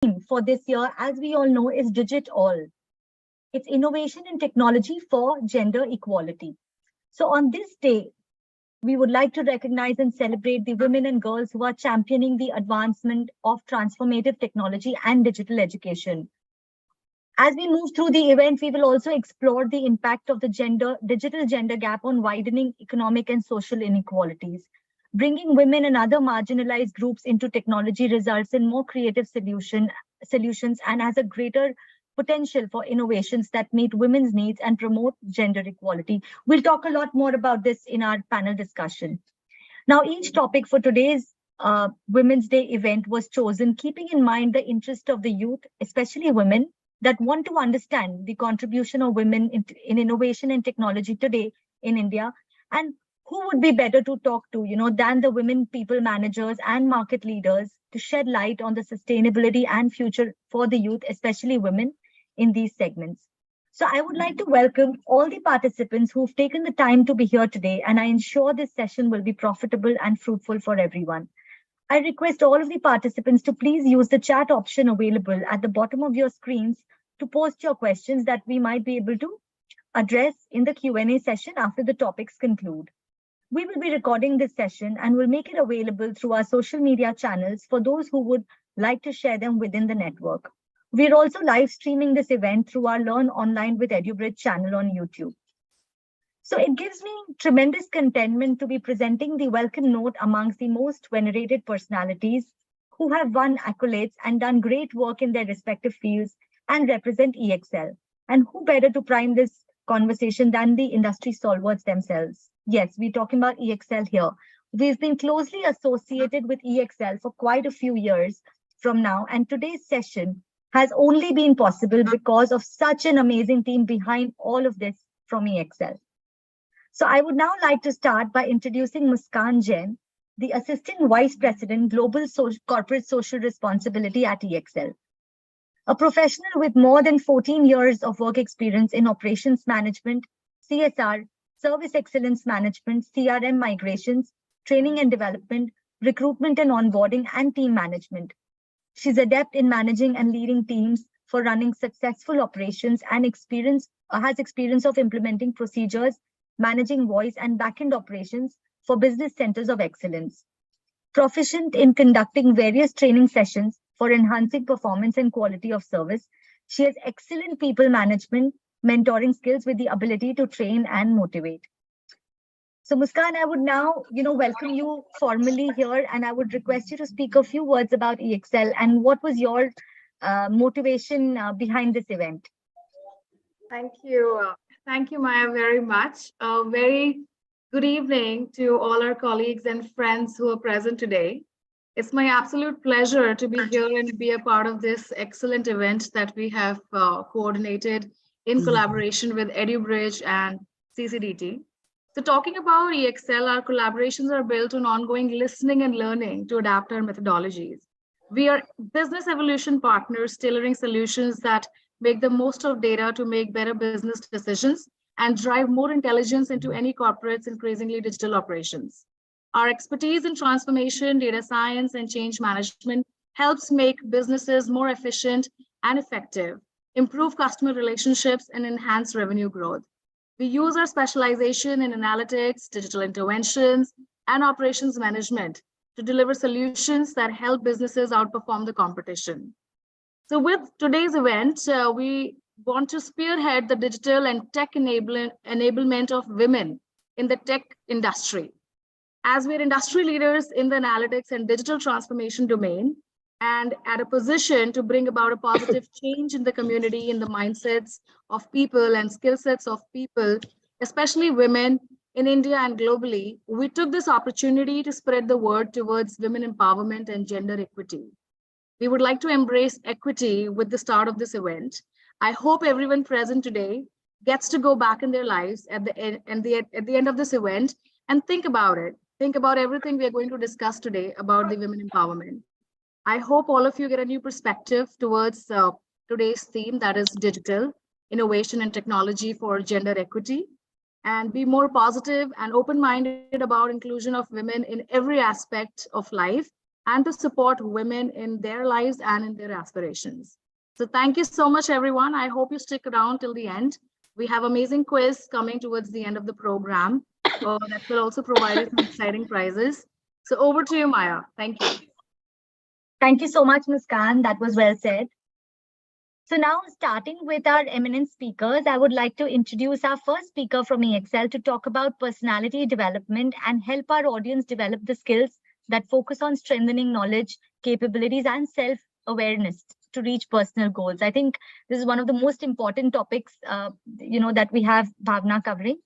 theme for this year, as we all know, is DigitALL. It's innovation and technology for gender equality. So on this day, we would like to recognize and celebrate the women and girls who are championing the advancement of transformative technology and digital education. As we move through the event, we will also explore the impact of the digital gender gap on widening economic and social inequalities. Bringing women and other marginalized groups into technology results in more creative solutions and has a greater potential for innovations that meet women's needs and promote gender equality. We'll talk a lot more about this in our panel discussion. Now, each topic for today's Women's Day event was chosen keeping in mind the interest of the youth, especially women, that want to understand the contribution of women in innovation and technology today in India, and who would be better to talk to, than the women people managers and market leaders to shed light on the sustainability and future for the youth, especially women in these segments. So I would like to welcome all the participants who've taken the time to be here today, and I ensure this session will be profitable and fruitful for everyone. I request all of the participants to please use the chat option available at the bottom of your screens to post your questions that we might be able to address in the Q&A session after the topics conclude. We will be recording this session and will make it available through our social media channels for those who would like to share them within the network. We're also live streaming this event through our Learn Online with EduBridge channel on YouTube. So it gives me tremendous contentment to be presenting the welcome note amongst the most venerated personalities who have won accolades and done great work in their respective fields and represent EXL. And who better to prime this conversation than the industry stalwarts themselves? Yes, we're talking about EXL here. We've been closely associated with EXL for quite a few years from now, and today's session has only been possible because of such an amazing team behind all of this from EXL. So I would now like to start by introducing Muskan Jain, the Assistant Vice President, Global Corporate Social Responsibility at EXL. A professional with more than 14 years of work experience in operations management, CSR, service excellence management, CRM migrations, training and development, recruitment and onboarding, and team management. She's adept in managing and leading teams for running successful operations and has experience of implementing procedures, managing voice and backend operations for business centers of excellence. Proficient in conducting various training sessions for enhancing performance and quality of service, she has excellent people management, mentoring skills with the ability to train and motivate. So Muskan, I would now, welcome you formally here, and I would request you to speak a few words about EXL and what was your motivation behind this event. Thank you. Thank you, Maya, very much. Very good evening to all our colleagues and friends who are present today. It's my absolute pleasure to be here and be a part of this excellent event that we have coordinated in collaboration with EduBridge and CCDT. So talking about EXL, our collaborations are built on ongoing listening and learning to adapt our methodologies. We are business evolution partners tailoring solutions that make the most of data to make better business decisions and drive more intelligence into any corporate's increasingly digital operations. Our expertise in transformation, data science, and change management helps make businesses more efficient and effective, improve customer relationships, and enhance revenue growth. We use our specialization in analytics, digital interventions, and operations management to deliver solutions that help businesses outperform the competition. So with today's event, we want to spearhead the digital and tech enablement of women in the tech industry. As we're industry leaders in the analytics and digital transformation domain, and at a position to bring about a positive change in the community, in the mindsets of people and skill sets of people, especially women in India and globally, we took this opportunity to spread the word towards women empowerment and gender equity. We would like to embrace equity with the start of this event. I hope everyone present today gets to go back in their lives at the end of this event and think about it. Think about everything we are going to discuss today about the women empowerment. I hope all of you get a new perspective towards today's theme, that is digital, innovation and technology for gender equity, and be more positive and open-minded about inclusion of women in every aspect of life and to support women in their lives and in their aspirations. So thank you so much, everyone. I hope you stick around till the end. We have amazing quiz coming towards the end of the program that will also provide us some exciting prizes. So over to you, Maya. Thank you. Thank you so much, Ms. Khan. That was well said. So now, starting with our eminent speakers, I would like to introduce our first speaker from EXL to talk about personality development and help our audience develop the skills that focus on strengthening knowledge, capabilities, and self-awareness to reach personal goals. I think this is one of the most important topics, that we have Bhavna covering.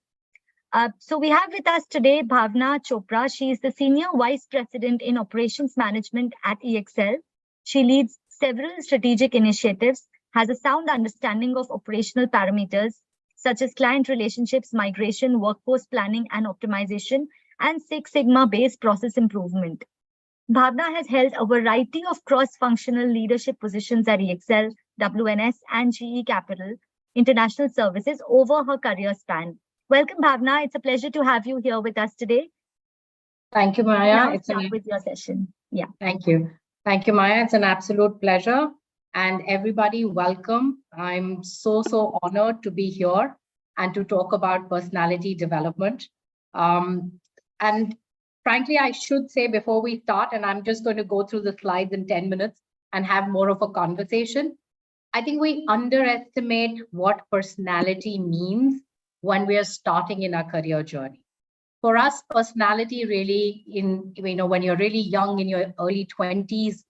So we have with us today Bhavna Chopra. She is the Senior Vice President in Operations Management at EXL. She leads several strategic initiatives, has a sound understanding of operational parameters such as client relationships, migration, workforce planning and optimization, and Six Sigma-based process improvement. Bhavna has held a variety of cross-functional leadership positions at EXL, WNS, and GE Capital International Services over her career span. Welcome, Bhavna. It's a pleasure to have you here with us today. Thank you, Maya. Now start with your session. Yeah. Thank you. Thank you, Maya. It's an absolute pleasure. And everybody, welcome. I'm so honored to be here and to talk about personality development. And frankly, I should say before we start, and I'm just going to go through the slides in 10 minutes and have more of a conversation. I think we underestimate what personality means when we are starting in our career journey. For us, personality really, when you're really young in your early 20s,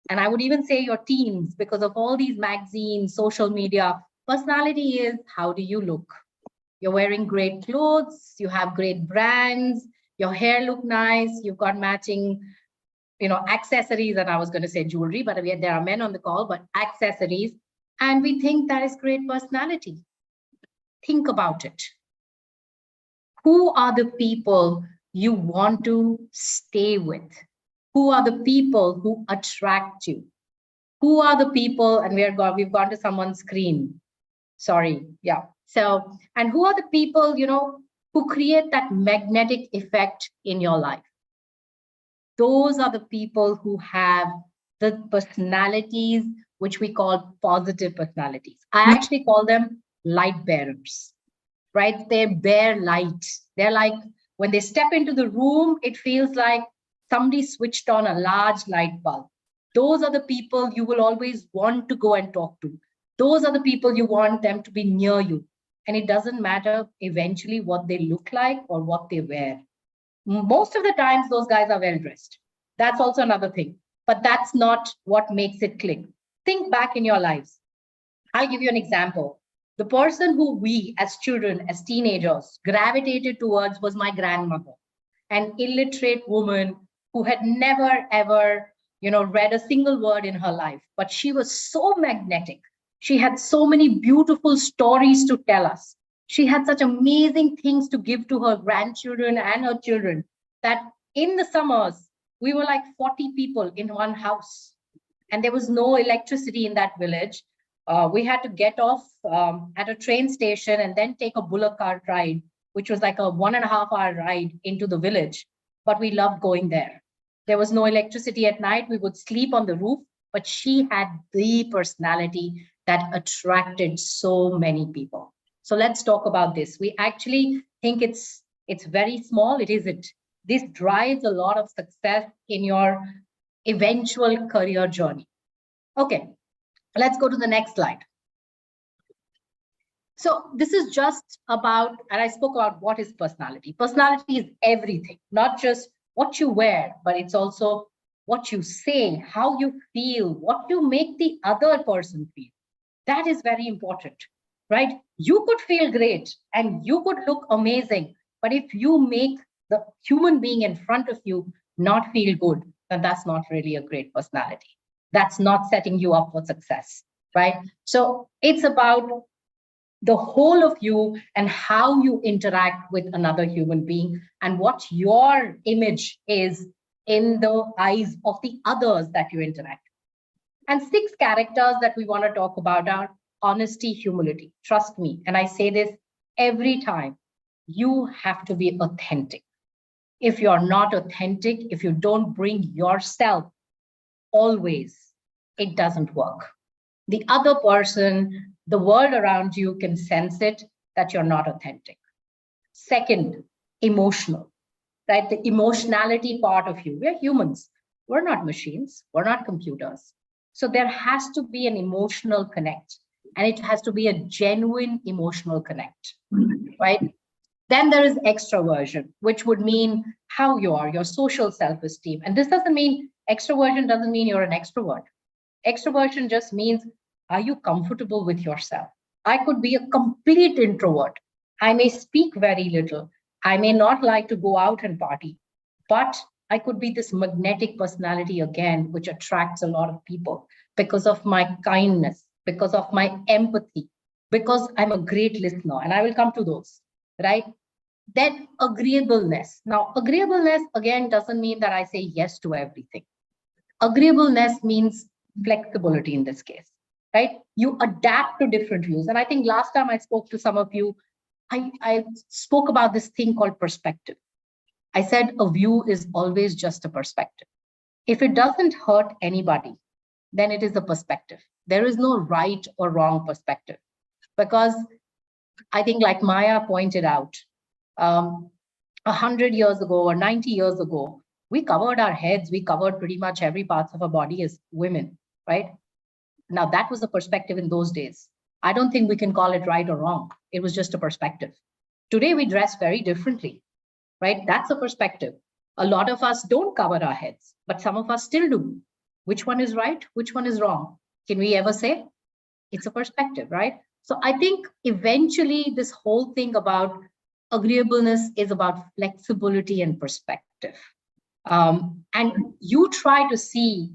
and I would even say your teens, because of all these magazines, social media, personality is how do you look? You're wearing great clothes, you have great brands, your hair look nice, you've got matching, accessories, and I was going to say jewelry, but there are men on the call, but accessories, and we think that is great personality. Think about it. Who are the people you want to stay with? Who are the people who attract you? Who are the people, and we've gone to someone's screen. Sorry, yeah. So, and who are the people, who create that magnetic effect in your life? Those are the people who have the personalities, which we call positive personalities. I actually call them light bearers, right? They bear light. They're like, when they step into the room, it feels like somebody switched on a large light bulb. Those are the people you will always want to go and talk to. Those are the people you want them to be near you. And it doesn't matter eventually what they look like or what they wear. Most of the times, those guys are well dressed. That's also another thing. But that's not what makes it click. Think back in your lives. I'll give you an example. The person who we as children, as teenagers, gravitated towards was my grandmother, an illiterate woman who had never, ever, read a single word in her life. But she was so magnetic. She had so many beautiful stories to tell us. She had such amazing things to give to her grandchildren and her children that in the summers, we were like 40 people in one house. And there was no electricity in that village. We had to get off at a train station and then take a bullock cart ride, which was like a 1.5-hour ride into the village. But we loved going there. There was no electricity at night. We would sleep on the roof, but she had the personality that attracted so many people. So let's talk about this. We actually think it's very small. It isn't. This drives a lot of success in your eventual career journey. Okay, let's go to the next slide. So this is just about, and I spoke about what is personality. Personality is everything, not just what you wear, but it's also what you say, how you feel, what you make the other person feel. That is very important, right? You could feel great and you could look amazing, but if you make the human being in front of you not feel good, then that's not really a great personality. That's not setting you up for success, right? So it's about the whole of you and how you interact with another human being and what your image is in the eyes of the others that you interact. And 6 characters that we want to talk about are honesty, humility. Trust me, and I say this every time, you have to be authentic. If you're not authentic, if you don't bring yourself always, it doesn't work. The other person, the world around you can sense it, that you're not authentic. Second, emotional, right? The emotionality part of you. We're humans. We're not machines. We're not computers. So there has to be an emotional connect, and it has to be a genuine emotional connect, right? Then there is extroversion, which would mean how you are, your social self-esteem. And this doesn't mean, extroversion doesn't mean you're an extrovert. Extroversion just means, are you comfortable with yourself? I could be a complete introvert. I may speak very little. I may not like to go out and party, but I could be this magnetic personality again, which attracts a lot of people because of my kindness, because of my empathy, because I'm a great listener. And I will come to those, right? Then agreeableness. Now, agreeableness again doesn't mean that I say yes to everything. Agreeableness means flexibility in this case, right? You adapt to different views. And I think last time I spoke to some of you, I spoke about this thing called perspective. I said a view is always just a perspective. If it doesn't hurt anybody, then it is a perspective. There is no right or wrong perspective, because I think, like Maya pointed out, 100 years ago or 90 years ago, we covered our heads, we covered pretty much every part of our body as women, right? Now, that was a perspective in those days. I don't think we can call it right or wrong. It was just a perspective. Today, we dress very differently, right? That's a perspective. A lot of us don't cover our heads, but some of us still do. Which one is right? Which one is wrong? Can we ever say? It's a perspective, right? So I think eventually this whole thing about agreeableness is about flexibility and perspective. And you try to see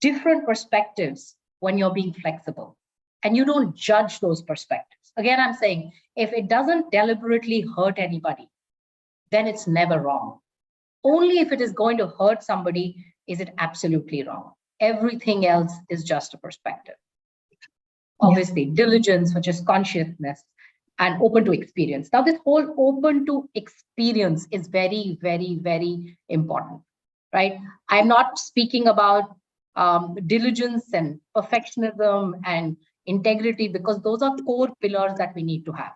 different perspectives when you're being flexible, and you don't judge those perspectives. Again, I'm saying, if it doesn't deliberately hurt anybody, then it's never wrong. Only if it is going to hurt somebody is it absolutely wrong. Everything else is just a perspective. Obviously, diligence, which is consciousness, and open to experience. Now, this whole open to experience is very, very, very important, right? I'm not speaking about diligence and perfectionism and integrity, because those are core pillars that we need to have,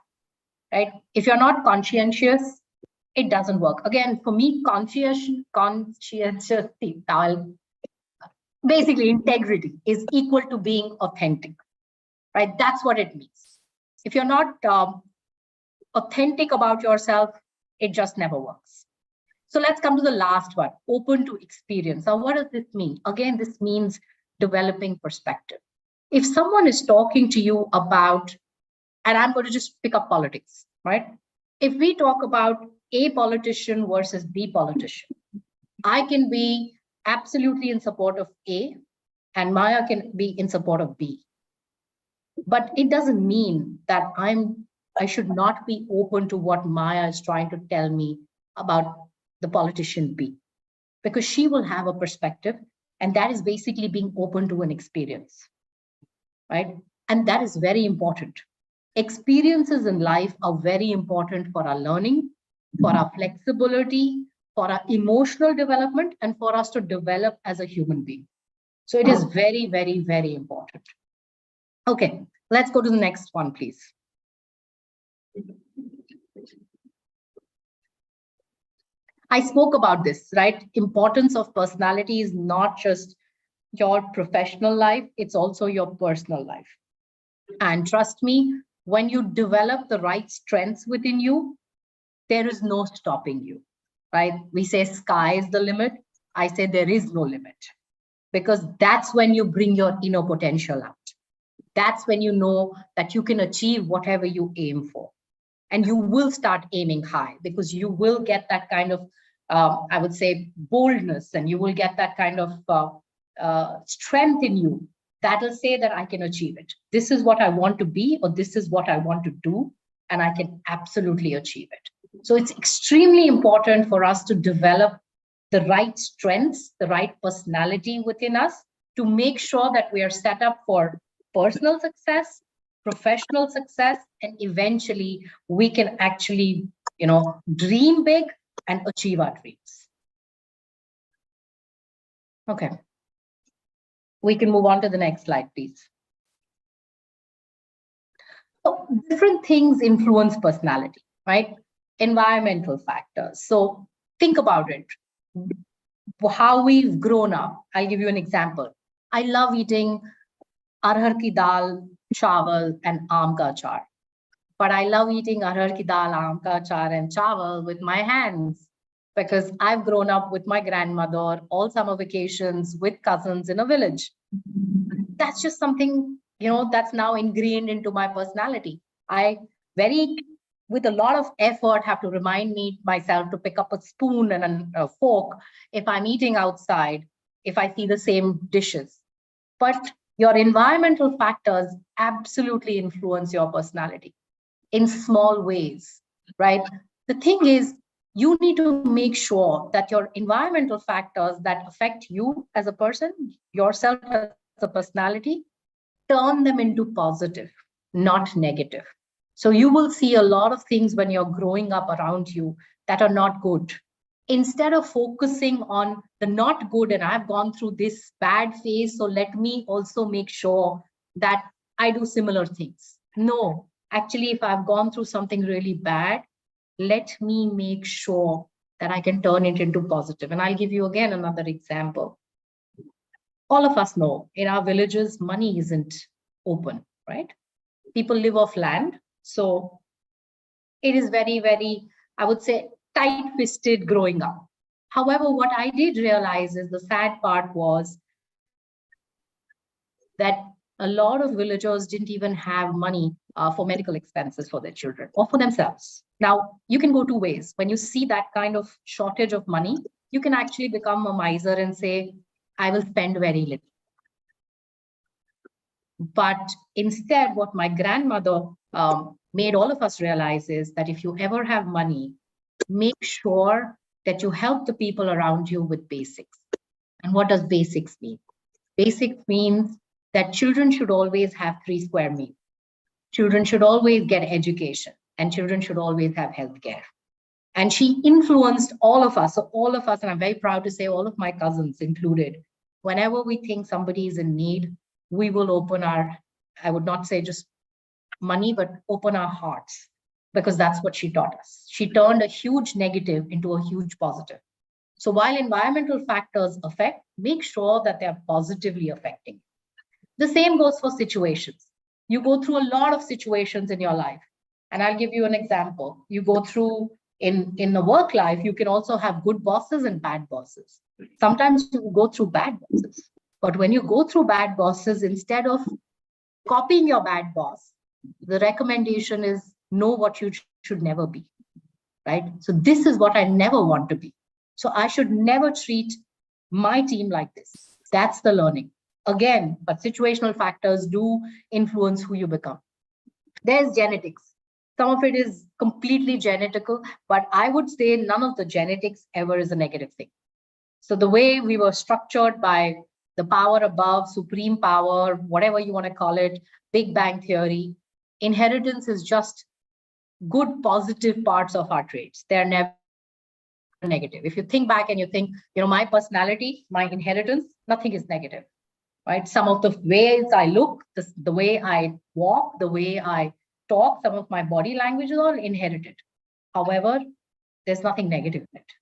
right? If you're not conscientious, it doesn't work. Again, for me, conscientious, basically integrity is equal to being authentic, right? That's what it means. If you're not authentic about yourself, it just never works. So let's come to the last one, open to experience. Now, what does this mean? Again, this means developing perspective. If someone is talking to you about, and I'm going to just pick up politics, right? If we talk about A politician versus B politician, I can be absolutely in support of A, and Maya can be in support of B. But it doesn't mean that I should not be open to what Maya is trying to tell me about the politician B, because she will have a perspective, and that is basically being open to an experience, right? And that is very important. Experiences in life are very important for our learning, for our flexibility, for our emotional development, and for us to develop as a human being. So it is very, very, very important. Okay, let's go to the next one, please. I spoke about this, right? Importance of personality is not just your professional life, it's also your personal life. And trust me, when you develop the right strengths within you, there is no stopping you, right? We say sky is the limit. I say there is no limit, because that's when you bring your inner potential out. That's when you know that you can achieve whatever you aim for. And you will start aiming high, because you will get that kind of, I would say, boldness, and you will get that kind of strength in you that will say that I can achieve it. This is what I want to be, or this is what I want to do, and I can absolutely achieve it. So it's extremely important for us to develop the right strengths, the right personality within us, to make sure that we are set up for personal success, professional success, and eventually we can actually, dream big and achieve our dreams. Okay. We can move on to the next slide, please. So different things influence personality, right? Environmental factors. So think about it. How we've grown up. I'll give you an example. I love eating arhar ki dal, chawal, and aam ka achar. But I love eating arhar ki dal, aam ka achar, and chawal with my hands because I've grown up with my grandmother, all summer vacations with cousins in a village. That's just something, that's now ingrained into my personality. I with a lot of effort, have to remind myself to pick up a spoon and a fork if I'm eating outside, if I see the same dishes. But your environmental factors absolutely influence your personality in small ways, right? The thing is, you need to make sure that your environmental factors that affect you as a person, yourself as a personality, turn them into positive, not negative. So you will see a lot of things when you're growing up around you that are not good. Instead of focusing on the not good, and I've gone through this bad phase, so let me also make sure that I do similar things. No, actually, if I've gone through something really bad, let me make sure that I can turn it into positive. And I'll give you again another example. All of us know in our villages, money isn't open, right? People live off land. So it is very, very, I would say, tight-fisted growing up. However, what I did realize is the sad part was that a lot of villagers didn't even have money for medical expenses for their children or for themselves. Now, you can go two ways. When you see that kind of shortage of money, you can actually become a miser and say, I will spend very little. But instead, what my grandmother made all of us realize is that if you ever have money, make sure that you help the people around you with basics. And what does basics mean? Basics means that children should always have 3 square meals. Children should always get education, and children should always have healthcare. And she influenced all of us. So all of us, and I'm very proud to say all of my cousins included, whenever we think somebody is in need, we will open our, I would not say just money, but open our hearts, because that's what she taught us. She turned a huge negative into a huge positive. So while environmental factors affect, make sure that they're positively affecting. The same goes for situations. You go through a lot of situations in your life. And I'll give you an example. You go through in the work life, you can also have good bosses and bad bosses. Sometimes you go through bad bosses. But when you go through bad bosses, instead of copying your bad boss, the recommendation is know what you should never be, right? So this is what I never want to be. So I should never treat my team like this. That's the learning. Again, but situational factors do influence who you become. There's genetics. Some of it is completely genetical, but I would say none of the genetics ever is a negative thing. So the way we were structured by the power above, supreme power, whatever you want to call it, Big Bang Theory, inheritance is just good, positive parts of our traits. They're never negative. If you think back and you think, my personality, my inheritance, nothing is negative, right? Some of the ways I look, the way I walk, the way I talk, some of my body language is all inherited. However, there's nothing negative in it,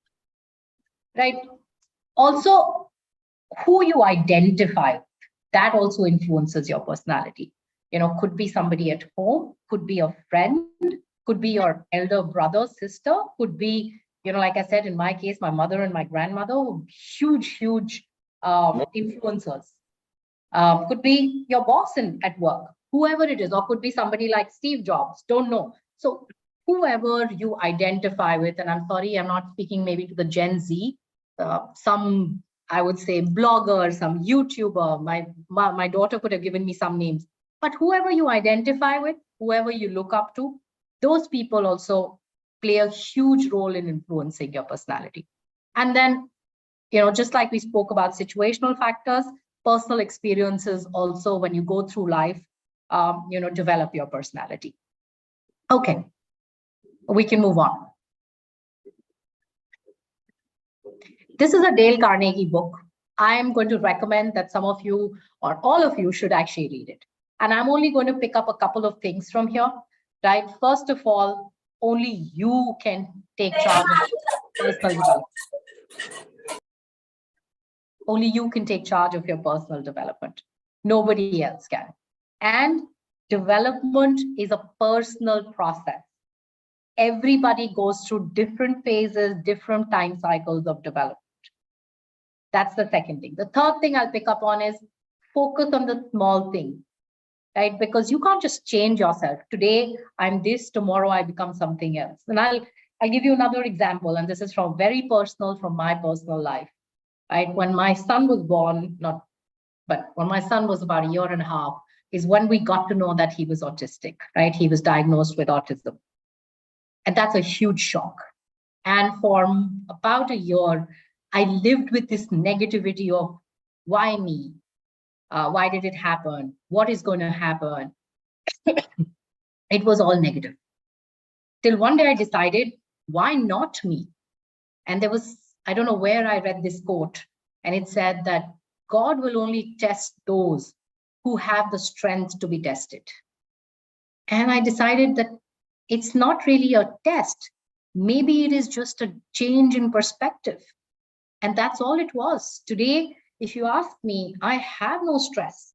right? Also, who you identify, that also influences your personality. Could be somebody at home, could be a friend, could be your elder brother, sister, could be, like I said, in my case, my mother and my grandmother, huge influencers. Could be your boss at work, whoever it is, or could be somebody like Steve Jobs, don't know. So whoever you identify with, and I'm sorry, I'm not speaking maybe to the Gen Z, some, I would say, blogger, some YouTuber, my daughter could have given me some names, but whoever you identify with, whoever you look up to, those people also play a huge role in influencing your personality. And then, just like we spoke about situational factors, personal experiences also, when you go through life, develop your personality. Okay, we can move on. This is a Dale Carnegie book. I am going to recommend that some of you or all of you should actually read it. And I'm only going to pick up a couple of things from here, right? First of all, only you can take charge of personal development. Only you can take charge of your personal development. Nobody else can. And development is a personal process. Everybody goes through different phases, different time cycles of development. That's the second thing. The third thing I'll pick up on is focus on the small thing, right? Because you can't just change yourself. Today, I'm this, tomorrow I become something else. And I'll give you another example, and this is from very personal, from my personal life, right? When my son was born, when my son was about 1.5 years, is when we got to know that he was autistic, right? He was diagnosed with autism. And that's a huge shock. And for about a year, I lived with this negativity of why me? Why did it happen? What is going to happen? It was all negative. Till one day I decided, why not me? And there was, I don't know where I read this quote, and it said that God will only test those who have the strength to be tested. And I decided that it's not really a test. Maybe it is just a change in perspective. And that's all it was. Today, if you ask me, I have no stress.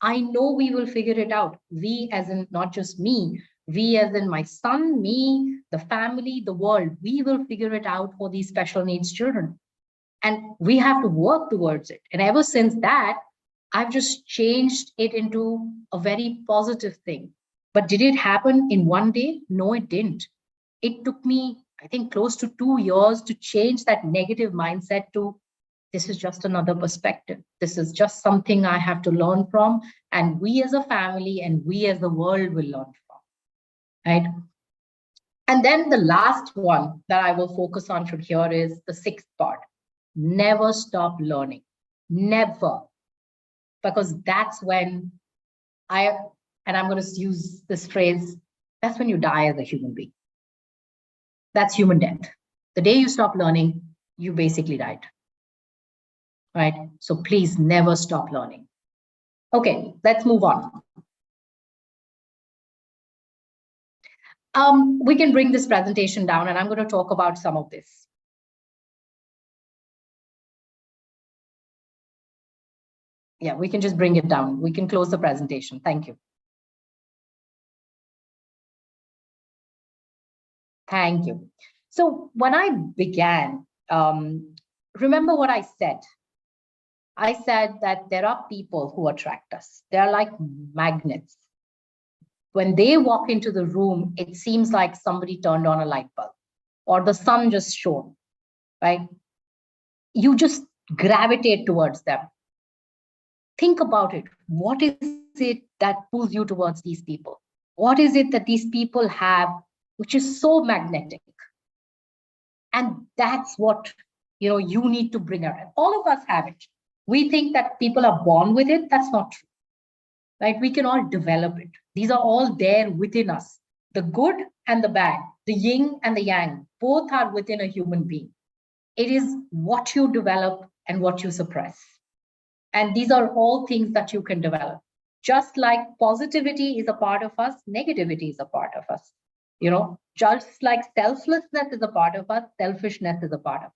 I know we will figure it out. We as in not just me, we as in my son, me, the family, the world, we will figure it out for these special needs children. And we have to work towards it. And ever since that, I've just changed it into a very positive thing. But did it happen in one day? No, it didn't. It took me, I think, close to 2 years to change that negative mindset to, this is just another perspective. This is just something I have to learn from. And we as a family and we as the world will learn from, right? And then the last one that I will focus on from here is the sixth part. Never stop learning. Never. Because that's when I'm going to use this phrase, that's when you die as a human being. That's human death. The day you stop learning, you basically died. Right? So please never stop learning. Okay, let's move on. We can bring this presentation down, and I'm going to talk about some of this. Yeah, we can just bring it down. We can close the presentation. Thank you. Thank you. So when I began, remember what I said. I said that there are people who attract us. They're like magnets. When they walk into the room, it seems like somebody turned on a light bulb or the sun just shone, right? You just gravitate towards them. Think about it. What is it that pulls you towards these people? What is it that these people have which is so magnetic? And that's what you need to bring around. All of us have it. We think that people are born with it. That's not true, right? We can all develop it. These are all there within us. The good and the bad, the yin and the yang, both are within a human being. It is what you develop and what you suppress. And these are all things that you can develop. Just like positivity is a part of us, negativity is a part of us. Just like selflessness is a part of us, selfishness is a part of us.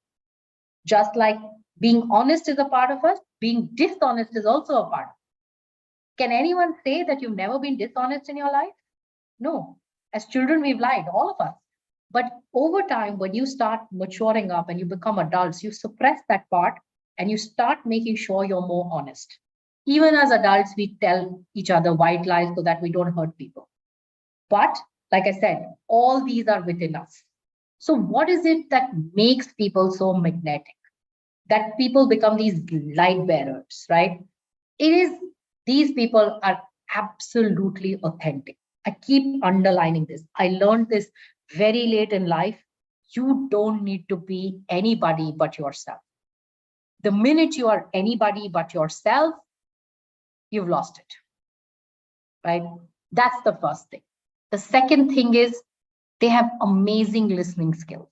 Just like being honest is a part of us, being dishonest is also a part of us. Can anyone say that you've never been dishonest in your life? No. As children, we've lied, all of us. But over time, when you start maturing up and you become adults, you suppress that part and you start making sure you're more honest. Even as adults, we tell each other white lies so that we don't hurt people. But like I said, all these are within us. So what is it that makes people so magnetic? That people become these light bearers, right? It is, these people are absolutely authentic. I keep underlining this. I learned this very late in life. You don't need to be anybody but yourself. The minute you are anybody but yourself, you've lost it, right? That's the first thing. The second thing is they have amazing listening skills.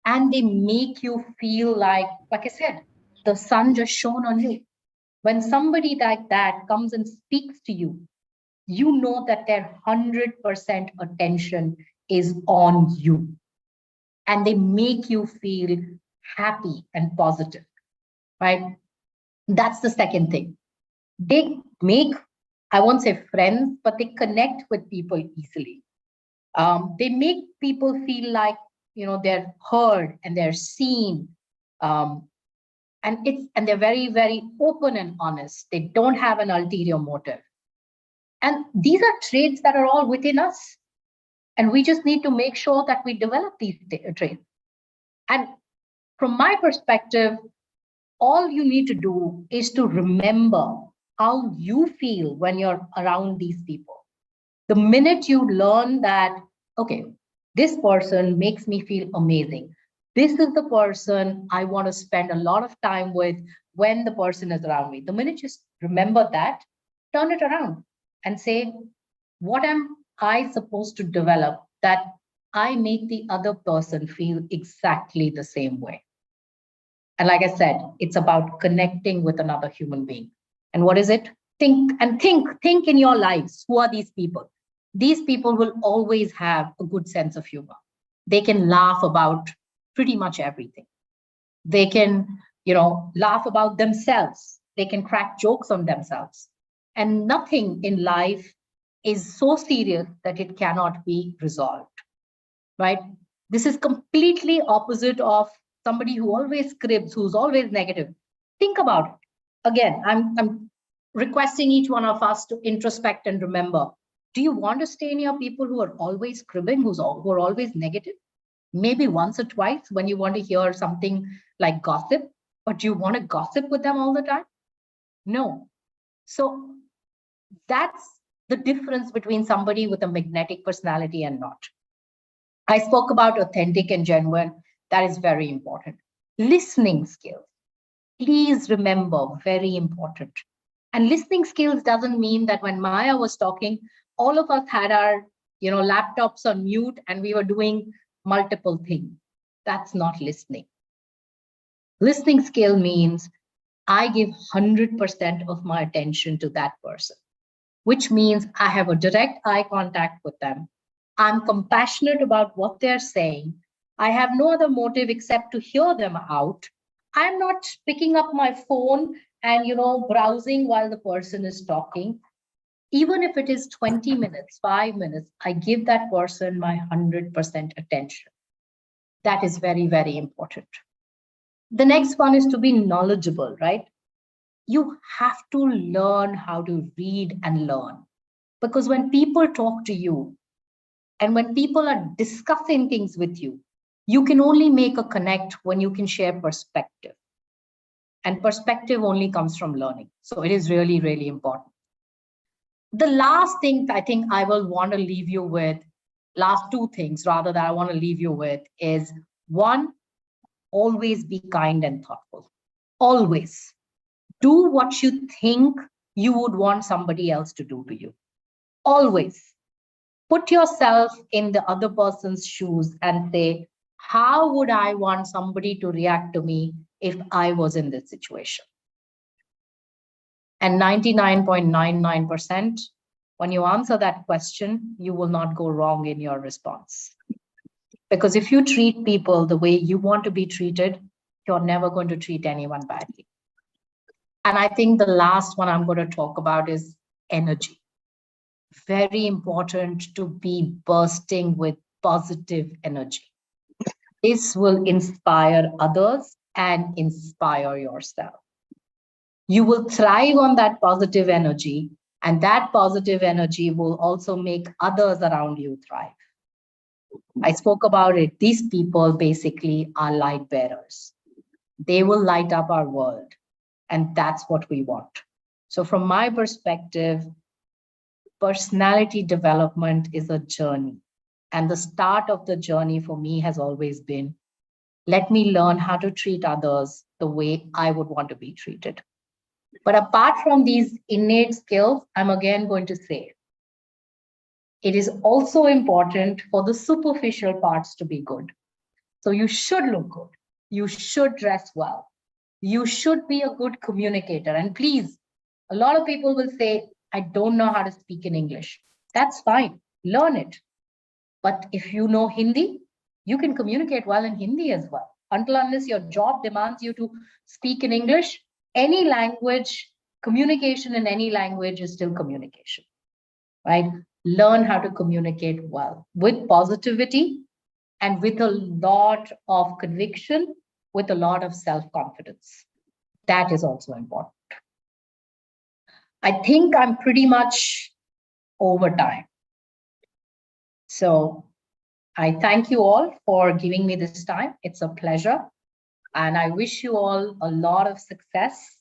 And they make you feel like I said, the sun just shone on you. When somebody like that comes and speaks to you, you know that their 100% attention is on you. And they make you feel happy and positive, right? That's the second thing. They make, I won't say friends, but they connect with people easily. They make people feel like, they're heard and they're seen. And they're very, very open and honest. They don't have an ulterior motive. And these are traits that are all within us. And we just need to make sure that we develop these traits. And from my perspective, all you need to do is to remember how you feel when you're around these people. The minute you learn that, okay, this person makes me feel amazing. This is the person I want to spend a lot of time with when the person is around me. The minute you remember that, turn it around and say, what am I supposed to develop that I make the other person feel exactly the same way? And like I said, it's about connecting with another human being. And what is it? Think in your lives. Who are these people? These people will always have a good sense of humor. They can laugh about pretty much everything. They can, laugh about themselves. They can crack jokes on themselves. And nothing in life is so serious that it cannot be resolved, right? This is completely opposite of somebody who always cribs, who's always negative. Think about it. Again, I'm requesting each one of us to introspect and remember, do you want to stay near people who are always cribbing, who are always negative? Maybe once or twice when you want to hear something like gossip, but do you want to gossip with them all the time? No. So that's the difference between somebody with a magnetic personality and not. I spoke about authentic and genuine. That is very important. Listening skills. Please remember, very important. And listening skills doesn't mean that when Maya was talking, all of us had our, laptops on mute and we were doing multiple things. That's not listening. Listening skill means I give 100% of my attention to that person, which means I have a direct eye contact with them. I'm compassionate about what they're saying. I have no other motive except to hear them out. I'm not picking up my phone and, browsing while the person is talking. Even if it is 20 minutes, 5 minutes, I give that person my 100% attention. That is very, very important. The next one is to be knowledgeable, right? You have to learn how to read and learn. Because when people talk to you and when people are discussing things with you, you can only make a connect when you can share perspective. And perspective only comes from learning. So it is really, really important. The last thing I think I will want to leave you with, last two things rather that I want to leave you with is one, always be kind and thoughtful. Always. Do what you think you would want somebody else to do to you. Always. Put yourself in the other person's shoes and say, how would I want somebody to react to me if I was in this situation? And 99.99%, when you answer that question, you will not go wrong in your response. Because if you treat people the way you want to be treated, you're never going to treat anyone badly. And I think the last one I'm going to talk about is energy. Very important to be bursting with positive energy. This will inspire others and inspire yourself. You will thrive on that positive energy, and that positive energy will also make others around you thrive. I spoke about it. These people basically are light bearers. They will light up our world, and that's what we want. So from my perspective, personality development is a journey. And the start of the journey for me has always been, let me learn how to treat others the way I would want to be treated. But apart from these innate skills, I'm again going to say, it is also important for the superficial parts to be good. So you should look good. You should dress well. you should be a good communicator. And please, a lot of people will say, I don't know how to speak in English. That's fine. Learn it. But if you know Hindi, you can communicate well in Hindi as well. Until unless your job demands you to speak in English, any language, communication in any language is still communication, right? Learn how to communicate well with positivity and with a lot of conviction, with a lot of self-confidence. That is also important. I think I'm pretty much over time. So I thank you all for giving me this time. It's a pleasure. And I wish you all a lot of success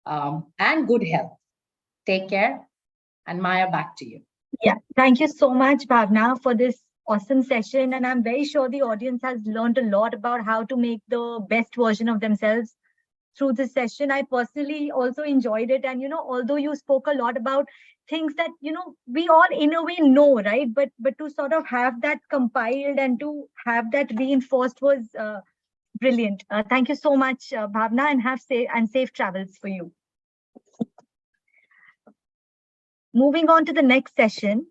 and good health. Take care. And Maya, back to you. Yeah, thank you so much, Bhavna, for this awesome session. And I'm very sure the audience has learned a lot about how to make the best version of themselves through this session. I personally also enjoyed it. And, although you spoke a lot about things that, we all in a way know, right? But to sort of have that compiled and to have that reinforced was brilliant. Thank you so much, Bhavna, and have safe travels for you. Moving on to the next session.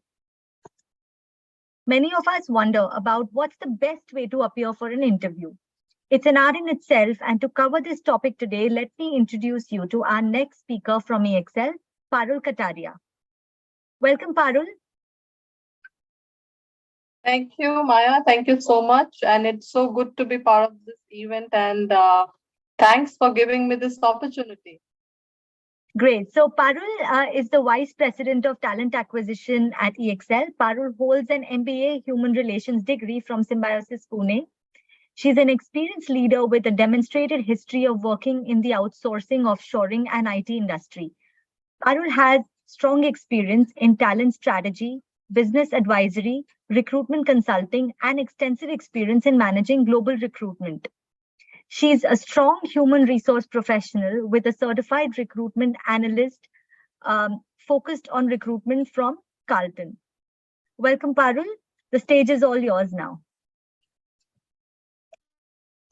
Many of us wonder about what's the best way to appear for an interview. It's an art in itself, and to cover this topic today, let me introduce you to our next speaker from EXL, Parul Kataria. Welcome, Parul. Thank you, Maya. Thank you so much. And it's so good to be part of this event. And thanks for giving me this opportunity. Great. So Parul is the Vice President of Talent Acquisition at EXL. Parul holds an MBA Human Relations degree from Symbiosis Pune. She's an experienced leader with a demonstrated history of working in the outsourcing, offshoring, and IT industry. Parul has strong experience in talent strategy, business advisory, recruitment consulting, and extensive experience in managing global recruitment. She's a strong human resource professional with a certified recruitment analyst focused on recruitment from Carlton. Welcome, Parul. The stage is all yours now.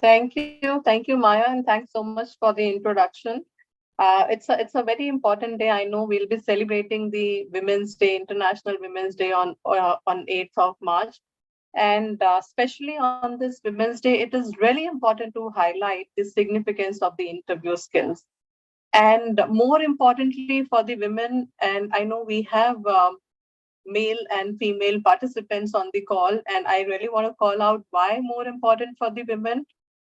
Thank you, Maya, and thanks so much for the introduction. It's a very important day. I know we'll be celebrating the Women's Day, International Women's Day on 8th of March. And especially on this Women's Day, it is really important to highlight the significance of the interview skills. And more importantly for the women, and I know we have male and female participants on the call, and I really want to call out why more important for the women,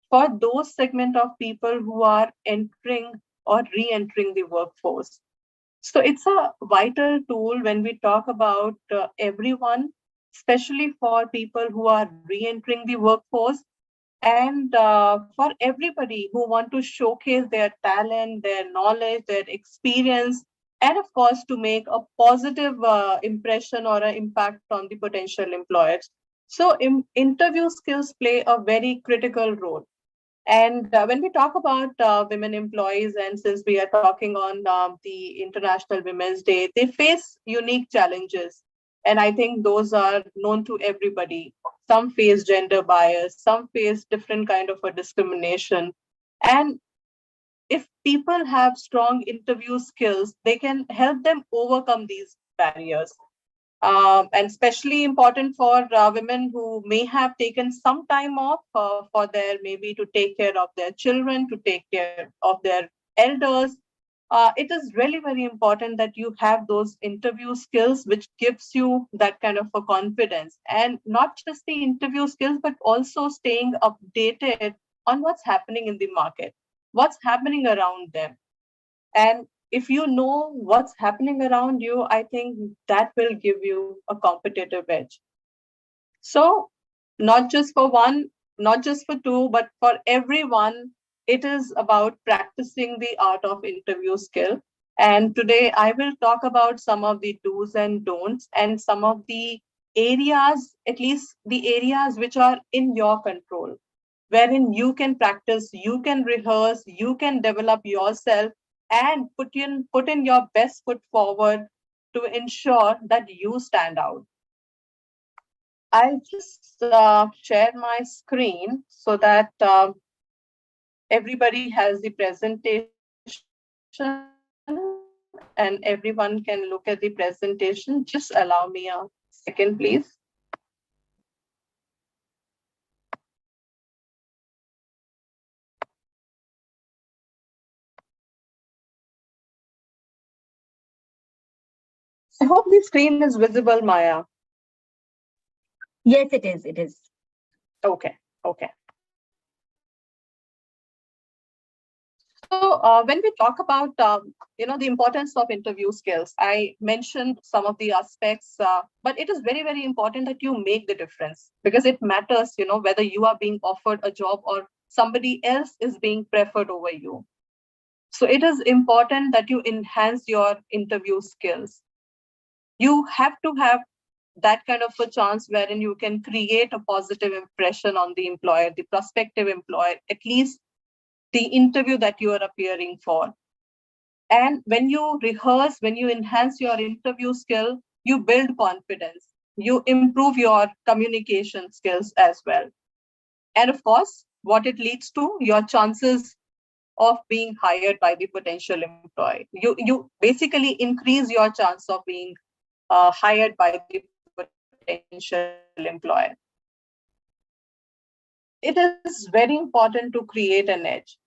for those segment of people who are entering or re-entering the workforce. So it's a vital tool when we talk about everyone, especially for people who are re-entering the workforce, and for everybody who want to showcase their talent, their knowledge, their experience, and of course to make a positive impression or an impact on the potential employers. So interview skills play a very critical role. And when we talk about women employees, and since we are talking on the International Women's Day, they face unique challenges. And I think those are known to everybody. Some face gender bias, some face different kind of a discrimination. And if people have strong interview skills, they can help them overcome these barriers. And especially important for women who may have taken some time off for their, maybe to take care of their children, to take care of their elders. It is really very important that you have those interview skills, which gives you that kind of a confidence. And not just the interview skills, but also staying updated on what's happening in the market, what's happening around them. And if you know what's happening around you, I think that will give you a competitive edge. So not just for one, not just for two, but for everyone, it is about practicing the art of interview skill. And today I will talk about some of the do's and don'ts and some of the areas, at least the areas which are in your control, wherein you can practice, you can rehearse, you can develop yourself and put in your best foot forward to ensure that you stand out. I'll just share my screen so that Everybody has the presentation and everyone can look at the presentation. Just allow me a second, please. I hope the screen is visible, Maya. Yes, it is. It is. Okay, okay. So when we talk about, the importance of interview skills, I mentioned some of the aspects, but it is very, very important that you make the difference because it matters, whether you are being offered a job or somebody else is being preferred over you. So it is important that you enhance your interview skills. You have to have that kind of a chance wherein you can create a positive impression on the employer, the prospective employer, at least the interview that you are appearing for. And when you rehearse, when you enhance your interview skill, you build confidence, you improve your communication skills as well. And of course, what it leads to, your chances of being hired by the potential employee. You basically increase your chance of being hired by the potential employer. It is very important to create an edge.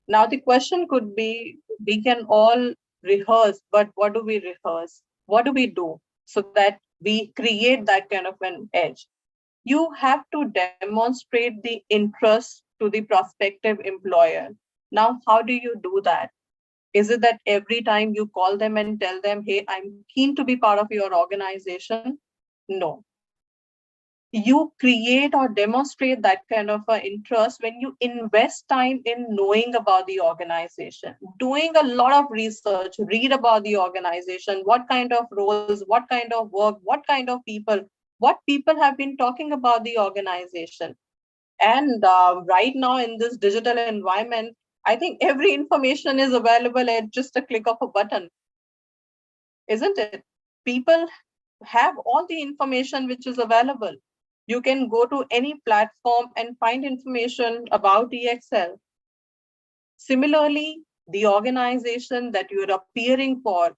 Now, the question could be, we can all rehearse, but what do we rehearse? What do we do so that we create that kind of an edge? You have to demonstrate the interest to the prospective employer. Now, how do you do that? Is it that every time you call them and tell them, hey, I'm keen to be part of your organization? No. You create or demonstrate that kind of interest when you invest time in knowing about the organization, doing a lot of research, read about the organization, what kind of roles, what kind of work, what kind of people, what people have been talking about the organization. And right now in this digital environment, I think every information is available at just a click of a button, isn't it? People have all the information which is available. You can go to any platform and find information about EXL. Similarly, the organization that you're appearing for,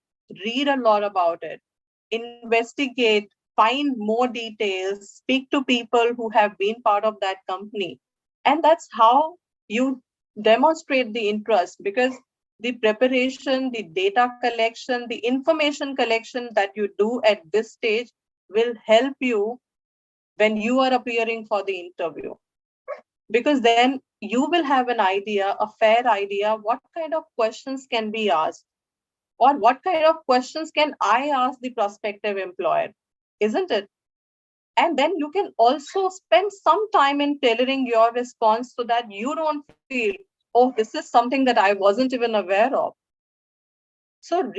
read a lot about it, investigate, find more details, speak to people who have been part of that company. And that's how you demonstrate the interest, because the preparation, the data collection, the information collection that you do at this stage will help you when you are appearing for the interview. Because then you will have an idea, a fair idea, what kind of questions can be asked, or what kind of questions can I ask the prospective employer, isn't it? And then you can also spend some time in tailoring your response so that you don't feel, oh, this is something that I wasn't even aware of. So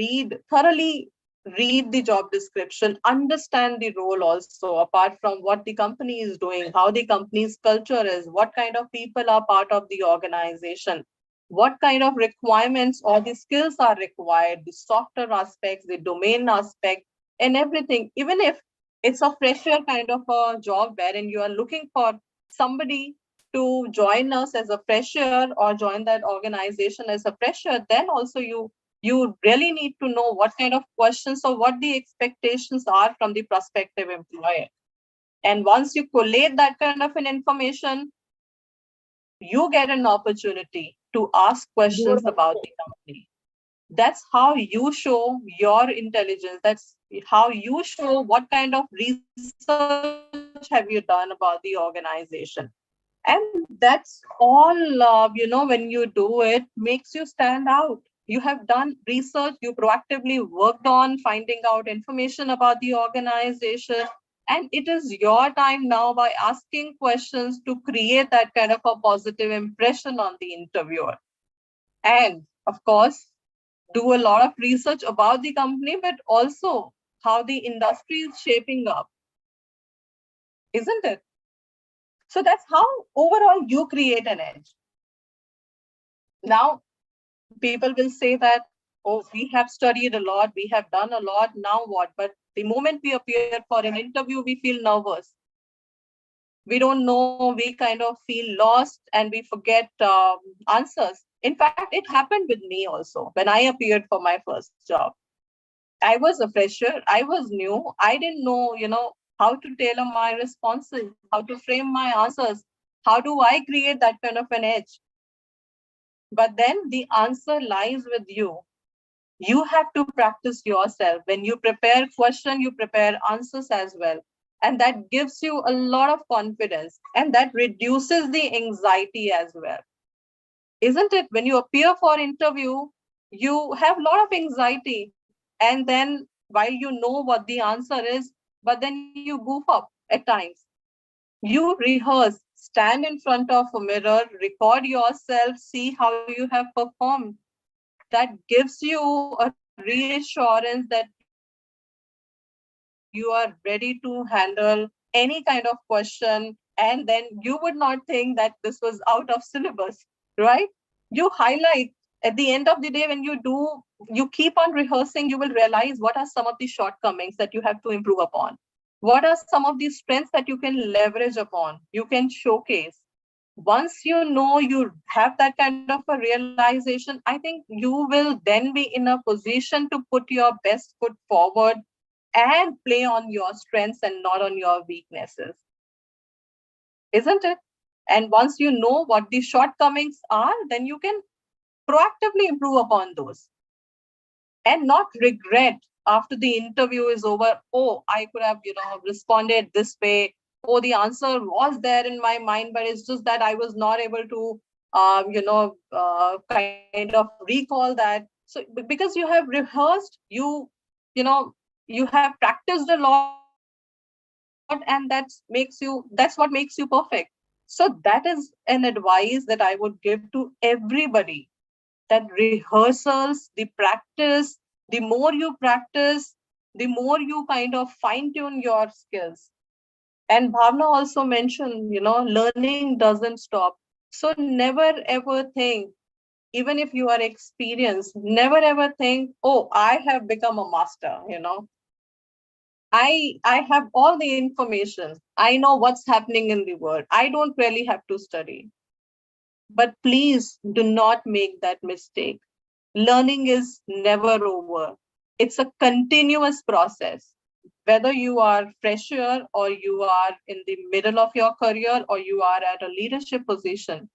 thoroughly read the job description, understand the role also, apart from what the company is doing, how the company's culture is, what kind of people are part of the organization, what kind of requirements or the skills are required, the software aspects, the domain aspect, and everything. Even if it's a fresher kind of a job wherein you are looking for somebody to join us as a fresher or join that organization as a fresher, then also you really need to know what kind of questions or what the expectations are from the prospective employer. And once you collate that kind of an information, you get an opportunity to ask questions about the company. That's how you show your intelligence. That's how you show what kind of research have you done about the organization. And that's all, when you do it, makes you stand out. You have done research, you proactively worked on finding out information about the organization. And it is your time now by asking questions to create that kind of a positive impression on the interviewer. And of course, do a lot of research about the company, but also how the industry is shaping up, isn't it? So that's how overall you create an edge. Now, people will say that, oh, we have studied a lot, we have done a lot, now what? But the moment we appear for an interview, we feel nervous. we don't know, we kind of feel lost and we forget answers. In fact, it happened with me also when I appeared for my first job. I was a fresher, I was new, I didn't know, how to tailor my responses, how to frame my answers, how do I create that kind of an edge. But then the answer lies with you. You have to practice yourself. When you prepare question, you prepare answers as well. And that gives you a lot of confidence and that reduces the anxiety as well. Isn't it? When you appear for interview, you have a lot of anxiety. And then while you know what the answer is, but then you goof up at times. You rehearse, stand in front of a mirror, record yourself, see how you have performed. That gives you a reassurance that you are ready to handle any kind of question. And then you would not think that this was out of syllabus, right? You highlight at the end of the day when you keep on rehearsing, you will realize what are some of the shortcomings that you have to improve upon. What are some of the strengths that you can leverage upon, you can showcase. Once you know you have that kind of a realization, I think you will then be in a position to put your best foot forward and play on your strengths and not on your weaknesses. Isn't it? And once you know what the shortcomings are, then you can proactively improve upon those and not regret after the interview is over. Oh, I could have, responded this way. Oh, the answer was there in my mind, but it's just that I was not able to, kind of recall that. So because you have rehearsed, you have practiced a lot, and that's what makes you perfect. So that is an advice that I would give to everybody, that rehearsals, the practice, the more you practice, the more you kind of fine tune your skills. And Bhavna also mentioned, learning doesn't stop. So never ever think, even if you are experienced, never ever think, oh, I have become a master. I have all the information. I know what's happening in the world. I don't really have to study. But please do not make that mistake. Learning is never over. It's a continuous process. Whether you are fresher or you are in the middle of your career or you are at a leadership position,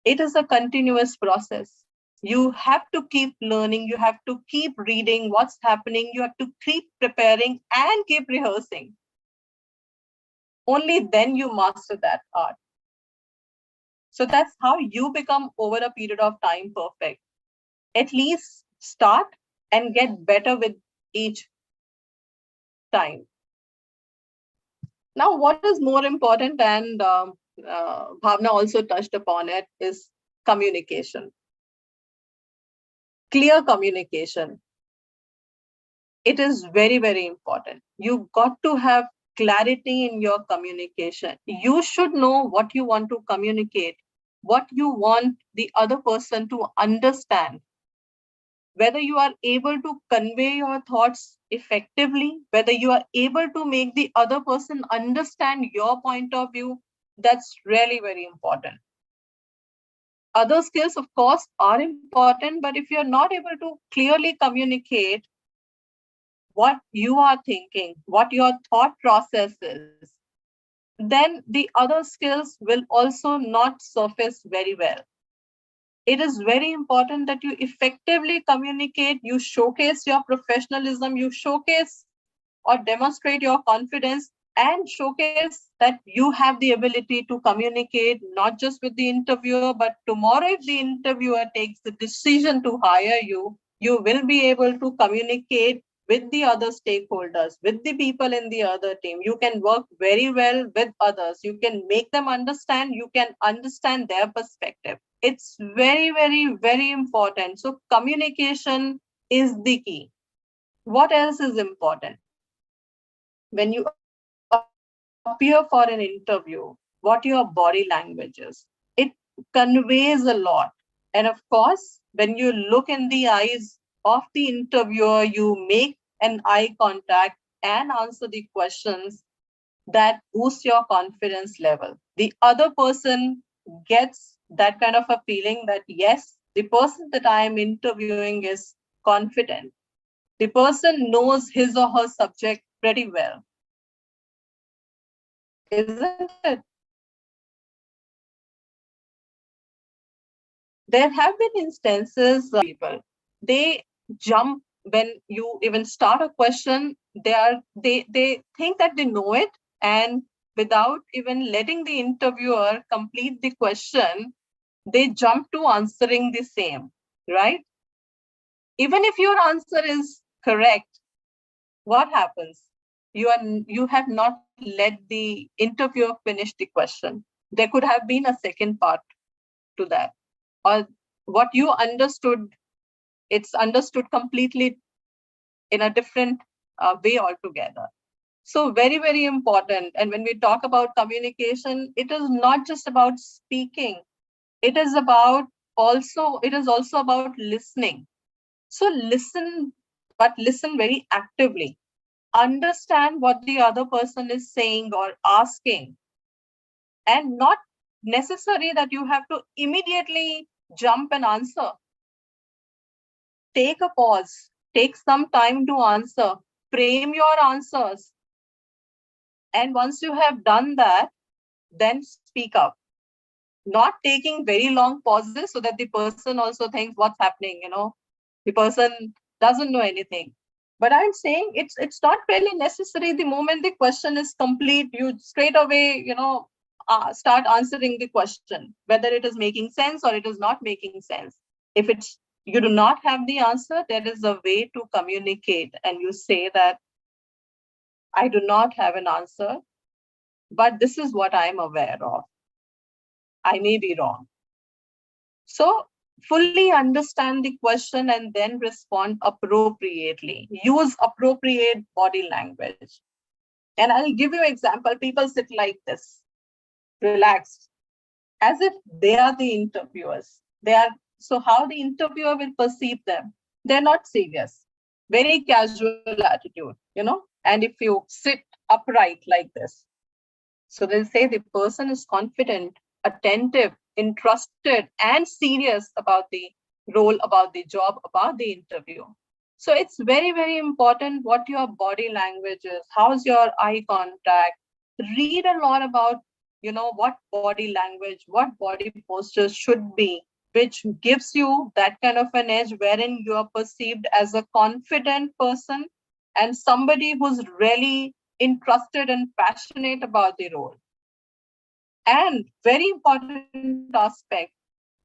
it is a continuous process. You have to keep learning, you have to keep reading what's happening, you have to keep preparing and keep rehearsing. Only then you master that art. So that's how you become over a period of time perfect. At least start and get better with each time. Now, what is more important, and Bhavna also touched upon it, is communication. Clear communication. It is very, very important. You got to have clarity in your communication. You should know what you want to communicate, what you want the other person to understand, whether you are able to convey your thoughts effectively, whether you are able to make the other person understand your point of view. That's really very important. Other skills, of course, are important, but if you're not able to clearly communicate what you are thinking, what your thought process is, then the other skills will also not surface very well. It is very important that you effectively communicate, you showcase your professionalism, you showcase or demonstrate your confidence, and showcase that you have the ability to communicate not just with the interviewer, but tomorrow if the interviewer takes the decision to hire you, you will be able to communicate with the other stakeholders, with the people in the other team. You can work very well with others. You can make them understand. You can understand their perspective. It's very, very, very important. So communication is the key. What else is important? When you appear for an interview, what your body language is, it conveys a lot. And of course, when you look in the eyes of the interviewer, you make an eye contact and answer the questions, that boosts your confidence level. The other person gets that kind of a feeling that, yes, the person that I am interviewing is confident. The person knows his or her subject pretty well. Isn't it? There have been instances of people, they jump when you even start a question, they think that they know it, and without even letting the interviewer complete the question, they jump to answering the same, right? Even if your answer is correct, what happens? You have not let the interviewer finish the question. There could have been a second part to that, or what you understood, it's understood completely in a different way altogether. So very, very important. And when we talk about communication, it is not just about speaking. It is also about listening. So listen, but listen very actively. Understand what the other person is saying or asking, and not necessary that you have to immediately jump and answer. Take a pause, take some time to answer, frame your answers. And once you have done that, then speak up. Not taking very long pauses so that the person also thinks what's happening, the person doesn't know anything. But I'm saying it's not really necessary. The moment the question is complete, you straight away, start answering the question, whether it is making sense or it is not making sense. If you do not have the answer, there is a way to communicate, and you say that I do not have an answer, but this is what I'm aware of. I may be wrong. So fully understand the question and then respond appropriately. Use appropriate body language. And I'll give you an example. People sit like this, relaxed, as if they are the interviewers. So how the interviewer will perceive them? They're not serious. Very casual attitude, and if you sit upright like this, so they'll say the person is confident, attentive, interested, and serious about the role, about the job, about the interview. So it's very, very important what your body language is. How's your eye contact? Read a lot about, what body language, what body postures should be, which gives you that kind of an edge wherein you are perceived as a confident person and somebody who's really interested and passionate about the role. And very important aspect,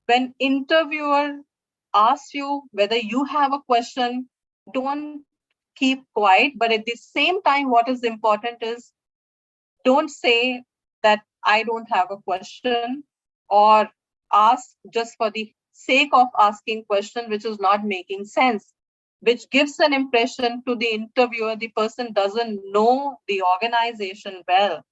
when interviewer asks you whether you have a question, don't keep quiet. But at the same time, what is important is don't say that I don't have a question, or ask just for the sake of asking question, which is not making sense, which gives an impression to the interviewer the person doesn't know the organization well.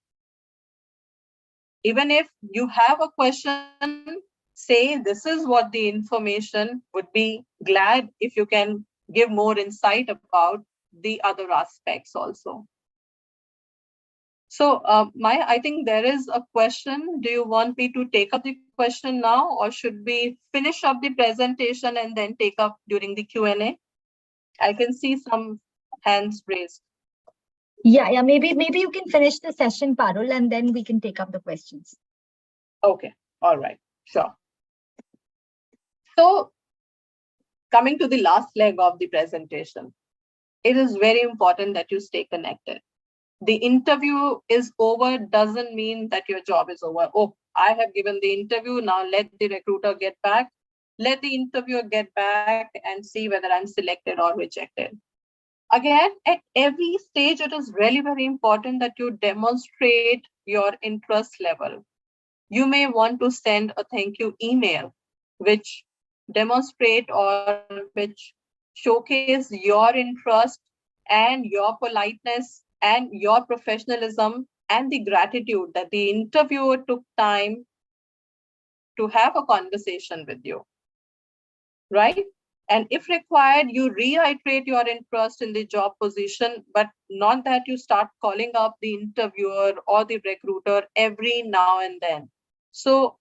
Even if you have a question, say this is what the information, would be glad if you can give more insight about the other aspects also. So Maya, I think there is a question. Do you want me to take up the question now, or should we finish up the presentation and then take up during the Q&A? I can see some hands raised. Yeah, maybe you can finish the session, Parul, and then we can take up the questions. Okay, all right, sure. So coming to the last leg of the presentation, it is very important that you stay connected. The interview is over doesn't mean that your job is over. Oh, I have given the interview, now let the recruiter get back. Let the interviewer get back and see whether I'm selected or rejected. Again, at every stage, it is really very important that you demonstrate your interest level. You may want to send a thank you email, which demonstrate or which showcase your interest and your politeness and your professionalism and the gratitude that the interviewer took time to have a conversation with you, right? And if required, you reiterate your interest in the job position, but not that you start calling up the interviewer or the recruiter every now and then. So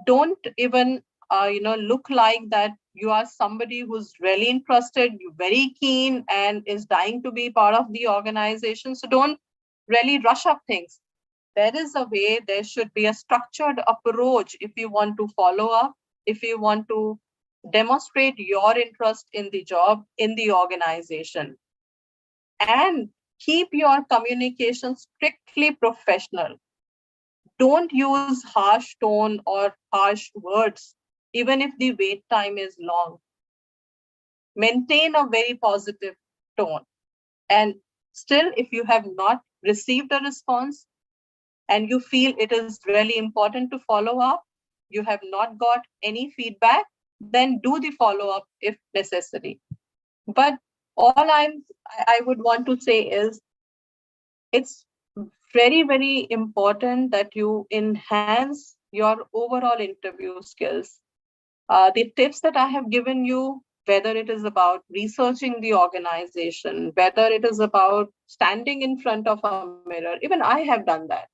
don't even look like that you are somebody who's really interested, you're very keen, and is dying to be part of the organization. So don't really rush up things. There is a way, there should be a structured approach if you want to follow up, if you want to demonstrate your interest in the job, in the organization. And keep your communication strictly professional. Don't use harsh tone or harsh words, even if the wait time is long. Maintain a very positive tone. And still, if you have not received a response and you feel it is really important to follow up, you have not got any feedback, then do the follow-up if necessary. But all I would want to say is, it's very, very important that you enhance your overall interview skills. The tips that I have given you, whether it is about researching the organization, whether it is about standing in front of a mirror, even I have done that.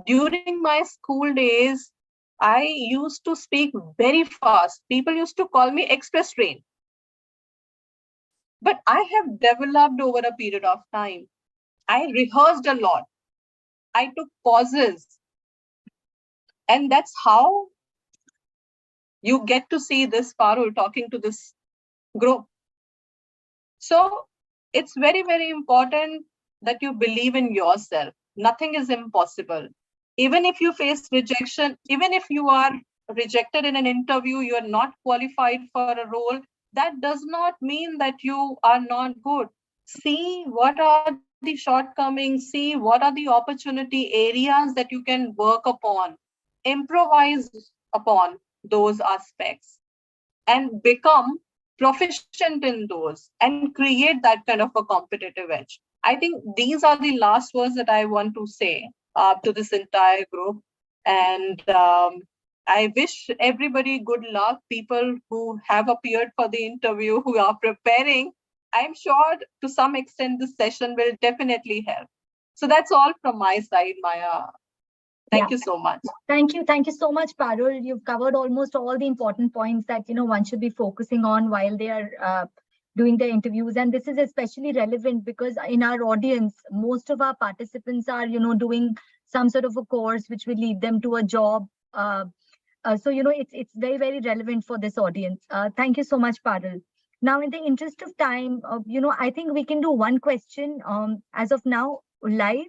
During my school days, I used to speak very fast. People used to call me express train. But I have developed over a period of time. I rehearsed a lot. I took pauses. And that's how you get to see this Parul talking to this group. So it's very, very important that you believe in yourself. Nothing is impossible. Even if you face rejection, even if you are rejected in an interview, you are not qualified for a role, that does not mean that you are not good. See what are the shortcomings, see what are the opportunity areas that you can work upon, improvise upon those aspects, and become proficient in those and create that kind of a competitive edge. I think these are the last words that I want to say to this entire group. And I wish everybody good luck, people who have appeared for the interview, who are preparing. I'm sure to some extent this session will definitely help. So that's all from my side, Maya. Thank you so much. Thank you. Thank you so much, Parul. You've covered almost all the important points that, one should be focusing on while they are doing their interviews. And this is especially relevant because in our audience, most of our participants are, doing some sort of a course which will lead them to a job. So, it's very, very relevant for this audience. Thank you so much, Parul. Now, in the interest of time, I think we can do one question as of now live.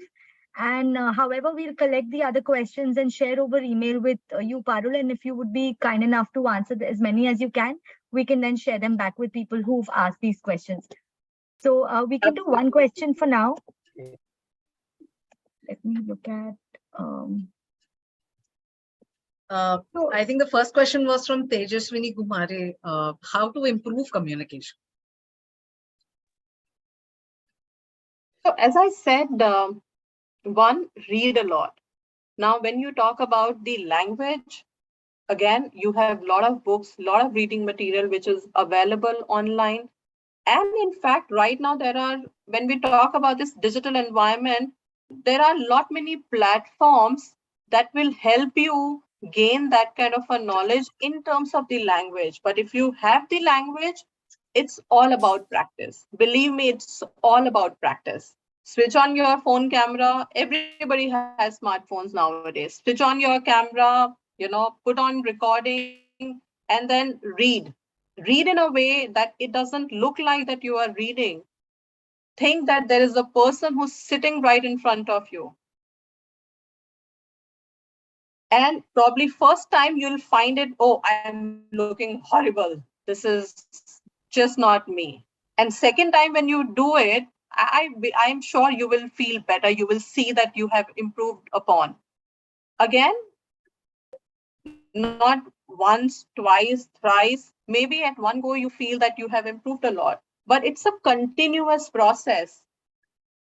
And however, we'll collect the other questions and share over email with you, Parul. And if you would be kind enough to answer as many as you can, we can then share them back with people who've asked these questions. So we can do one question for now. Let me look at. I think the first question was from Tejaswini Kumare. How to improve communication? So as I said, one, read a lot. Now, when you talk about the language, again, you have a lot of books, a lot of reading material, which is available online. And in fact, right now, when we talk about this digital environment, there are a lot many platforms that will help you gain that kind of a knowledge in terms of the language. But if you have the language, it's all about practice. Believe me, it's all about practice. Switch on your phone camera. Everybody has smartphones nowadays. Switch on your camera, put on recording, and then read. Read in a way that it doesn't look like that you are reading. Think that there is a person who's sitting right in front of you. And probably first time you'll find it, oh, I'm looking horrible. This is just not me. And second time when you do it, I'm sure you will feel better. You will see that you have improved upon. Again, not once, twice, thrice. Maybe at one go you feel that you have improved a lot, but it's a continuous process.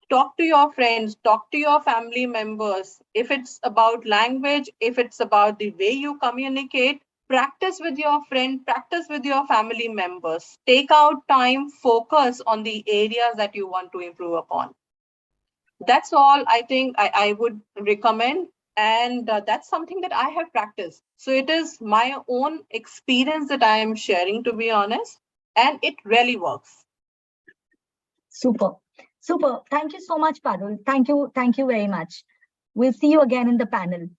Talk to your friends, talk to your family members. If it's about language, if it's about the way you communicate, practice with your friend, practice with your family members. Take out time, focus on the areas that you want to improve upon. That's all I think I would recommend. And that's something that I have practiced. So it is my own experience that I am sharing, to be honest, and it really works. Super. Super. Thank you so much, Parul. Thank you. Thank you very much. We'll see you again in the panel.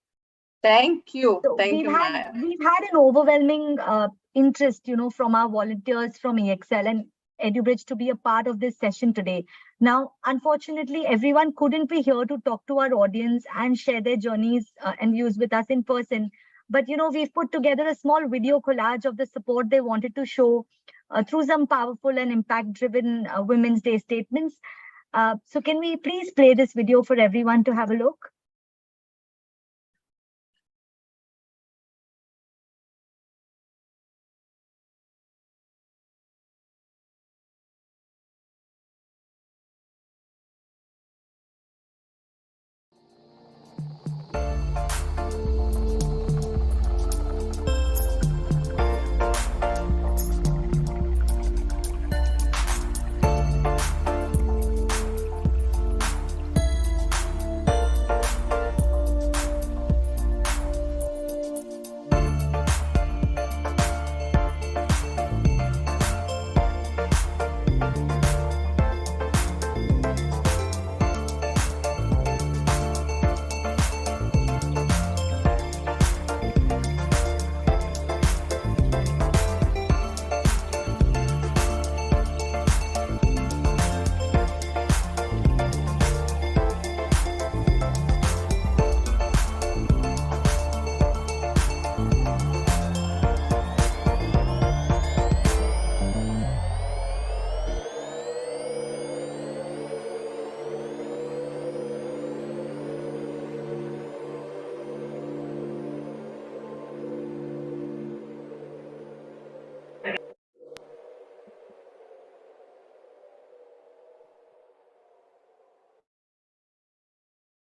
Thank you. So Thank you, Maya. we've had an overwhelming interest, from our volunteers from EXL and EduBridge to be a part of this session today. Now, unfortunately, everyone couldn't be here to talk to our audience and share their journeys and views with us in person. But, we've put together a small video collage of the support they wanted to show through some powerful and impact-driven Women's Day statements. So can we please play this video for everyone to have a look?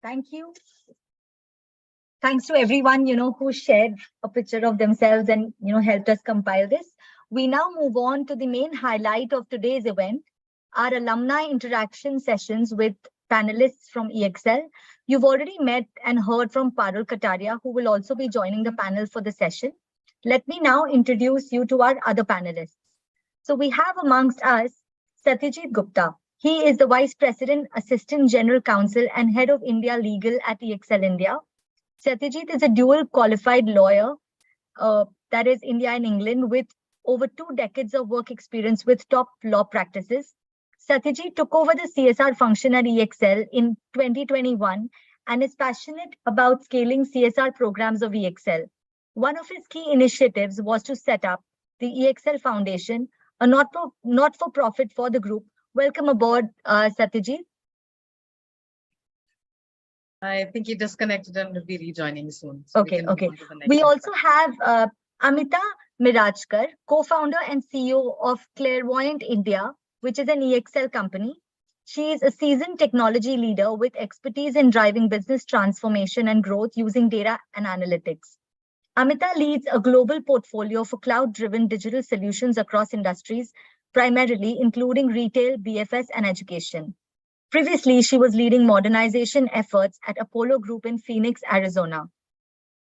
Thank you. Thanks to everyone, who shared a picture of themselves and, helped us compile this. We now move on to the main highlight of today's event, our alumni interaction sessions with panelists from EXL. You've already met and heard from Parul Kataria, who will also be joining the panel for the session. Let me now introduce you to our other panelists. So we have amongst us Satyajit Gupta. He is the Vice President, Assistant General Counsel, and Head of India Legal at EXL India. Satyajit is a dual qualified lawyer, that is India and England, with over 2 decades of work experience with top law practices. Satyajit took over the CSR function at EXL in 2021 and is passionate about scaling CSR programs of EXL. One of his key initiatives was to set up the EXL Foundation, a not-for-profit for the group. Welcome aboard, Satyajit. I think he disconnected and will be rejoining soon. So Okay. We also have Amita Mirajkar, co-founder and CEO of Clairvoyant India, which is an EXL company. She is a seasoned technology leader with expertise in driving business transformation and growth using data and analytics. Amita leads a global portfolio for cloud-driven digital solutions across industries, primarily including retail, BFS, and education. Previously, she was leading modernization efforts at Apollo Group in Phoenix, Arizona.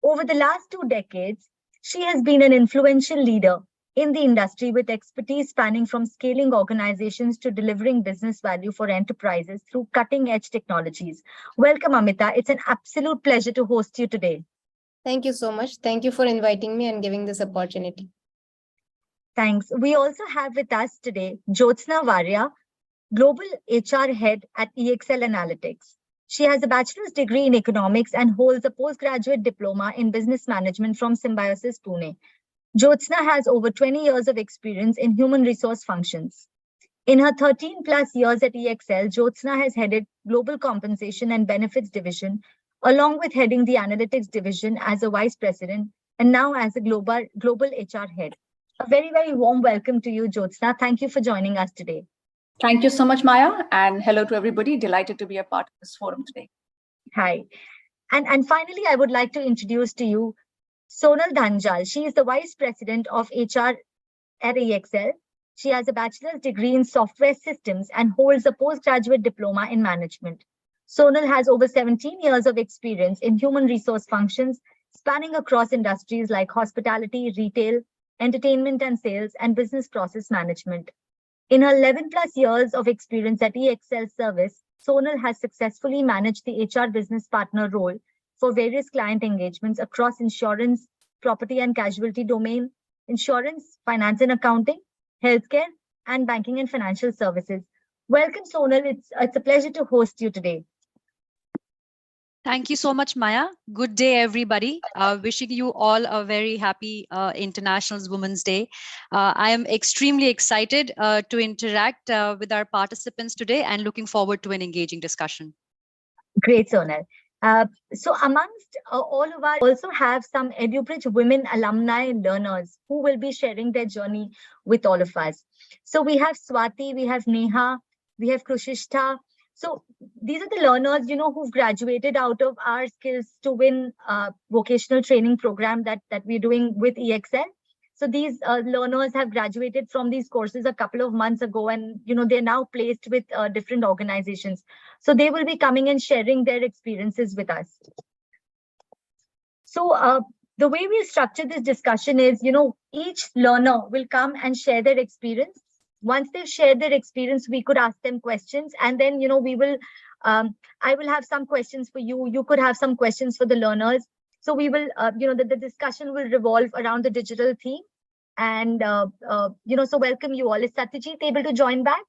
Over the last 2 decades, she has been an influential leader in the industry with expertise spanning from scaling organizations to delivering business value for enterprises through cutting-edge technologies. Welcome, Amita. It's an absolute pleasure to host you today. Thank you so much. Thank you for inviting me and giving this opportunity. Thanks. We also have with us today Jyotsna Varya, Global HR Head at EXL Analytics. She has a bachelor's degree in economics and holds a postgraduate diploma in business management from Symbiosis Pune. Jyotsna has over 20 years of experience in human resource functions. In her 13 plus years at EXL, Jyotsna has headed Global Compensation and Benefits Division, along with heading the Analytics Division as a Vice President and now as a Global HR Head. A very, very warm welcome to you, Jyotsna. Thank you for joining us today. Thank you so much, Maya, and hello to everybody. Delighted to be a part of this forum today. Hi. And finally, I would like to introduce to you Sonal Dhanjal, she is the Vice President of HR at EXL. She has a bachelor's degree in software systems and holds a postgraduate diploma in management. Sonal has over 17 years of experience in human resource functions, spanning across industries like hospitality, retail, entertainment and sales, and business process management. In her 11 plus years of experience at EXL service, Sonal has successfully managed the HR business partner role for various client engagements across insurance, property and casualty domain, insurance, finance and accounting, healthcare, and banking and financial services. Welcome, Sonal. It's a pleasure to host you today. Thank you so much, Maya. Good day, everybody. Wishing you all a very happy International Women's Day. I am extremely excited to interact with our participants today and looking forward to an engaging discussion. Great, Sonal. So amongst all of us, also have some EduBridge women alumni learners who will be sharing their journey with all of us. So we have Swati, we have Neha, we have Krushishta. So these are the learners, who've graduated out of our Skills to Win vocational training program that we're doing with EXL. So these learners have graduated from these courses a couple of months ago, and they're now placed with different organizations. So they will be coming and sharing their experiences with us. So the way we structure this discussion is, each learner will come and share their experience. Once they've shared their experience, we could ask them questions, and then we will. I will have some questions for you. You could have some questions for the learners. So we will, the discussion will revolve around the digital theme. And, so welcome you all. Is Satyajit able to join back?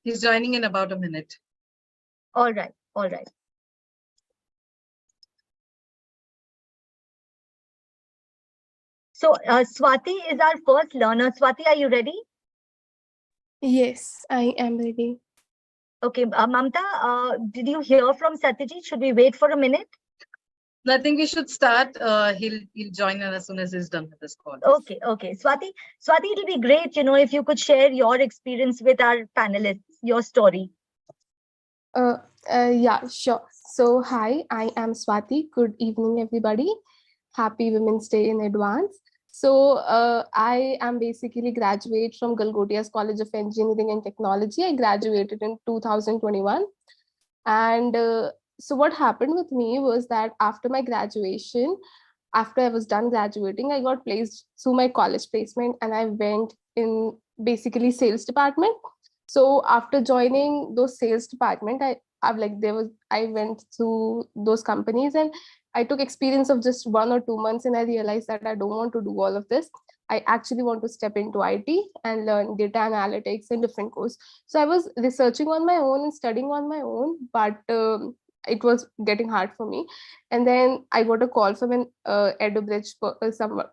He's joining in about a minute. All right. All right. So Swati is our first learner. Swati, are you ready? Yes, I am ready. Okay. Mamta, did you hear from Satyajit? Should we wait for a minute? I think we should start. He'll join in as soon as he's done with this call. Okay. Swati, it'll be great, if you could share your experience with our panelists, your story. Yeah, sure. So, hi, I am Swati. Good evening, everybody. Happy Women's Day in advance. So, I am basically graduate from Galgodia's College of Engineering and Technology. I graduated in 2021. And so what happened with me was that after my graduation, after I was done graduating, I got placed through my college placement, and I went in basically sales department. So after joining those sales department, I went through those companies, and I took experience of just 1 or 2 months, and I realized that I don't want to do all of this. I actually want to step into IT and learn data analytics and different courses. So I was researching on my own and studying on my own, but it was getting hard for me. And then I got a call from an EduBridge,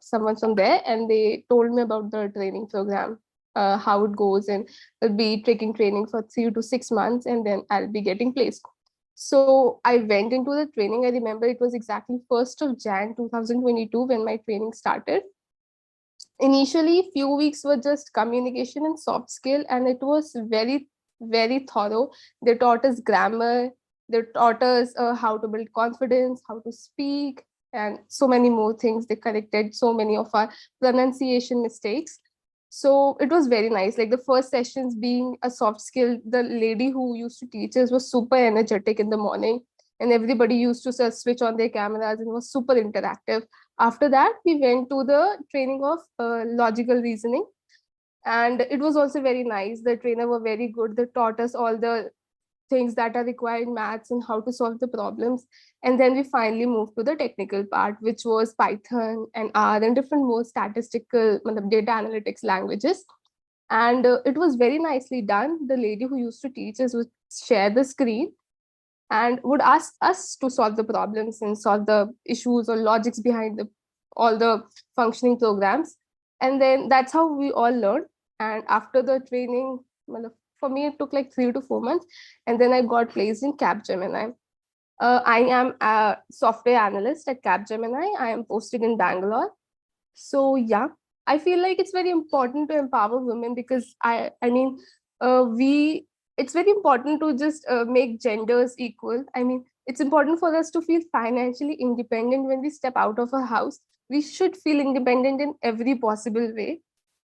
someone from there, and they told me about the training program, how it goes, and I'll be taking training for 3 to 6 months, and then I'll be getting placed. So I went into the training. I remember it was exactly 1st of Jan 2022 when my training started. Initially, few weeks were just communication and soft skill, and it was very, very thorough. They taught us grammar, they taught us how to build confidence, how to speak, and so many more things. They corrected so many of our pronunciation mistakes. So it was very nice. Like the first sessions being a soft skill, the lady who used to teach us was super energetic in the morning, and everybody used to switch on their cameras and was super interactive. After that, we went to the training of logical reasoning, and it was also very nice. The trainer were very good. They taught us all the things that are required in maths and how to solve the problems. And then we finally moved to the technical part, which was Python and R and different more statistical data analytics languages. And it was very nicely done. The lady who used to teach us would share the screen and would ask us to solve the problems and solve the issues or logics behind all the functioning programs. And then that's how we all learned. And after the training, for me, it took like 3 to 4 months. And then I got placed in Capgemini. I am a software analyst at Capgemini. I am posted in Bangalore. So yeah, I feel like it's very important to empower women, because it's very important to just make genders equal. I mean, It's important for us to feel financially independent when we step out of a house. We should feel independent in every possible way.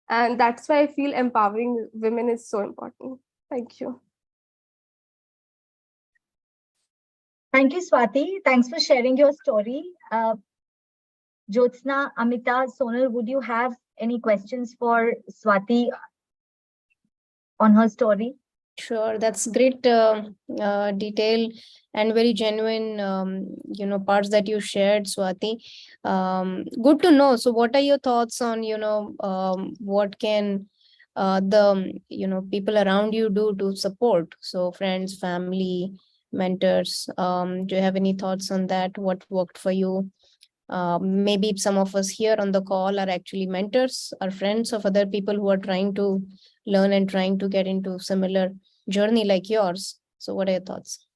And that's why I feel empowering women is so important. Thank you. Thank you, Swati. Thanks for sharing your story. Jyotsna, Amita, Sonal, would you have any questions for Swati on her story? Sure, that's great detail and very genuine, parts that you shared, Swati. Good to know. So what are your thoughts on, what can the people around you do to support? So friends, family, mentors. Do you have any thoughts on that? What worked for you? Maybe some of us here on the call are actually mentors or friends of other people who are trying to learn and trying to get into similar journey like yours. So what are your thoughts?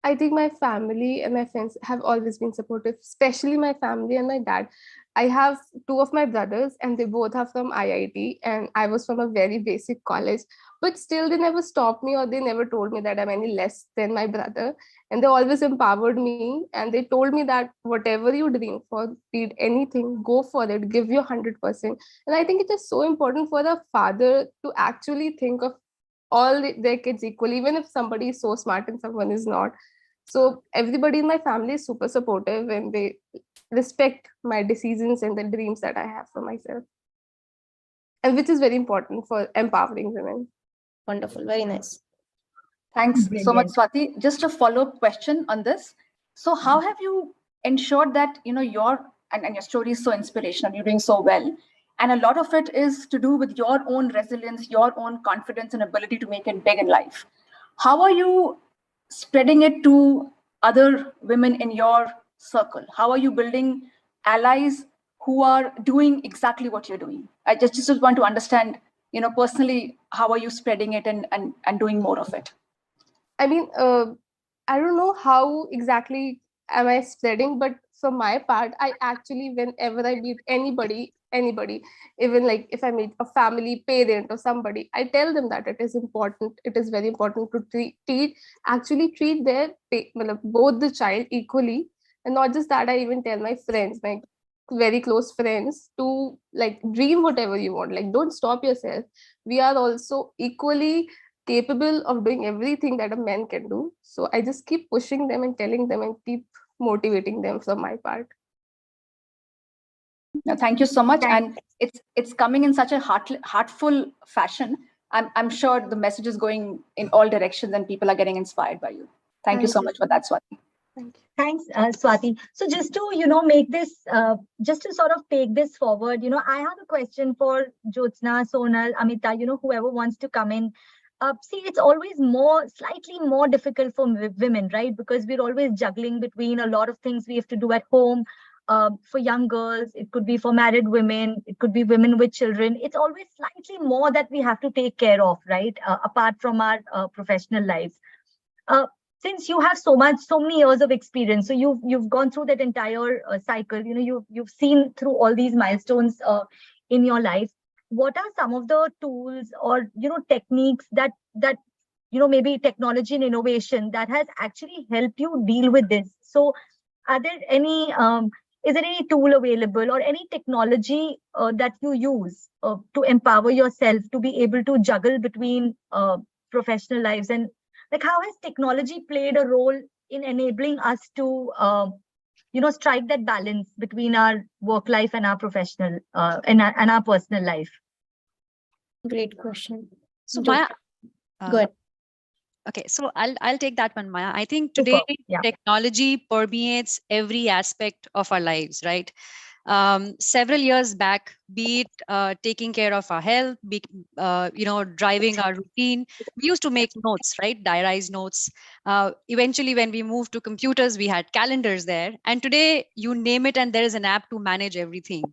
I think my family and my friends have always been supportive, especially my family and my dad. I have two of my brothers, and they both are from IIT, and I was from a very basic college. But still, they never stopped me or they never told me that I'm any less than my brother. And they always empowered me, and they told me that whatever you dream for, be it anything, go for it, give your 100%. And I think it is so important for a father to actually think of all their kids equally, even if somebody is so smart and someone is not. So everybody in my family is super supportive, and they respect my decisions and the dreams that I have for myself, and which is very important for empowering women. Wonderful, very nice. Thanks so much, Brilliant. Swati. Just a follow-up question on this. So how have you ensured that, your and your story is so inspirational, you're doing so well, and a lot of it is to do with your own resilience, your own confidence and ability to make it big in life. How are you spreading it to other women in your circle? How are you building allies who are doing exactly what you're doing? I just want to understand, personally, how are you spreading it and doing more of it? I mean, I don't know how exactly am I spreading, but for my part, I actually, whenever I meet anybody, even like if I meet a family parent or somebody, I tell them that it is important. It is very important to treat their both the child equally, and not just that. I even tell my friends, my very close friends, to like dream whatever you want. Like, don't stop yourself. We are also equally capable of doing everything that a man can do. So I just keep pushing them and telling them and keep motivating them from my part. No, thank you so much. Thank- And it's coming in such a heartful fashion. I'm sure the message is going in all directions and people are getting inspired by you. Thank you so much for that, Swati. Thank you. Thanks, Swati. So just to, make this, just to sort of take this forward, I have a question for Jyotsna, Sonal, Amita, whoever wants to come in. See, it's always slightly more difficult for women, right? Because we're always juggling between a lot of things we have to do at home. For young girls, it could be for married women, it could be women with children. It's always slightly more that we have to take care of, right? Apart from our professional lives. Since you have so many years of experience, so you've gone through that entire cycle. You've seen through all these milestones in your life. What are some of the tools or techniques that maybe technology and innovation that has actually helped you deal with this? So, are there any is there any tool available or any technology that you use to empower yourself to be able to juggle between professional lives, and like how has technology played a role in enabling us to strike that balance between our work life and our professional and our personal life? Great question. So Maya, Go ahead. okay, so I'll take that one, Maya. I think Super. today Yeah. technology permeates every aspect of our lives, right? Several years back, be it taking care of our health, driving our routine, we used to make notes, right? Diarized notes. Eventually, when we moved to computers, we had calendars there. And today, you name it, and there is an app to manage everything.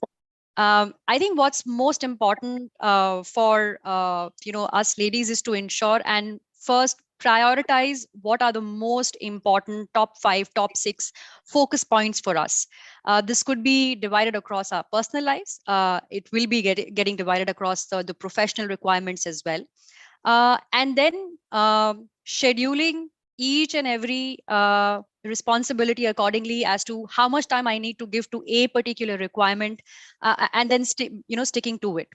I think what's most important for us ladies is to ensure and first prioritize what are the most important top 5, top 6 focus points for us. This could be divided across our personal lives. It will be getting divided across the professional requirements as well. And then scheduling each and every responsibility accordingly as to how much time I need to give to a particular requirement, and then sticking to it.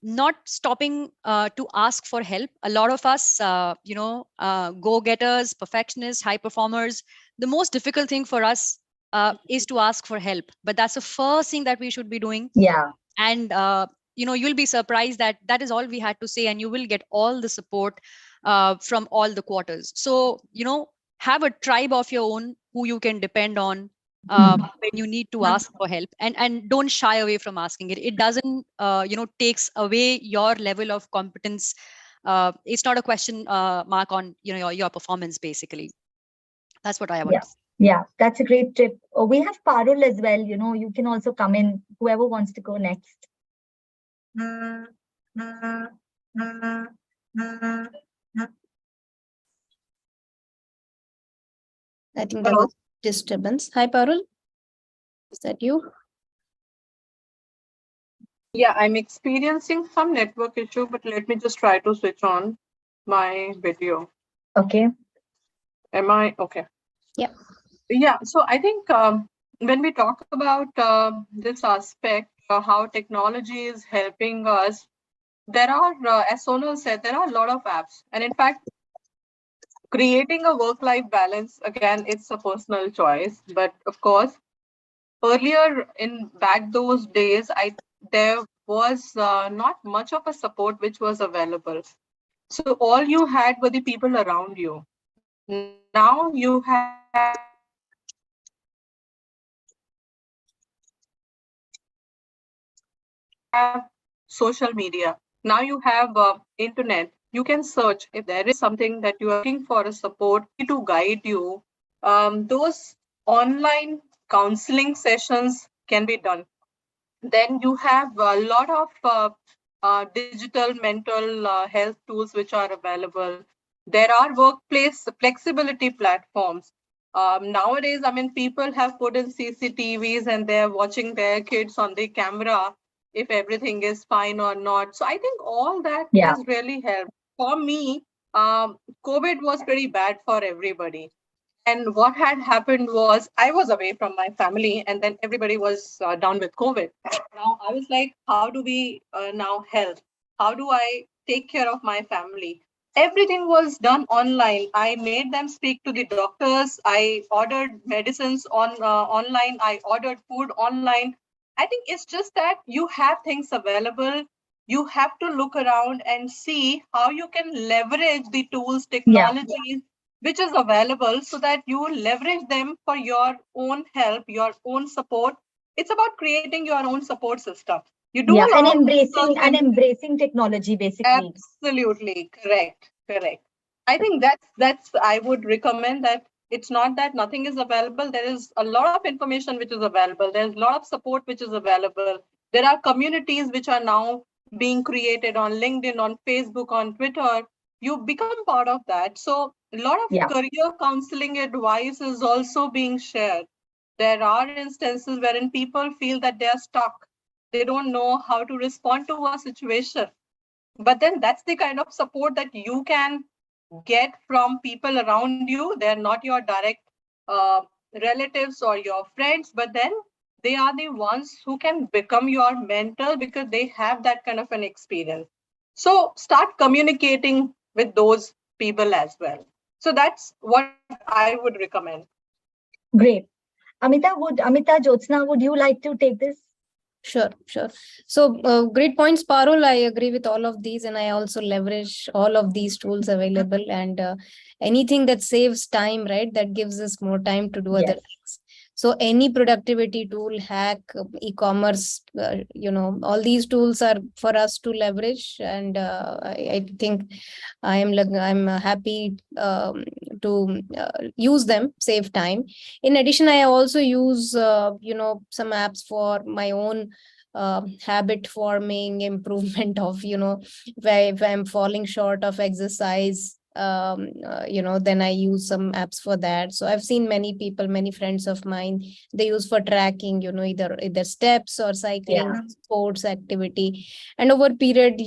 Not stopping to ask for help. A lot of us, go-getters, perfectionists, high performers, the most difficult thing for us is to ask for help. But that's the first thing that we should be doing. Yeah. And you'll be surprised that that is all we had to say, and you will get all the support from all the quarters. So have a tribe of your own who you can depend on when you need to ask for help, and don't shy away from asking it. It doesn't takes away your level of competence. It's not a question mark on your performance. Basically, that's what I want to say. Yeah, that's a great tip. We have Parul as well. You can also come in, whoever wants to go next. I think there was disturbance. Hi, Parul. Is that you? Yeah, I'm experiencing some network issue, but let me just try to switch on my video. Okay. Am I okay? Yeah. Yeah, so I think when we talk about this aspect, how technology is helping us, there are, as Sonal said, there are a lot of apps. And in fact, creating a work-life balance, again, it's a personal choice. But of course, earlier in back those days, there was not much of a support which was available. So all you had were the people around you. Now you have social media. Now you have internet. You can search if there is something that you are looking for a support to guide you. Those online counseling sessions can be done. Then you have a lot of digital mental health tools which are available. There are workplace flexibility platforms. Nowadays, I mean, people have put in CCTVs and they're watching their kids on the camera if everything is fine or not. So I think all that has really helped. For me, COVID was pretty bad for everybody. And what had happened was I was away from my family, and then everybody was down with COVID. Now I was like, how do we now help? How do I take care of my family? Everything was done online. I made them speak to the doctors. I ordered medicines online. I ordered food online. I think it's just that you have things available. You have to look around and see how you can leverage the tools, technologies, which is available, so that you leverage them for your own help, your own support. It's about creating your own support system. You do and embracing technology, basically. Absolutely correct. I think that's I would recommend that. It's not that nothing is available. There is a lot of information which is available. There's a lot of support which is available. There are communities which are now being created on LinkedIn, on Facebook, on Twitter. You become part of that. So a lot of career counseling advice is also being shared. There are instances wherein people feel that they are stuck. They don't know how to respond to a situation. But then that's the kind of support that you can get from people around you. They're not your direct relatives or your friends, but then they are the ones who can become your mentor because they have that kind of an experience. So start communicating with those people as well. So that's what I would recommend. Great. Amita, Jyotsna, would you like to take this? Sure. So great points, Parul. I agree with all of these, and I also leverage all of these tools available, and anything that saves time, right? That gives us more time to do other things. So any productivity tool, hack, e-commerce, all these tools are for us to leverage, and I think I'm happy to use them, save time. In addition, I also use some apps for my own habit forming, improvement of if I'm falling short of exercise, then I use some apps for that. So I've seen many people, many friends of mine, they use for tracking, either steps or cycling, sports activity. And over period,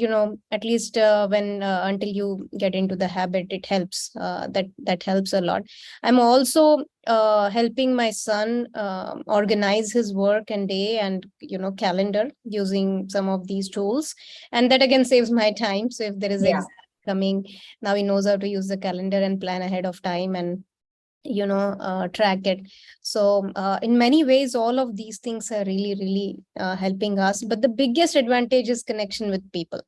at least when until you get into the habit, it helps. That helps a lot. I'm also helping my son organize his work and day and calendar using some of these tools, and that again saves my time. So if there is exam coming, now he knows how to use the calendar and plan ahead of time and track it. So in many ways, all of these things are really, really helping us. But the biggest advantage is connection with people.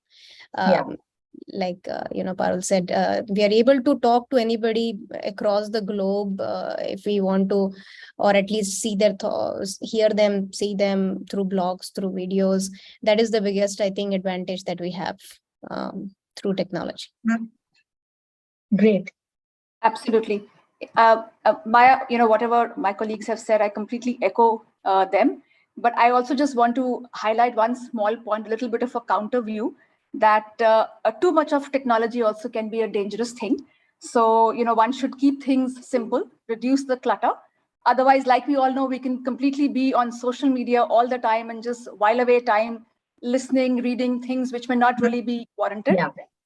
Like Parul said, we are able to talk to anybody across the globe if we want to, or at least see their thoughts, hear them, see them through blogs, through videos. That is the biggest, I think, advantage that we have through technology. Great. Absolutely. Maya, whatever my colleagues have said, I completely echo them. But I also just want to highlight one small point, a little bit of a counter view, that too much of technology also can be a dangerous thing. So, one should keep things simple, reduce the clutter. Otherwise, like we all know, we can completely be on social media all the time and just while away time listening, reading things which may not really be warranted.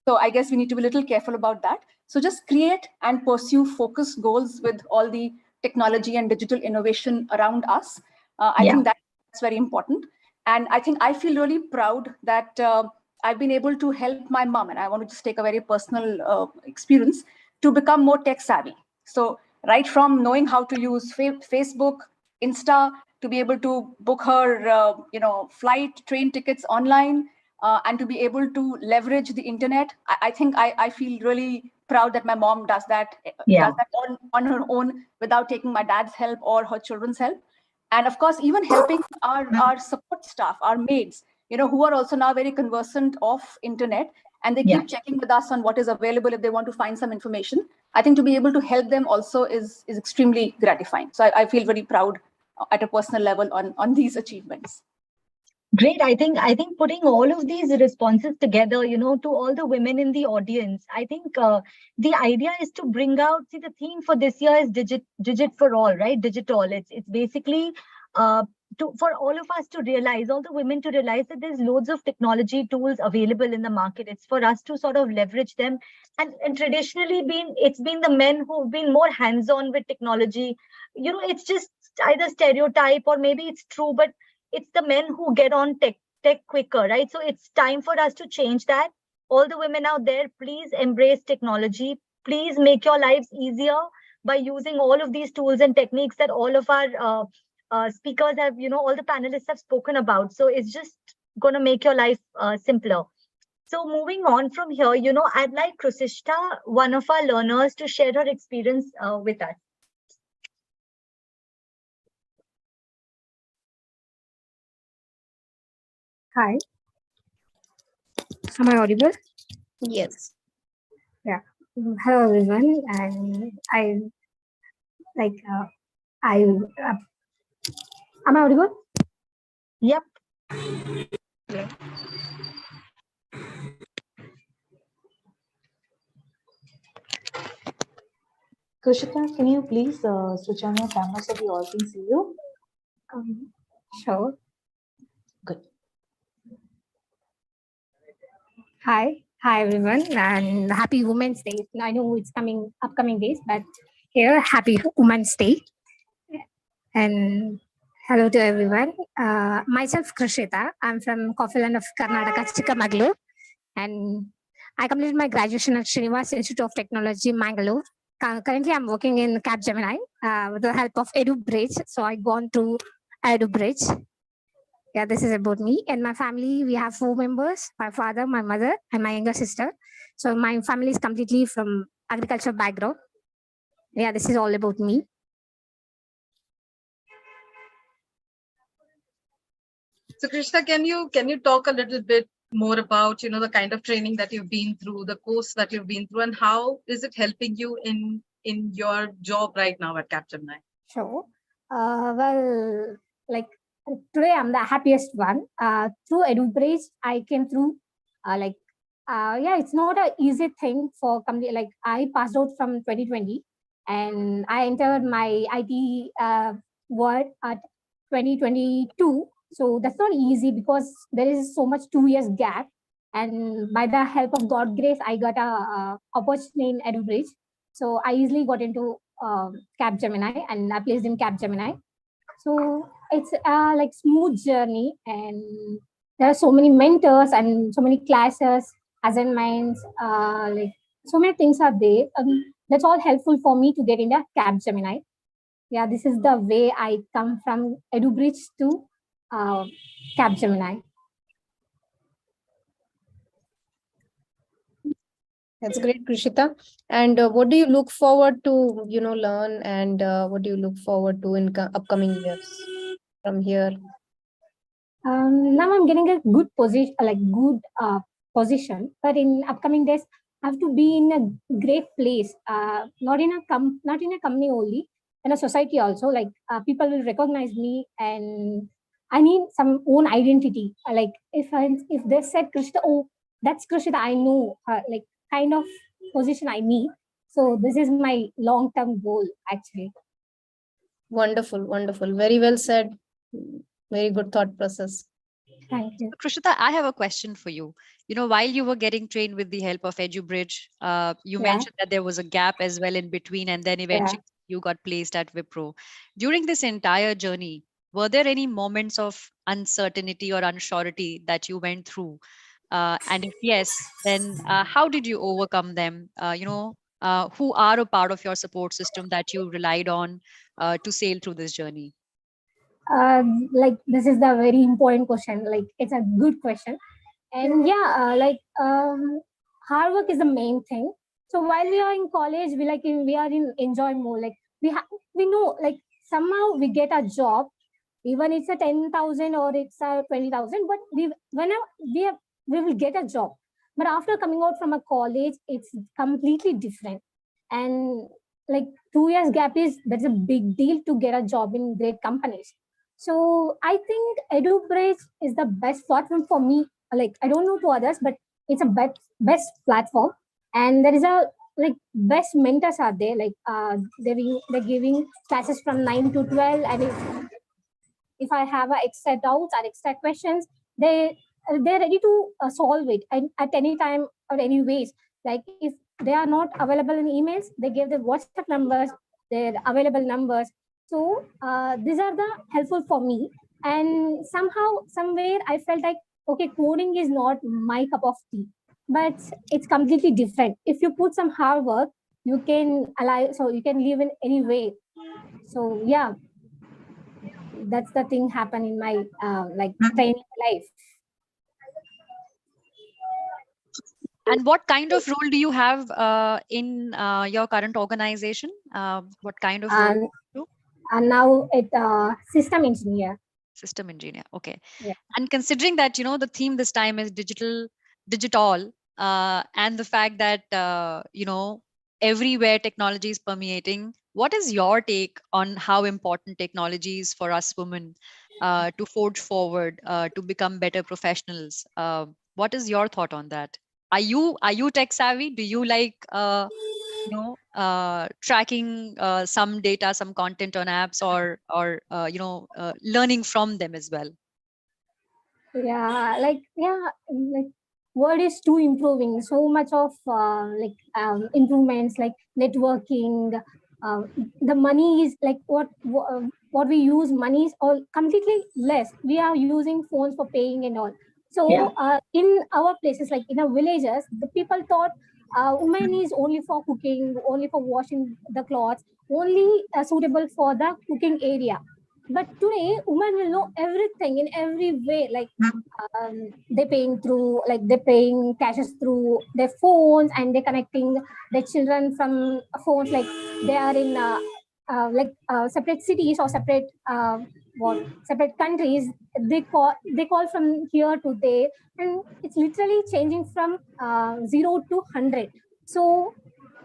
So I guess we need to be a little careful about that. So just create and pursue focused goals with all the technology and digital innovation around us. I think that's very important. And I think I feel really proud that I've been able to help my mom, and I want to just take a very personal experience, to become more tech savvy. So right from knowing how to use Facebook, Insta, to be able to book her, flight, train tickets online, and to be able to leverage the internet. I think I feel really proud that my mom does that, on her own without taking my dad's help or her children's help. And of course, even helping our support staff, our maids, who are also now very conversant of internet, and they keep checking with us on what is available if they want to find some information. I think to be able to help them also is extremely gratifying. So I feel very proud at a personal level on these achievements. Great. I think putting all of these responses together, to all the women in the audience, I think the idea is to bring out, see, the theme for this year is digit for all, right? DigitALL. It's basically for all of us to realize, all the women to realize that there's loads of technology tools available in the market. It's for us to sort of leverage them. And traditionally it's been the men who've been more hands-on with technology. It's just either stereotype or maybe it's true, but it's the men who get on tech quicker, right? So it's time for us to change that. All the women out there, please embrace technology. Please make your lives easier by using all of these tools and techniques that all of our speakers have, all the panelists have spoken about. So it's just going to make your life simpler. So moving on from here, I'd like Krusishta, one of our learners, to share her experience with us. Hi. Am I audible? Yes. Yeah. Hello, everyone. And am I audible? Yep. Yeah. Krishita, can you please switch on your camera so we all can see you? Sure. Good. Hi everyone, and happy Women's Day. I know it's upcoming days, but here, happy Women's Day. And hello to everyone. Myself, Krishita. I'm from Coffeeland of Karnataka, Chikamagalur, and I completed my graduation at Srinivas Institute of Technology, Mangalore. Currently, I'm working in Capgemini with the help of EduBridge. So I gone through EduBridge. Yeah, this is about me and my family. We have 4 members: my father, my mother, and my younger sister. So my family is completely from agriculture background. Yeah, this is all about me. So Krishna, can you talk a little bit more about the kind of training that you've been through, the course that you've been through, and how is it helping you in your job right now at Capgemini? Sure. Well, like today I'm the happiest one. Through EduBridge, I came through yeah, it's not an easy thing for company. Like I passed out from 2020 and I entered my IT world at 2022. So that's not easy because there is so much 2 years gap. And by the help of God grace, I got a opportunity in EduBridge. So I easily got into Capgemini and I placed in Capgemini. So it's like smooth journey, and there are so many mentors and so many classes, assignments, like so many things are there. That's all helpful for me to get into Capgemini. Yeah, this is the way I come from EduBridge to Capgemini. That's great, Krishita. And what do you look forward to, learn, and what do you look forward to in upcoming years from here? Now I'm getting a good position, like good position, but in upcoming days, I have to be in a great place, not in a company only, in a society also. Like people will recognize me, and I need some own identity. Like if they said Krishna, oh, that's Krishna, I know her, like kind of position I need. So this is my long-term goal, actually. Wonderful, wonderful. Very well said. Very good thought process. Thank you. Krishita, I have a question for you. While you were getting trained with the help of EduBridge, you mentioned that there was a gap as well in between, and then eventually you got placed at Wipro. During this entire journey, were there any moments of uncertainty or unsurety that you went through? And if yes, then how did you overcome them? Who are a part of your support system that you relied on to sail through this journey? Like this is the very important question. Like it's a good question, and hard work is the main thing. So while we are in college, we are in enjoy more. Like we know, like somehow we get a job, even it's a 10,000 or it's a 20,000, but we will get a job. But after coming out from a college, it's completely different. And like 2 years gap that's a big deal to get a job in great companies. So I think EduBridge is the best platform for me. Like I don't know to others, but it's a best platform, and there is a like best mentors are there. Like they're giving classes from 9 to 12, and if I have extra doubts or extra questions, they're ready to solve it at any time or any ways. Like if they are not available in emails, they give their WhatsApp numbers, their available numbers. So these are the helpful for me. And somehow, somewhere, I felt like, okay, coding is not my cup of tea, but it's completely different. If you put some hard work, you can you can live in any way. So yeah, that's the thing happen in my like training life. And what kind of role do you have in your current organization? What kind of role do you do? And now it's system engineer. System engineer. Okay. Yeah. And considering that, the theme this time is DigitALL, and the fact that, everywhere technology is permeating, what is your take on how important technology is for us women to forge forward, to become better professionals? What is your thought on that? Are you tech savvy? Do you like tracking some data, some content on apps, or learning from them as well? Yeah, like world is too improving. So much of improvements, like networking. The money is like what we use. Money is all completely less. We are using phones for paying and all. So in our places, like in our villages, the people thought women is only for cooking, only for washing the clothes, only suitable for the cooking area. But today, women will know everything in every way. Like they're paying cashes through their phones, and they're connecting their children from phones. Like they are in separate cities or separate countries. They call from here to there, and it's literally changing from 0 to 100. So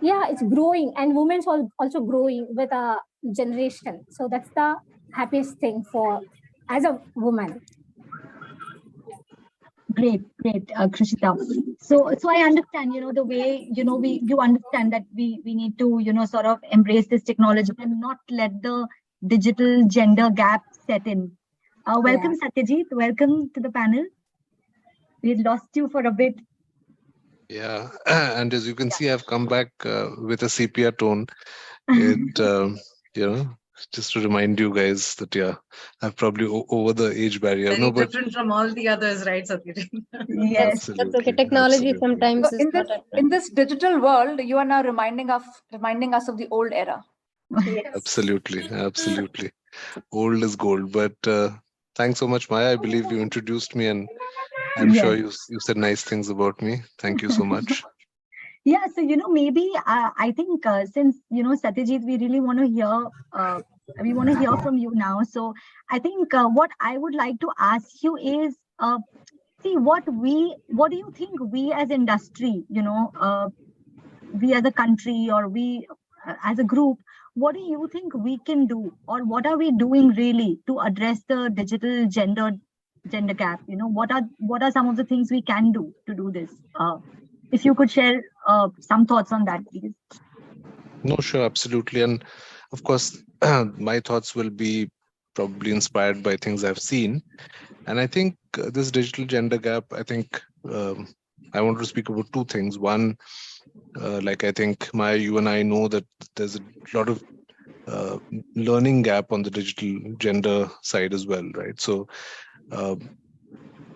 yeah, it's growing, and women's also growing with a generation. So that's the happiest thing for as a woman. Great, Krishita. So I understand, the way, you understand that we need to, sort of embrace this technology and not let the digital gender gap set in. Welcome, Satyajit. Welcome to the panel. We had lost you for a bit. Yeah, and as you can see, I've come back with a sepia tone. It, just to remind you guys that, yeah, I've probably over the age barrier. Very No, but different from all the others, right, Satyajit? Yes, that's okay. Technology absolutely. sometimes So is in not in this digital world, you are now reminding us of the old era. Absolutely. Old is gold. But thanks so much, Maya. I believe you introduced me, and I'm sure you said nice things about me. Thank you so much. Yeah, so maybe I think since Satyajit, we really want to hear from you now. So I think what I would like to ask you is, see what do you think we as industry, we as a country, or we as a group, what do you think we can do, or what are we doing really to address the digital gender gap? What are some of the things we can do to do this? If you could share some thoughts on that, please. No, sure, absolutely. And of course, my thoughts will be probably inspired by things I've seen. And I think this digital gender gap, I think I want to speak about two things. One, like I think Maya, you and I know that there's a lot of learning gap on the digital gender side as well, right? So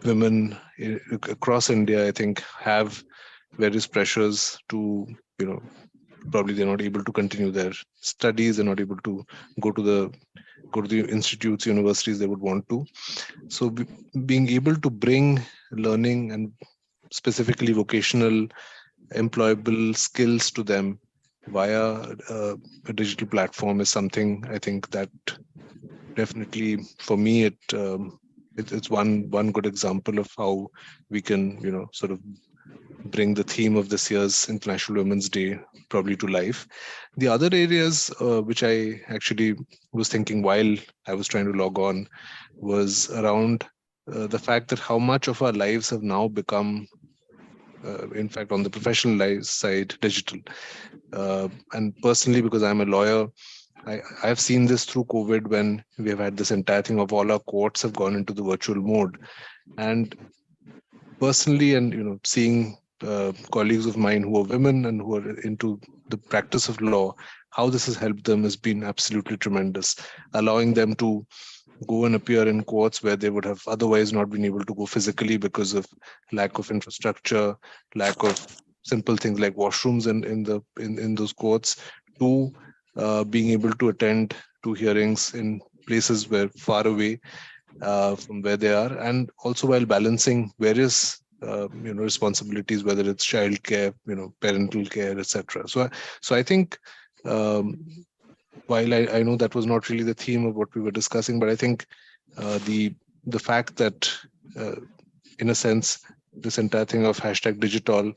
women across India, I think, have various pressures to, probably they're not able to continue their studies, they're not able to go to the institutes, universities they would want to. So being able to bring learning and specifically vocational employable skills to them via a digital platform is something I think that definitely for me it's one good example of how we can sort of bring the theme of this year's International Women's Day probably to life. The other areas which I actually was thinking while I was trying to log on was around the fact that how much of our lives have now become, in fact, on the professional life side, digital. And personally, because I'm a lawyer, I've seen this through COVID when we have had this entire thing of all our courts have gone into the virtual mode. And personally, and seeing colleagues of mine who are women and who are into the practice of law, how this has helped them has been absolutely tremendous, allowing them to go and appear in courts where they would have otherwise not been able to go physically because of lack of infrastructure, lack of simple things like washrooms in those courts, to being able to attend to hearings in places where far away from where they are, and also while balancing various responsibilities, whether it's childcare, parental care, etc. So I think while I know that was not really the theme of what we were discussing, but I think the fact that in a sense this entire thing of #DigitALL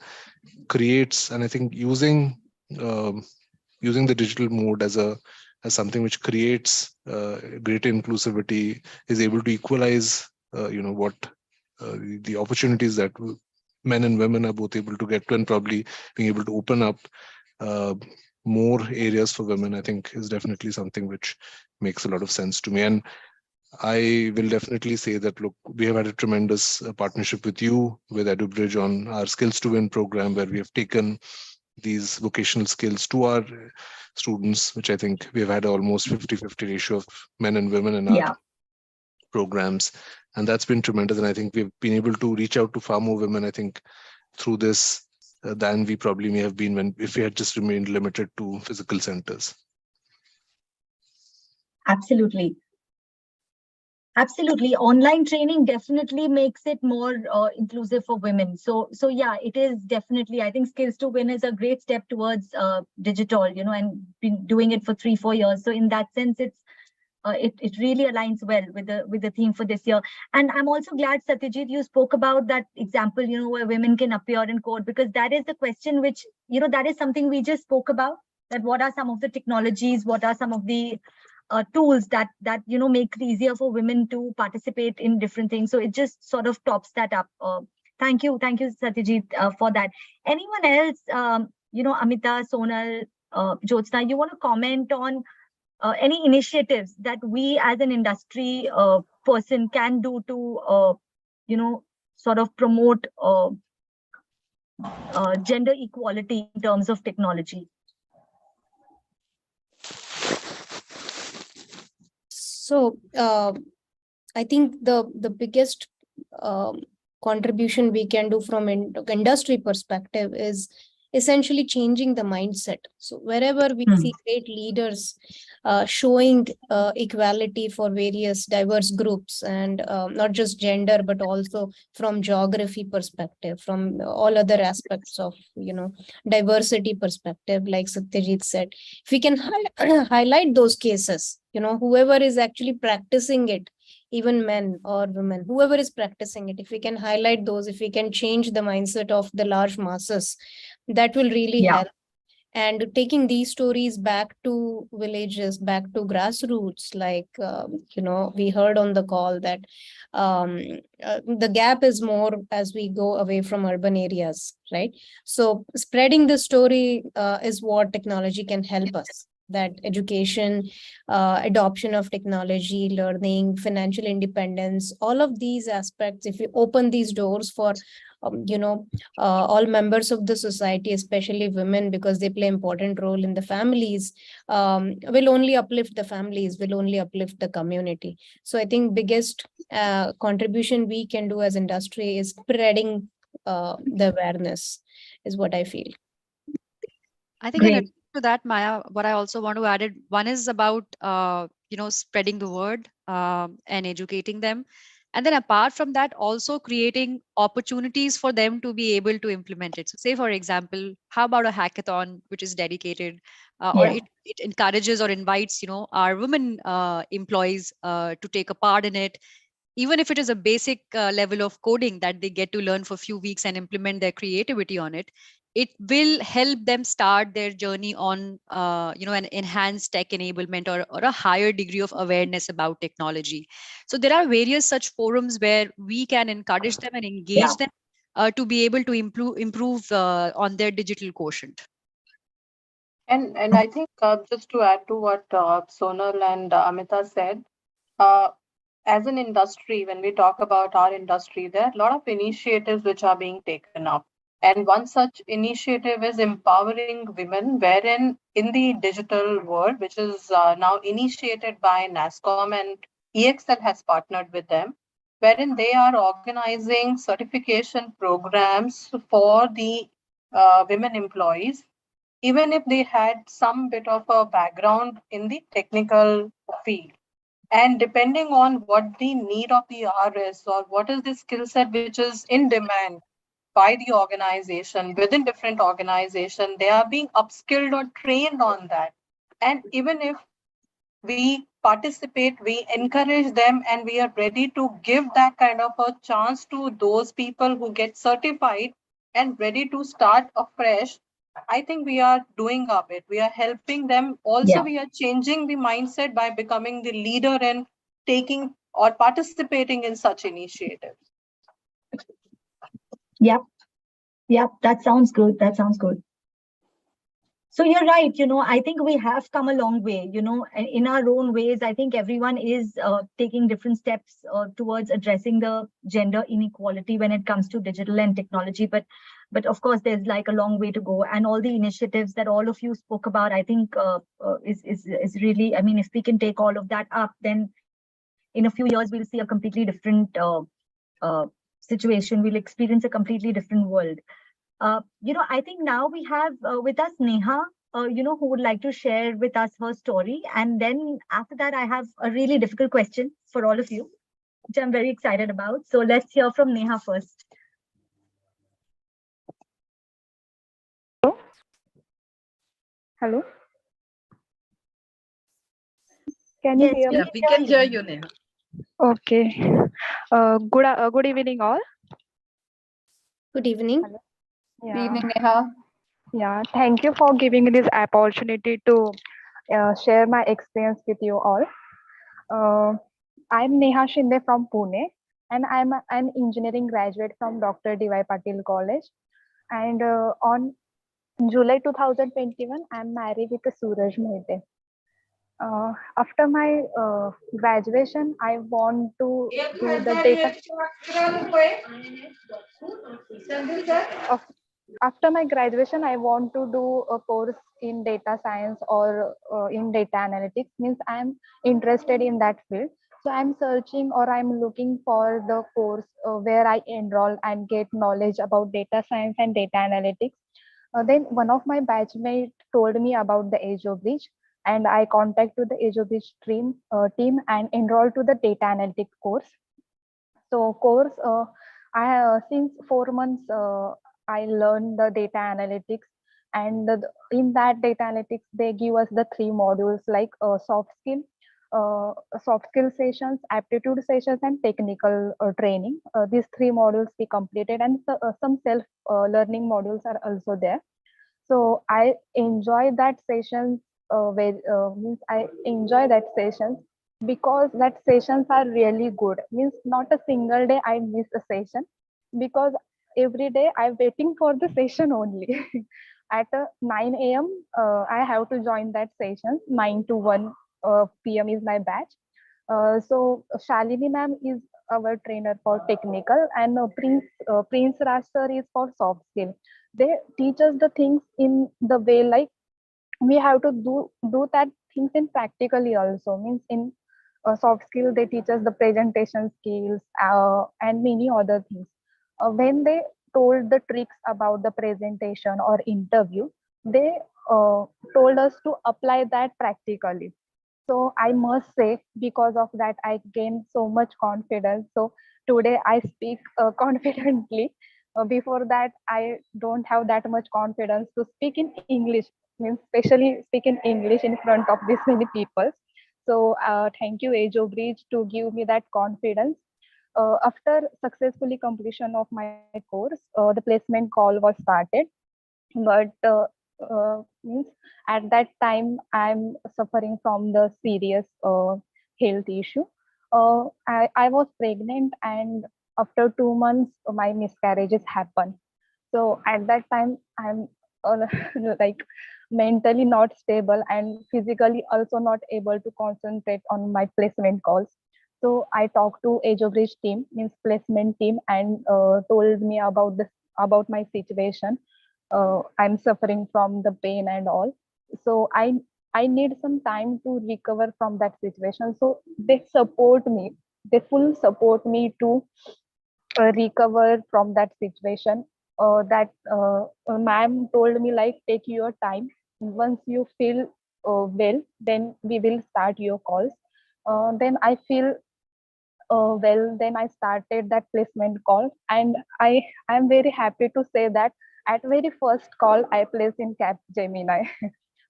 creates, and I think using the digital mode as something which creates greater inclusivity, is able to equalize what the opportunities that men and women are both able to get to, and probably being able to open up more areas for women, I think is definitely something which makes a lot of sense to me. And I will definitely say that, look, we have had a tremendous partnership with you, with EduBridge, on our Skills to Win program, where we have taken these vocational skills to our students, which I think we have had almost 50-50 ratio of men and women in our programs. And that's been tremendous. And I think we've been able to reach out to far more women, I think, through this than we probably may have been if we had just remained limited to physical centers. Absolutely. Online training definitely makes it more inclusive for women. So yeah, it is definitely, I think Skills to Win is a great step towards digital, and been doing it for 3-4 years. So in that sense, it really aligns well with the theme for this year. And I'm also glad, Satyajit, you spoke about that example, where women can appear in court, because that is the question which, that is something we just spoke about, that what are some of the technologies, what are some of the tools that make it easier for women to participate in different things. So it just sort of tops that up. Thank you, Satyajit, for that. Anyone else, Amita, Sonal, Jyotsna, you want to comment on any initiatives that we as an industry person can do to, sort of promote gender equality in terms of technology? So I think the biggest contribution we can do from industry perspective is essentially changing the mindset. So wherever we see great leaders showing equality for various diverse groups, and not just gender, but also from geography perspective, from all other aspects of diversity perspective, like Satyajit said, if we can highlight those cases, whoever is actually practicing it, even men or women, whoever is practicing it, if we can highlight those, if we can change the mindset of the large masses, that will really help. And taking these stories back to villages, back to grassroots, like, we heard on the call that the gap is more as we go away from urban areas, right? So spreading the story is what technology can help us. That education, adoption of technology, learning, financial independence, all of these aspects, if we open these doors for all members of the society, especially women, because they play important role in the families, will only uplift the families, will only uplift the community. So I think biggest contribution we can do as industry is spreading the awareness, is what I feel. I think in addition to that, Maya, what I also want to add it, one is about spreading the word and educating them. And then apart from that, also creating opportunities for them to be able to implement it. So say, for example, how about a hackathon, which is dedicated, or it encourages or invites, our women employees to take a part in it. Even if it is a basic level of coding that they get to learn for a few weeks and implement their creativity on it, it will help them start their journey on an enhanced tech enablement, or a higher degree of awareness about technology. So there are various such forums where we can encourage them and engage them to be able to improve on their digital quotient. And I think just to add to what Sonal and Amita said, as an industry, when we talk about our industry, there are a lot of initiatives which are being taken up. And one such initiative is empowering women, wherein in the digital world, which is now initiated by NASSCOM, and EXL has partnered with them, wherein they are organizing certification programs for the women employees, even if they had some bit of a background in the technical field. And depending on what the need of the hour is, or what is the skill set which is in demand by the organization, within different organization, they are being upskilled or trained on that. And even if we participate, we encourage them, and we are ready to give that kind of a chance to those people who get certified and ready to start afresh. I think we are doing our bit. We are helping them. Also, we are changing the mindset by becoming the leader and taking or participating in such initiatives. Yeah, that sounds good. That sounds good. So you're right. I think we have come a long way, in our own ways. I think everyone is taking different steps towards addressing the gender inequality when it comes to digital and technology. But of course, there's like a long way to go. And all the initiatives that all of you spoke about, I think is really, if we can take all of that up, then in a few years, we'll see a completely different situation. We'll experience a completely different world. I think now we have with us Neha, who would like to share with us her story. And then after that, I have a really difficult question for all of you, which I'm very excited about. So let's hear from Neha first. Hello. Can you hear me? We can hear you, Neha. Okay. Good evening, all. Good evening. Hello. Good evening, Neha. Yeah, thank you for giving me this opportunity to share my experience with you all. I'm Neha Shinde from Pune, and I'm an engineering graduate from Dr. D.Y. Patil College. And on July 2021, I'm married with Suraj Mohite. After my graduation, I want to do the data. After my graduation, I want to do a course in data science or in data analytics. Means I'm interested in that field. So I'm searching or I'm looking for the course where I enroll and get knowledge about data science and data analytics. Then one of my batchmates told me about the AjoBridge, and I contacted the AjoBridge team and enrolled to the data analytics course. So course, since 4 months, I learned the data analytics, and in that data analytics, they give us the 3 modules like soft skill sessions, aptitude sessions, and technical training. These 3 modules we completed, and some self learning modules are also there. So I enjoy that sessions means I enjoy that sessions because that sessions are really good. Means not a single day I miss a session because every day I'm waiting for the session only. At 9 a.m. I have to join that session. 9 to 1 p.m. is my batch. So Shalini ma'am is our trainer for technical, and Prince Raj sir is for soft skill. They teach us the things in the way like we have to do that things in practically also. Means in soft skill they teach us the presentation skills and many other things. When they told the tricks about the presentation or interview, they told us to apply that practically. So I must say, because of that, I gained so much confidence. So today I speak confidently. Before that, I don't have that much confidence to speak in English, means especially speak in English in front of this many people. So thank you, AjoBridge, to give me that confidence. After successfully completion of my course, the placement call was started, but means at that time I'm suffering from the serious health issue. I was pregnant, and after 2 months my miscarriages happened. So at that time I'm like mentally not stable and physically also not able to concentrate on my placement calls. So I talked to AjoBridge team, means placement team, and told me about my situation. I'm suffering from the pain and all. So I need some time to recover from that situation. So they support me. They full support me to recover from that situation. That ma'am told me like take your time. Once you feel well, then we will start your calls. Then I feel well, then I started that placement call, and I am very happy to say that at very first call I placed in Capgemini.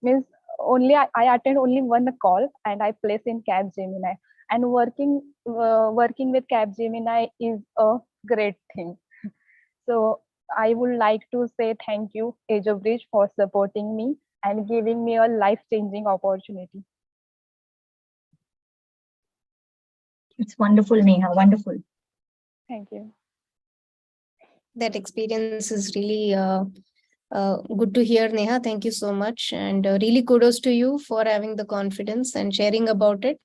Means only I attend only one call and I place in Capgemini. And working with Capgemini is a great thing. So I would like to say thank you, AjoBridge, for supporting me and giving me a life-changing opportunity. It's wonderful, Neha. Wonderful. Thank you. That experience is really good to hear, Neha. Thank you so much. And really kudos to you for having the confidence and sharing about it.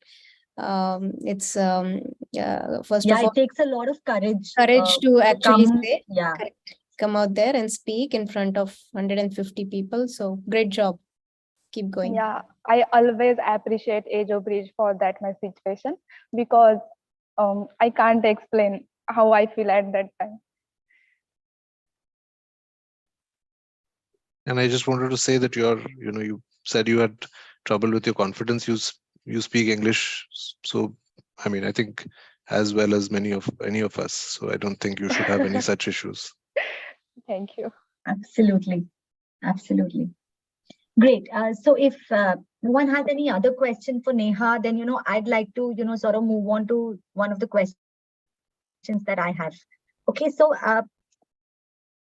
It's first of all, it takes a lot of courage. To actually say, yeah, correct, come out there and speak in front of 150 people. So great job. Keep going. Yeah, I always appreciate AjoBridge for that my situation, because I can't explain how I feel at that time. And I just wanted to say that you said you had trouble with your confidence. You speak English, so I mean, I think as well as any of us. So I don't think you should have any such issues. Thank you. Absolutely. Absolutely. Great. So if no one has any other question for Neha, then, I'd like to, sort of move on to one of the questions that I have. Okay. So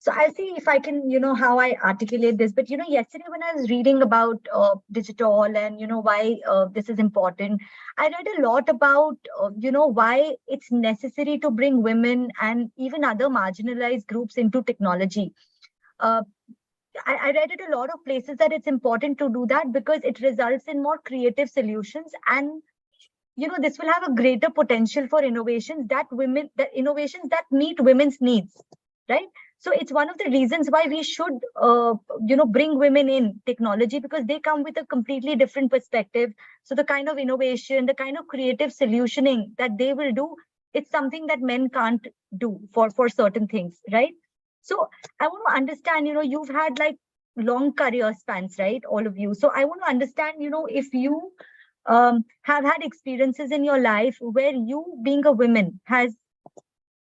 So I'll see if I can, how I articulate this. But, yesterday when I was reading about DigitALL and, why this is important, I read a lot about, why it's necessary to bring women and even other marginalized groups into technology. I read it a lot of places that it's important to do that because it results in more creative solutions, and this will have a greater potential for innovations that meet women's needs, right? So it's one of the reasons why we should bring women in technology, because they come with a completely different perspective. So the kind of innovation, the kind of creative solutioning that they will do, it's something that men can't do for certain things, right? So I want to understand, you've had like long career spans, right, all of you. So I want to understand, if you have had experiences in your life where you, being a woman, has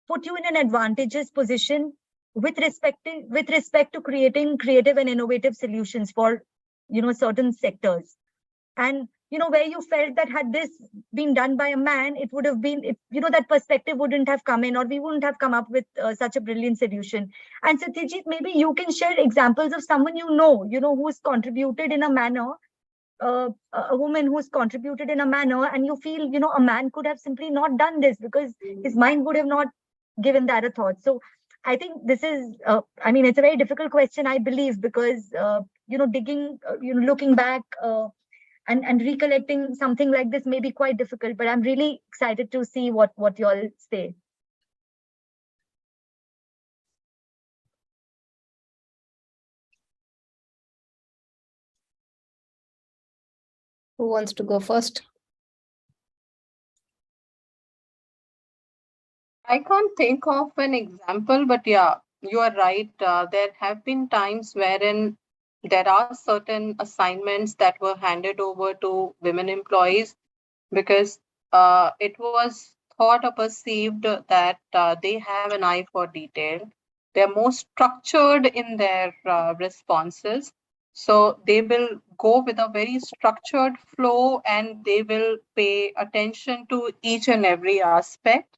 put you in an advantageous position with respect to creating creative and innovative solutions for certain sectors, and where you felt that had this been done by a man, it would have been, that perspective wouldn't have come in, or we wouldn't have come up with such a brilliant solution. And Satyajit, maybe you can share examples of someone who's contributed in a manner, a woman who's contributed in a manner, and you feel a man could have simply not done this because his mind would have not given that a thought. So I think this is it's a very difficult question, I believe, because digging looking back and recollecting something like this may be quite difficult, but I'm really excited to see what you all say. Who wants to go first? I can't think of an example, but yeah, you are right. There have been times wherein there are certain assignments that were handed over to women employees because it was thought or perceived that they have an eye for detail. They're more structured in their responses. So they will go with a very structured flow and they will pay attention to each and every aspect.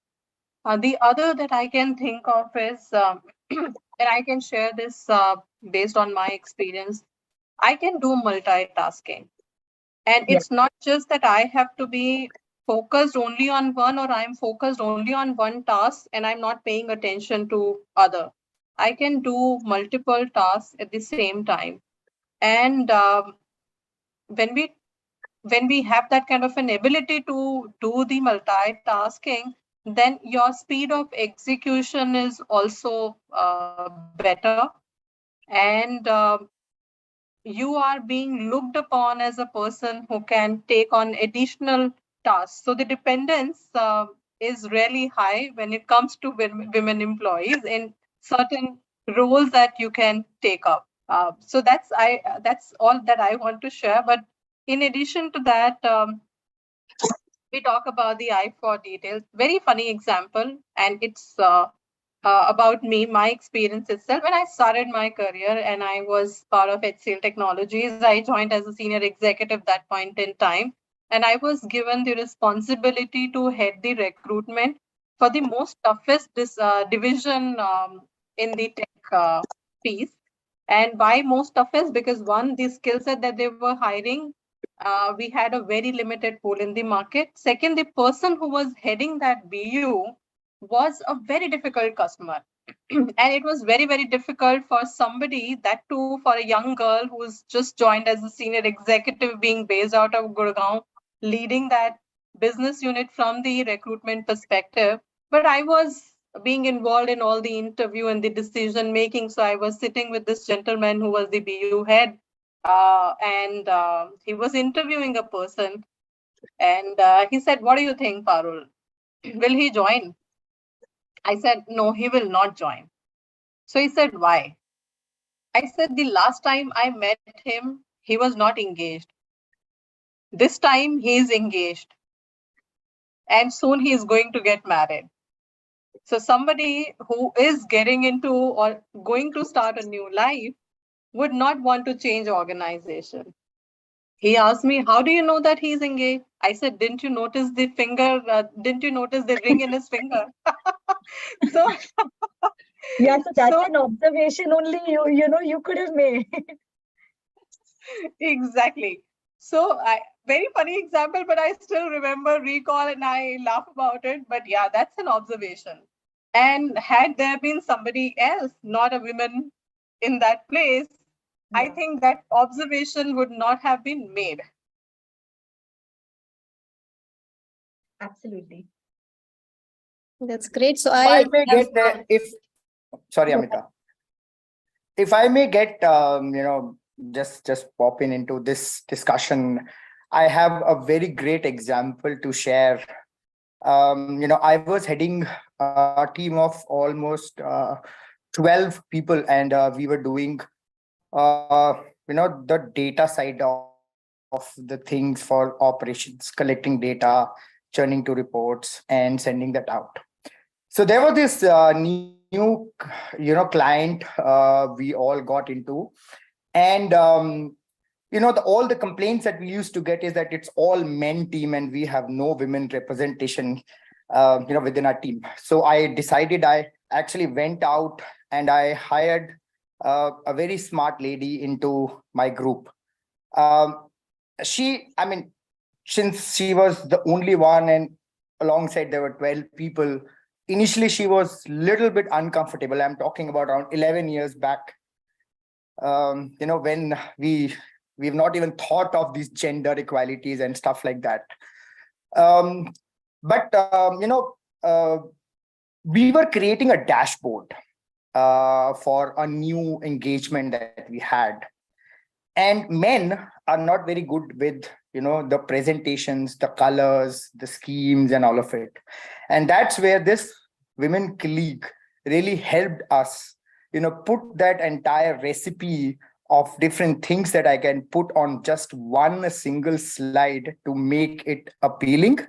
The other that I can think of is, and I can share this based on my experience, I can do multitasking. And it's not just that I have to be focused only on one, or I'm focused only on one task and I'm not paying attention to other. I can do multiple tasks at the same time. And when we have that kind of an ability to do the multitasking, then your speed of execution is also better. And you are being looked upon as a person who can take on additional tasks. So the dependence is really high when it comes to women employees in certain roles that you can take up. So that's all that I want to share. But in addition to that, we talk about the eye for details. Very funny example, and it's about me, my experience itself. When I started my career and I was part of HCL Technologies, I joined as a senior executive at that point in time. And I was given the responsibility to head the recruitment for the most toughest division in the tech piece. And why most toughest? Because one, the skill set that they were hiring, we had a very limited pool in the market. Second, the person who was heading that BU was a very difficult customer. And it was very, very difficult for somebody, that too for a young girl who's just joined as a senior executive, being based out of Gurgaon, leading that business unit from the recruitment perspective. But I was being involved in all the interview and the decision making. So I was sitting with this gentleman who was the BU head, and he was interviewing a person. And he said, "What do you think, Parul? Will he join?" I said, "No, he will not join." So he said, "Why?" I said, "The last time I met him, he was not engaged. This time he is engaged. And soon he is going to get married." So somebody who is getting into or going to start a new life would not want to change organization. He asked me, "How do you know that he's engaged?" I said, "Didn't you notice the finger? Didn't you notice the ring in his finger?" So Yeah, so that's So an observation only you could have made. exactly. So very funny example, but I still remember, recall, and I laugh about it. But yeah, that's an observation. And had there been somebody else, not a woman, in that place, I think that observation would not have been made. Absolutely. That's great. So If I I may get sorry, Amita. If I may get, just popping into this discussion, I have a very great example to share. I was heading a team of almost 12 people, and we were doing, the data side of the things for operations, collecting data, churning to reports, and sending that out. So there was this new, client we all got into, and all the complaints that we used to get is that it's all men team and we have no women representation, within our team. So I decided, I actually went out and I hired a very smart lady into my group. Since she was the only one and alongside there were 12 people, initially she was a little bit uncomfortable. I'm talking about around 11 years back, when we've not even thought of these gender equalities and stuff like that. We were creating a dashboard for a new engagement that we had. And men are not very good with, the presentations, the colors, the schemes, and all of it. And that's where this women colleague really helped us, put that entire recipe of different things that I can put on just one single slide to make it appealing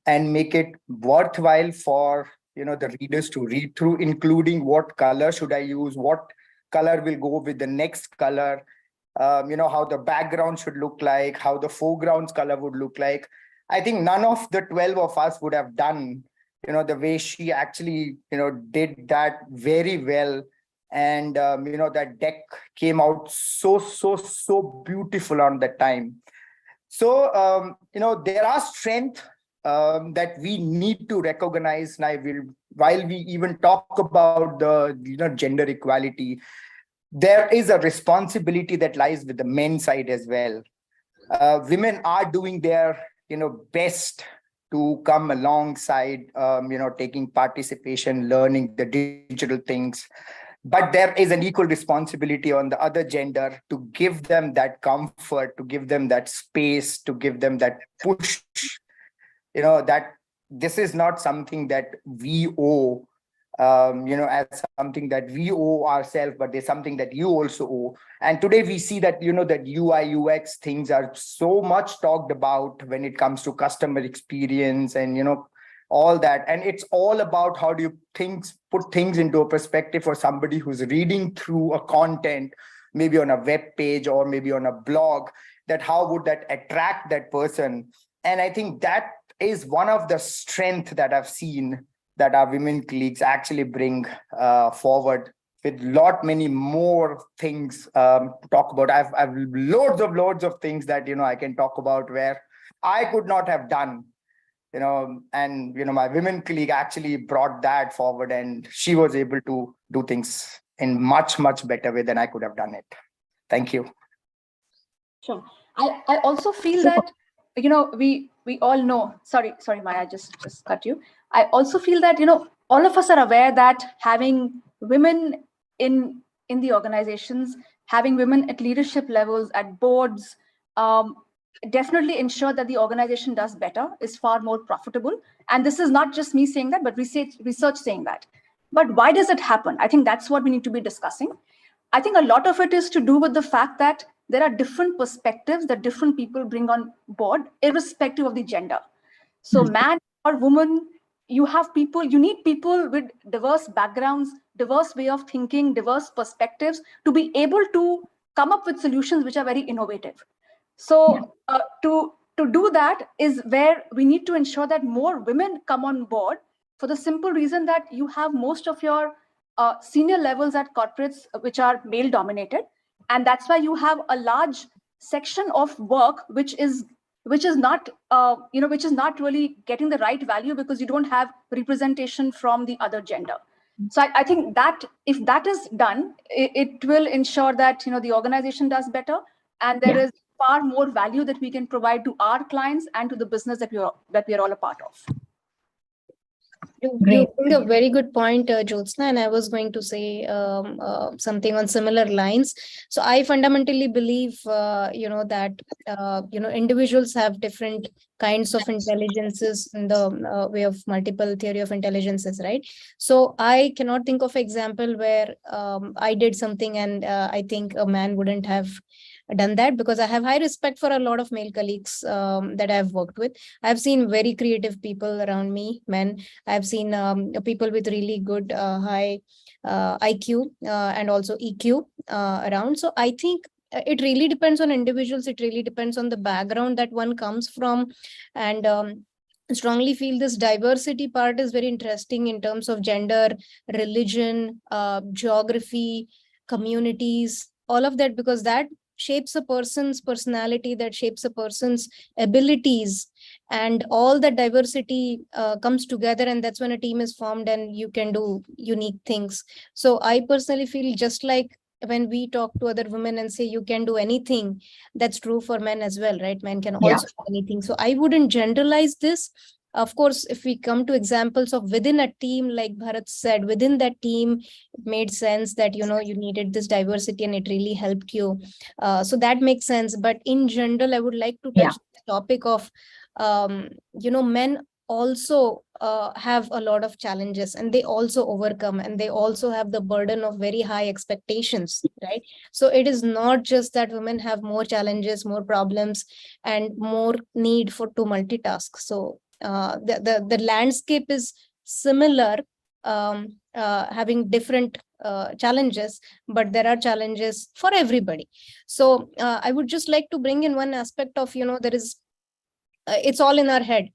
and make it worthwhile for, the readers to read through, including what color should I use, what color will go with the next color, how the background should look like, how the foreground's color would look like. I think none of the 12 of us would have done, the way she actually, did that very well. And, that deck came out so beautiful on that time. So, there are strengths that we need to recognize now. While we even talk about the, gender equality, there is a responsibility that lies with the men's side as well. Women are doing their, best to come alongside, taking participation, learning the digital things. But there is an equal responsibility on the other gender to give them that comfort, to give them that space, to give them that push, that this is not something that we owe, as something that we owe ourselves, but there's something that you also owe. And today we see that, that UI, UX things are so much talked about when it comes to customer experience and, all that. And it's all about how do you put things into a perspective for somebody who's reading through a content, maybe on a web page or maybe on a blog, that how would that attract that person. And I think that is one of the strengths that I've seen that our women colleagues actually bring forward, with many more things to talk about. I've loads of things that, I can talk about where I could not have done, and, my women colleague actually brought that forward and she was able to do things in much better way than I could have done it. Thank you. Sure. I also feel that, we all know, sorry, Maya, just cut you. I also feel that, all of us are aware that having women in the organizations, having women at leadership levels, at boards, definitely ensure that the organization does better, is far more profitable. And this is not just me saying that, but research saying that. But why does it happen? I think that's what we need to be discussing. I think a lot of it is to do with the fact that there are different perspectives that different people bring on board, irrespective of the gender. So man or woman, you need people with diverse backgrounds, diverse way of thinking, diverse perspectives to be able to come up with solutions which are very innovative. So to do that is where we need to ensure that more women come on board, for the simple reason that you have most of your senior levels at corporates which are male dominated, and that's why you have a large section of work which is not which is not really getting the right value because you don't have representation from the other gender. So I think that if that is done, it will ensure that the organization does better, and there is far more value that we can provide to our clients and to the business that we are all a part of. You bring a very good point, Jyotsna, and I was going to say something on similar lines. So I fundamentally believe, that individuals have different kinds of intelligences in the way of multiple theory of intelligences, right? So I cannot think of an example where I did something and I think a man wouldn't have done that, because I have high respect for a lot of male colleagues that I've worked with. I've seen very creative people around me, men. I've seen people with really good high IQ and also EQ around. So I think it really depends on individuals. It really depends on the background that one comes from. And strongly feel this diversity part is very interesting in terms of gender, religion, geography, communities, all of that, because that shapes a person's personality, that shapes a person's abilities, and all that diversity comes together, and that's when a team is formed and you can do unique things. So I personally feel, just like when we talk to other women and say you can do anything, that's true for men as well, right? Men can also do anything. So I wouldn't generalize this. Of course, if we come to examples of within a team, like Bharat said, within that team, it made sense that, you needed this diversity and it really helped you. So that makes sense. But in general, I would like to touch the topic of, men also have a lot of challenges, and they also overcome, and they also have the burden of very high expectations, right? So it is not just that women have more challenges, more problems, and more need to multitask. So the landscape is similar, having different challenges, but there are challenges for everybody. So I would just like to bring in one aspect of, there is, it's all in our head.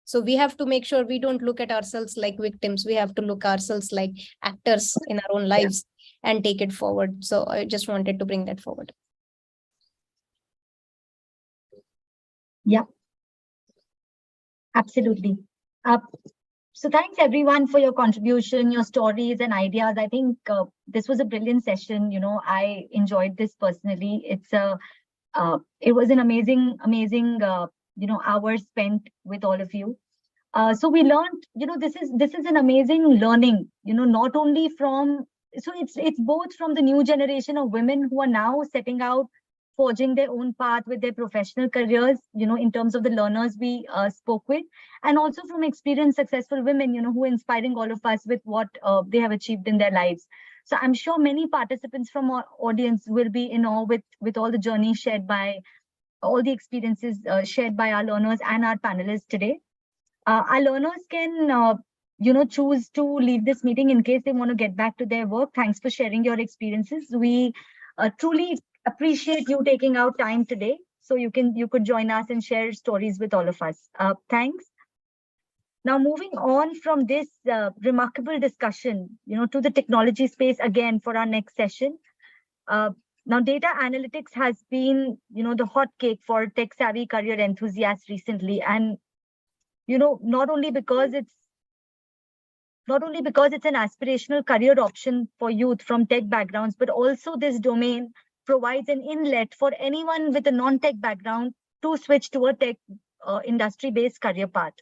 So we have to make sure we don't look at ourselves like victims. We have to look ourselves like actors in our own lives and take it forward. So I just wanted to bring that forward. Yeah. Absolutely. So thanks everyone for your contribution, your stories and ideas. I think this was a brilliant session. I enjoyed this personally. It was an amazing hours spent with all of you. So we learned, this is an amazing learning, not only from, so it's both from the new generation of women who are now setting out, forging their own path with their professional careers, in terms of the learners we spoke with, and also from experienced, successful women, who are inspiring all of us with what they have achieved in their lives. So I'm sure many participants from our audience will be in awe with all the journeys shared by, all the experiences shared by our learners and our panelists today. Our learners can, choose to leave this meeting in case they want to get back to their work. Thanks for sharing your experiences. We truly appreciate you taking out time today, so you could join us and share stories with all of us. Thanks. Now, moving on from this remarkable discussion, to the technology space again for our next session. Now, data analytics has been, the hot cake for tech-savvy career enthusiasts recently, and not only because it's an aspirational career option for youth from tech backgrounds, but also this domain provides an inlet for anyone with a non-tech background to switch to a tech industry-based career path.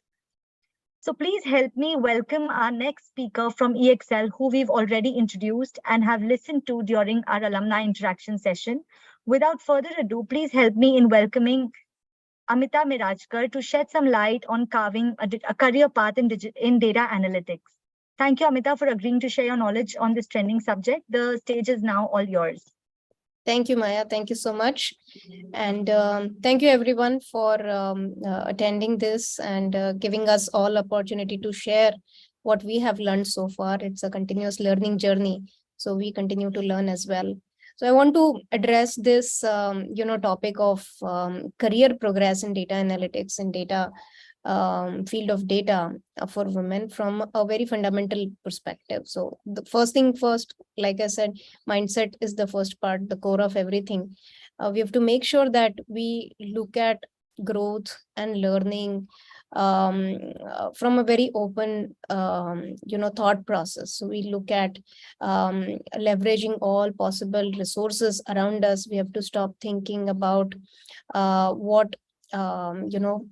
So please help me welcome our next speaker from EXL, who we've already introduced and have listened to during our alumni interaction session. Without further ado, please help me in welcoming Amita Mirajkar to shed some light on carving a career path in data analytics. Thank you, Amita, for agreeing to share your knowledge on this trending subject. The stage is now all yours. Thank you, Maya. Thank you so much. And thank you everyone for attending this and giving us all opportunity to share what we have learned so far. It's a continuous learning journey, so we continue to learn as well. So I want to address this, topic of career progress in data analytics and data field of data for women from a very fundamental perspective. So the first thing first, like I said, mindset is the first part, the core of everything. We have to make sure that we look at growth and learning from a very open thought process. So we look at leveraging all possible resources around us. We have to stop thinking about what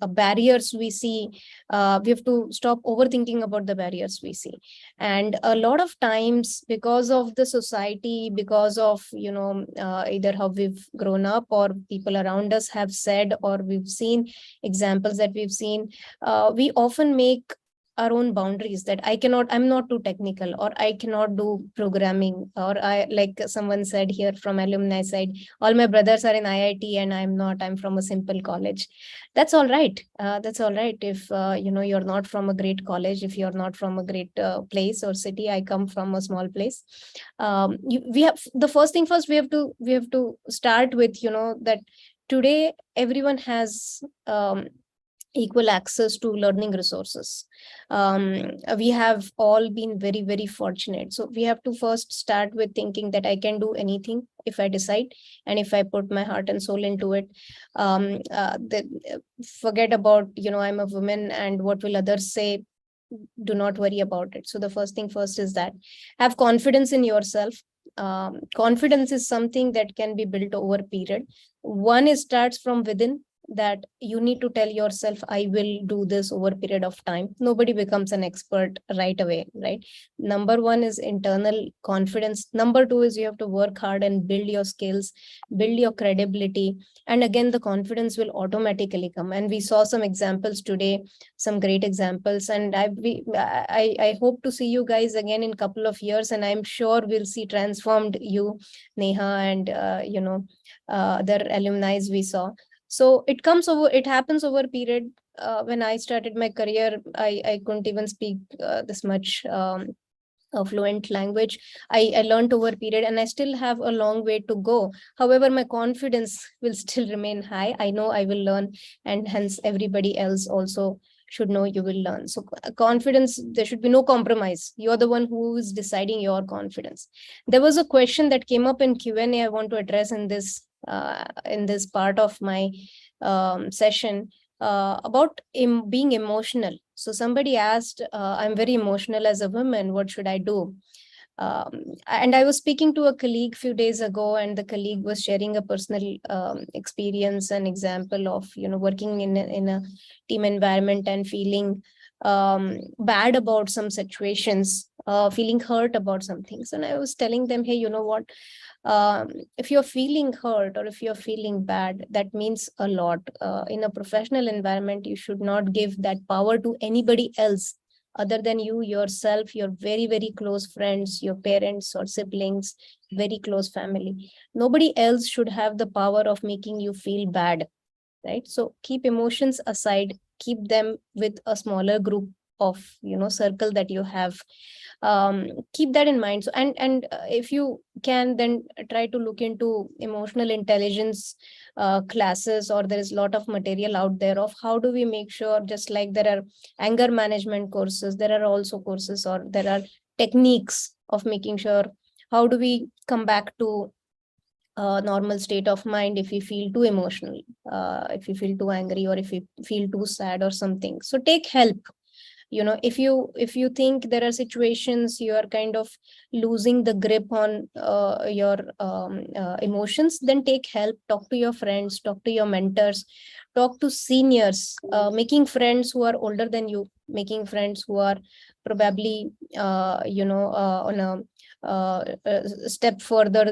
barriers we see. We have to stop overthinking about the barriers we see. And a lot of times, because of the society, because of either how we've grown up or people around us have said, or we've seen examples that we've seen, we often make our own boundaries, that I'm not too technical, or I cannot do programming, or I, like someone said here from alumni side, all my brothers are in IIT and I'm from a simple college. That's all right. That's all right. If you're not from a great college, if you're not from a great place or city, I come from a small place. We have, the first thing first, we have to start with, that today everyone has equal access to learning resources. We have all been very, very fortunate. So we have to first start with thinking that I can do anything if I decide, and if I put my heart and soul into it. Forget about, I'm a woman and what will others say. Do not worry about it. So the first thing first is that have confidence in yourself. Confidence is something that can be built over period. One, it starts from within, that you need to tell yourself, I will do this over a period of time. Nobody becomes an expert right away, right? Number one is internal confidence. Number two is you have to work hard and build your skills, build your credibility. And again, the confidence will automatically come. And we saw some examples today, some great examples. And I hope to see you guys again in a couple of years. And I'm sure we'll see transformed you, Neha, and, other alumni we saw. So it happens over a period. When I started my career, I couldn't even speak this much fluent language. I learned over a period, and I still have a long way to go. However, my confidence will still remain high. I know I will learn, and hence everybody else also should know you will learn. So confidence, there should be no compromise. You're the one who is deciding your confidence. There was a question that came up in Q&A I want to address in this part of my session about being emotional. So somebody asked, I'm very emotional as a woman, what should I do? And I was speaking to a colleague a few days ago, and the colleague was sharing a personal experience and example of working in a team environment and feeling bad about some situations, feeling hurt about some things. And I was telling them, hey, you know what? If you're feeling hurt or if you're feeling bad, that means a lot. In a professional environment, you should not give that power to anybody else other than you, yourself, your very, very close friends, your parents or siblings, very close family. Nobody else should have the power of making you feel bad, right? So keep emotions aside, keep them with a smaller group of, circle that you have. Keep that in mind. So, and if you can, then try to look into emotional intelligence classes, or there is a lot of material out there of how do we make sure, just like there are anger management courses, there are also courses, or there are techniques of making sure how do we come back to a normal state of mind if we feel too emotional, if we feel too angry, or if we feel too sad or something. So take help. If you think there are situations you are kind of losing the grip on your emotions, then take help. Talk to your friends, talk to your mentors, talk to seniors, making friends who are older than you, making friends who are probably on a step further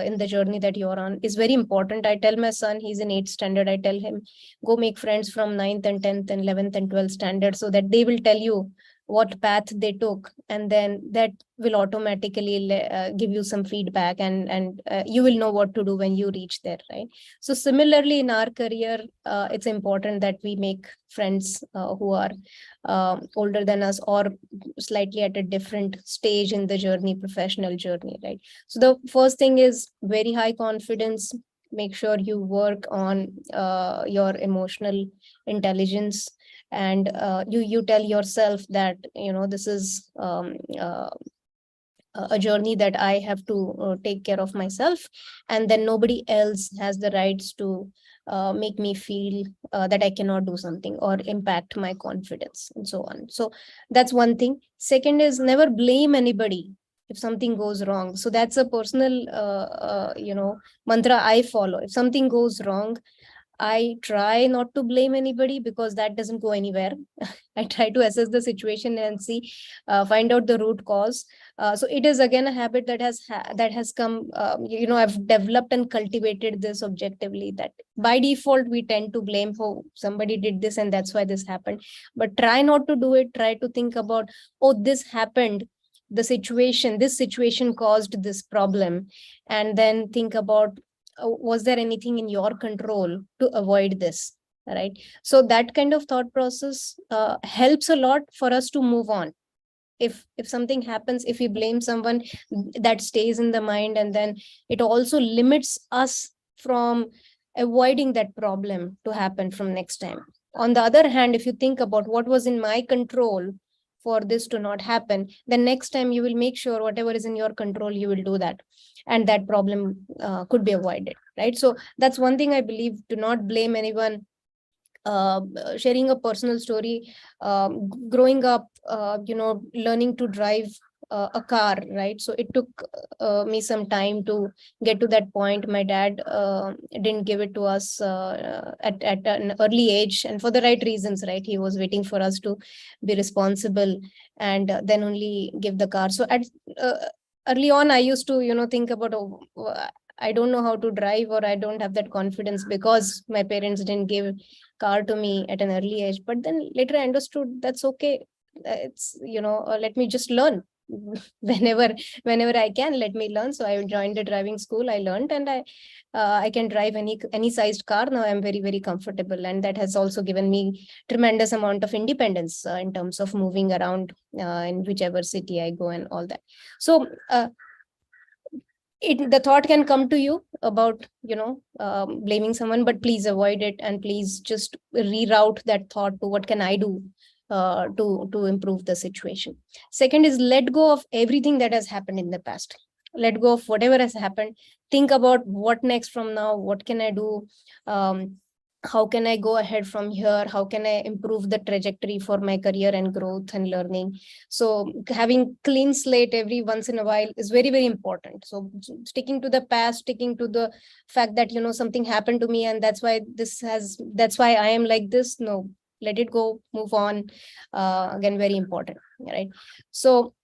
in the journey that you're on is very important. I tell my son, he's in 8th standard, I tell him, go make friends from 9th and 10th and 11th and 12th standard, so that they will tell you what path they took, and then that will automatically give you some feedback, and you will know what to do when you reach there, right? So similarly in our career, it's important that we make friends who are older than us, or slightly at a different stage in the journey, professional journey, right? So the first thing is very high confidence. Make sure you work on your emotional intelligence, and you tell yourself that this is a journey that I have to take care of myself, and then nobody else has the rights to make me feel that I cannot do something or impact my confidence, and so on. So that's one thing. Second is never blame anybody if something goes wrong. So that's a personal mantra I follow. If something goes wrong, I try not to blame anybody, because that doesn't go anywhere. I try to assess the situation and see, find out the root cause. So it is again a habit that has come. I've developed and cultivated this objectively. That by default we tend to blame, oh, somebody did this and that's why this happened. But try not to do it. Try to think about, oh, this happened. This situation caused this problem, and then think about, was there anything in your control to avoid this, right? So that kind of thought process helps a lot for us to move on. If something happens, if we blame someone, that stays in the mind, and then it also limits us from avoiding that problem to happen from next time. On the other hand, if you think about what was in my control for this to not happen, then next time you will make sure whatever is in your control, you will do that, and that problem could be avoided, right? So that's one thing I believe. Do not blame anyone. Sharing a personal story, growing up, learning to drive a car, right? So it took me some time to get to that point. My dad didn't give it to us at an early age, and for the right reasons, right? He was waiting for us to be responsible, and then only give the car. So at early on, I used to think about, oh, I don't know how to drive, or I don't have that confidence because my parents didn't give car to me at an early age. But then later I understood that's okay. It's let me just learn. whenever I can, let me learn. So I joined a driving school. I learned, and I can drive any sized car now. I'm very, very comfortable, and that has also given me tremendous amount of independence in terms of moving around in whichever city I go and all that. So the thought can come to you about blaming someone, but please avoid it, and please just reroute that thought to what can I do to improve the situation. Second is let go of everything that has happened in the past. Let go of whatever has happened. Think about what next from now. What can I do? How can I go ahead from here? How can I improve the trajectory for my career and growth and learning? So having clean slate every once in a while is very, very important. So sticking to the past, sticking to the fact that, something happened to me and that's why I am like this. No, let it go, move on. Again, very important, right? So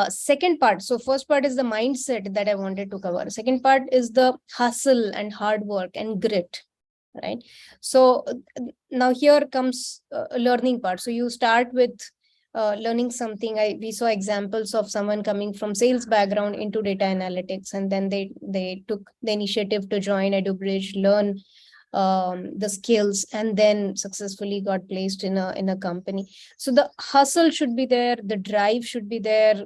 second part. So first part is the mindset that I wanted to cover. Second part is the hustle and hard work and grit. Right. So now here comes a learning part. So you start with learning something. We saw examples of someone coming from sales background into data analytics, and then they took the initiative to join EduBridge, learn the skills, and then successfully got placed in a company. So the hustle should be there, the drive should be there.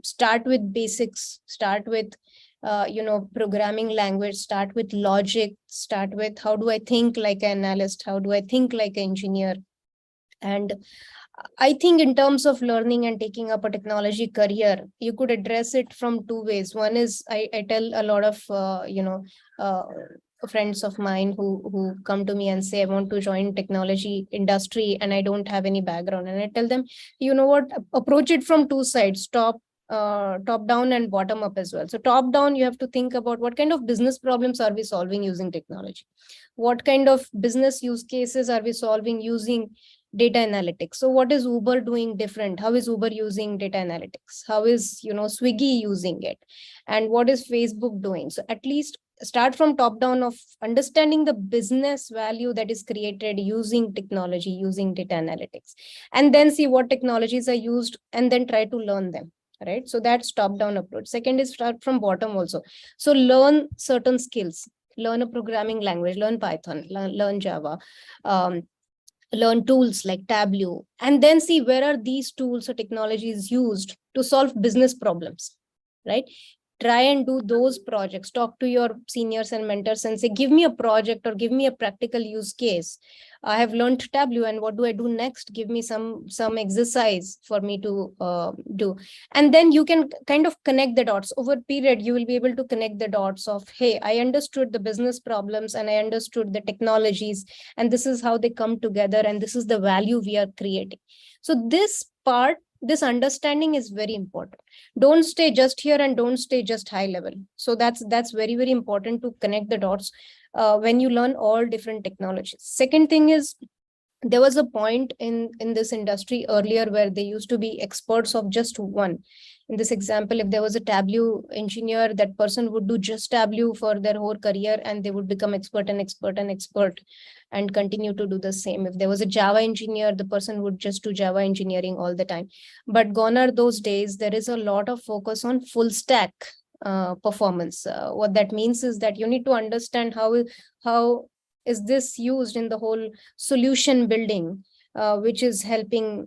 Start with basics, start with programming language, start with logic, start with how do I think like an analyst, how do I think like an engineer. And I think in terms of learning and taking up a technology career, you could address it from two ways. One is I tell a lot of friends of mine who come to me and say, I want to join technology industry and I don't have any background. And I tell them, you know what, approach it from two sides, top down and bottom up as well. So top down, you have to think about what kind of business problems are we solving using technology? What kind of business use cases are we solving using data analytics? So what is Uber doing different? How is Uber using data analytics? How is Swiggy using it? And what is Facebook doing? So at least start from top down of understanding the business value that is created using technology, using data analytics, and then see what technologies are used and then try to learn them, right? So that's top down approach. Second is start from bottom also. So learn certain skills, learn a programming language, learn Python, learn Java, learn tools like Tableau, and then see where are these tools or technologies used to solve business problems, right? Try and do those projects. Talk to your seniors and mentors and say, give me a project or give me a practical use case. I have learned Tableau, and what do I do next? Give me some exercise for me to do. And then you can kind of connect the dots. Over a period, you will be able to connect the dots of, hey, I understood the business problems and I understood the technologies, and this is how they come together, and this is the value we are creating. So this part, this understanding is very important. Don't stay just here and don't stay just high level. So that's very, very important to connect the dots when you learn all different technologies. Second thing is, there was a point in this industry earlier where they used to be experts of just one. In this example, if there was a Tableau engineer, that person would do just Tableau for their whole career, and they would become expert and expert and expert and continue to do the same. If there was a Java engineer, the person would just do Java engineering all the time. But gone are those days. There is a lot of focus on full stack performance. What that means is that you need to understand how is this used in the whole solution building, which is helping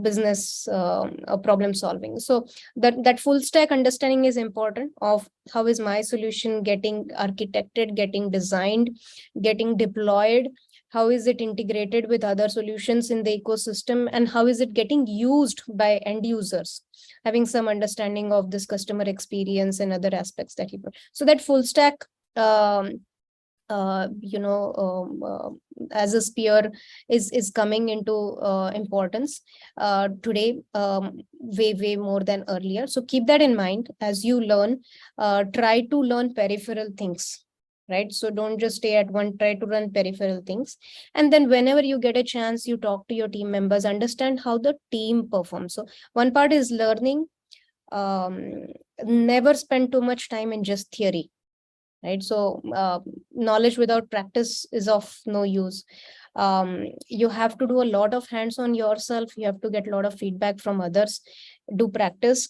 business problem solving. So that full stack understanding is important of how is my solution getting architected, getting designed, getting deployed, how is it integrated with other solutions in the ecosystem, and how is it getting used by end users, having some understanding of this customer experience and other aspects that you put. So that full stack as a spear is coming into importance today, way more than earlier. So keep that in mind as you learn. Try to learn peripheral things, right? So don't just stay at one, try to learn peripheral things. And then whenever you get a chance, you talk to your team members, understand how the team performs. So one part is learning. Never spend too much time in just theory, right? So knowledge without practice is of no use. You have to do a lot of hands-on yourself. You have to get a lot of feedback from others, do practice.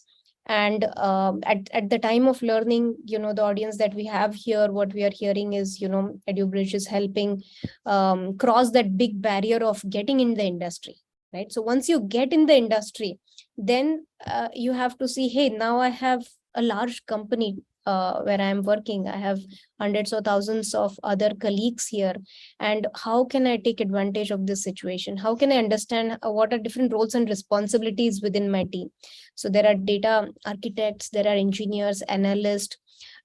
And at the time of learning, the audience that we have here, what we are hearing is, EduBridge is helping cross that big barrier of getting in the industry, right? So once you get in the industry, then you have to see, hey, now I have a large company where I'm working. I have hundreds or thousands of other colleagues here. And how can I take advantage of this situation? How can I understand what are different roles and responsibilities within my team? So there are data architects, there are engineers, analysts,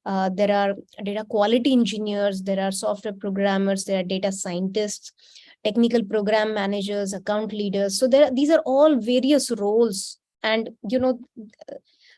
there are data quality engineers, there are software programmers, there are data scientists, technical program managers, account leaders. So these are all various roles. And,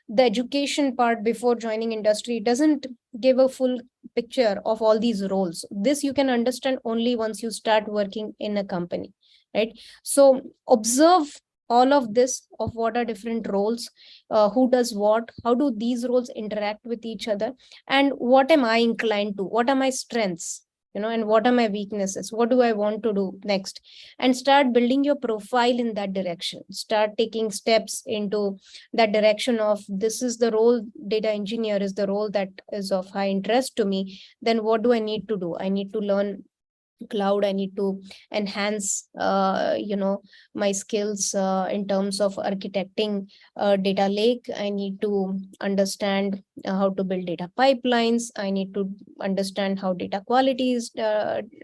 the education part before joining industry doesn't give a full picture of all these roles. This you can understand only once you start working in a company, right? So observe all of this, of what are different roles, who does what, how do these roles interact with each other, and what am I inclined to, what are my strengths, and what are my weaknesses, what do I want to do next, and start building your profile in that direction. Start taking steps into that direction of, this is the role, data engineer is the role that is of high interest to me. Then what do I need to do? I need to learn cloud. I need to enhance my skills in terms of architecting data lake. I need to understand how to build data pipelines. I need to understand how data quality is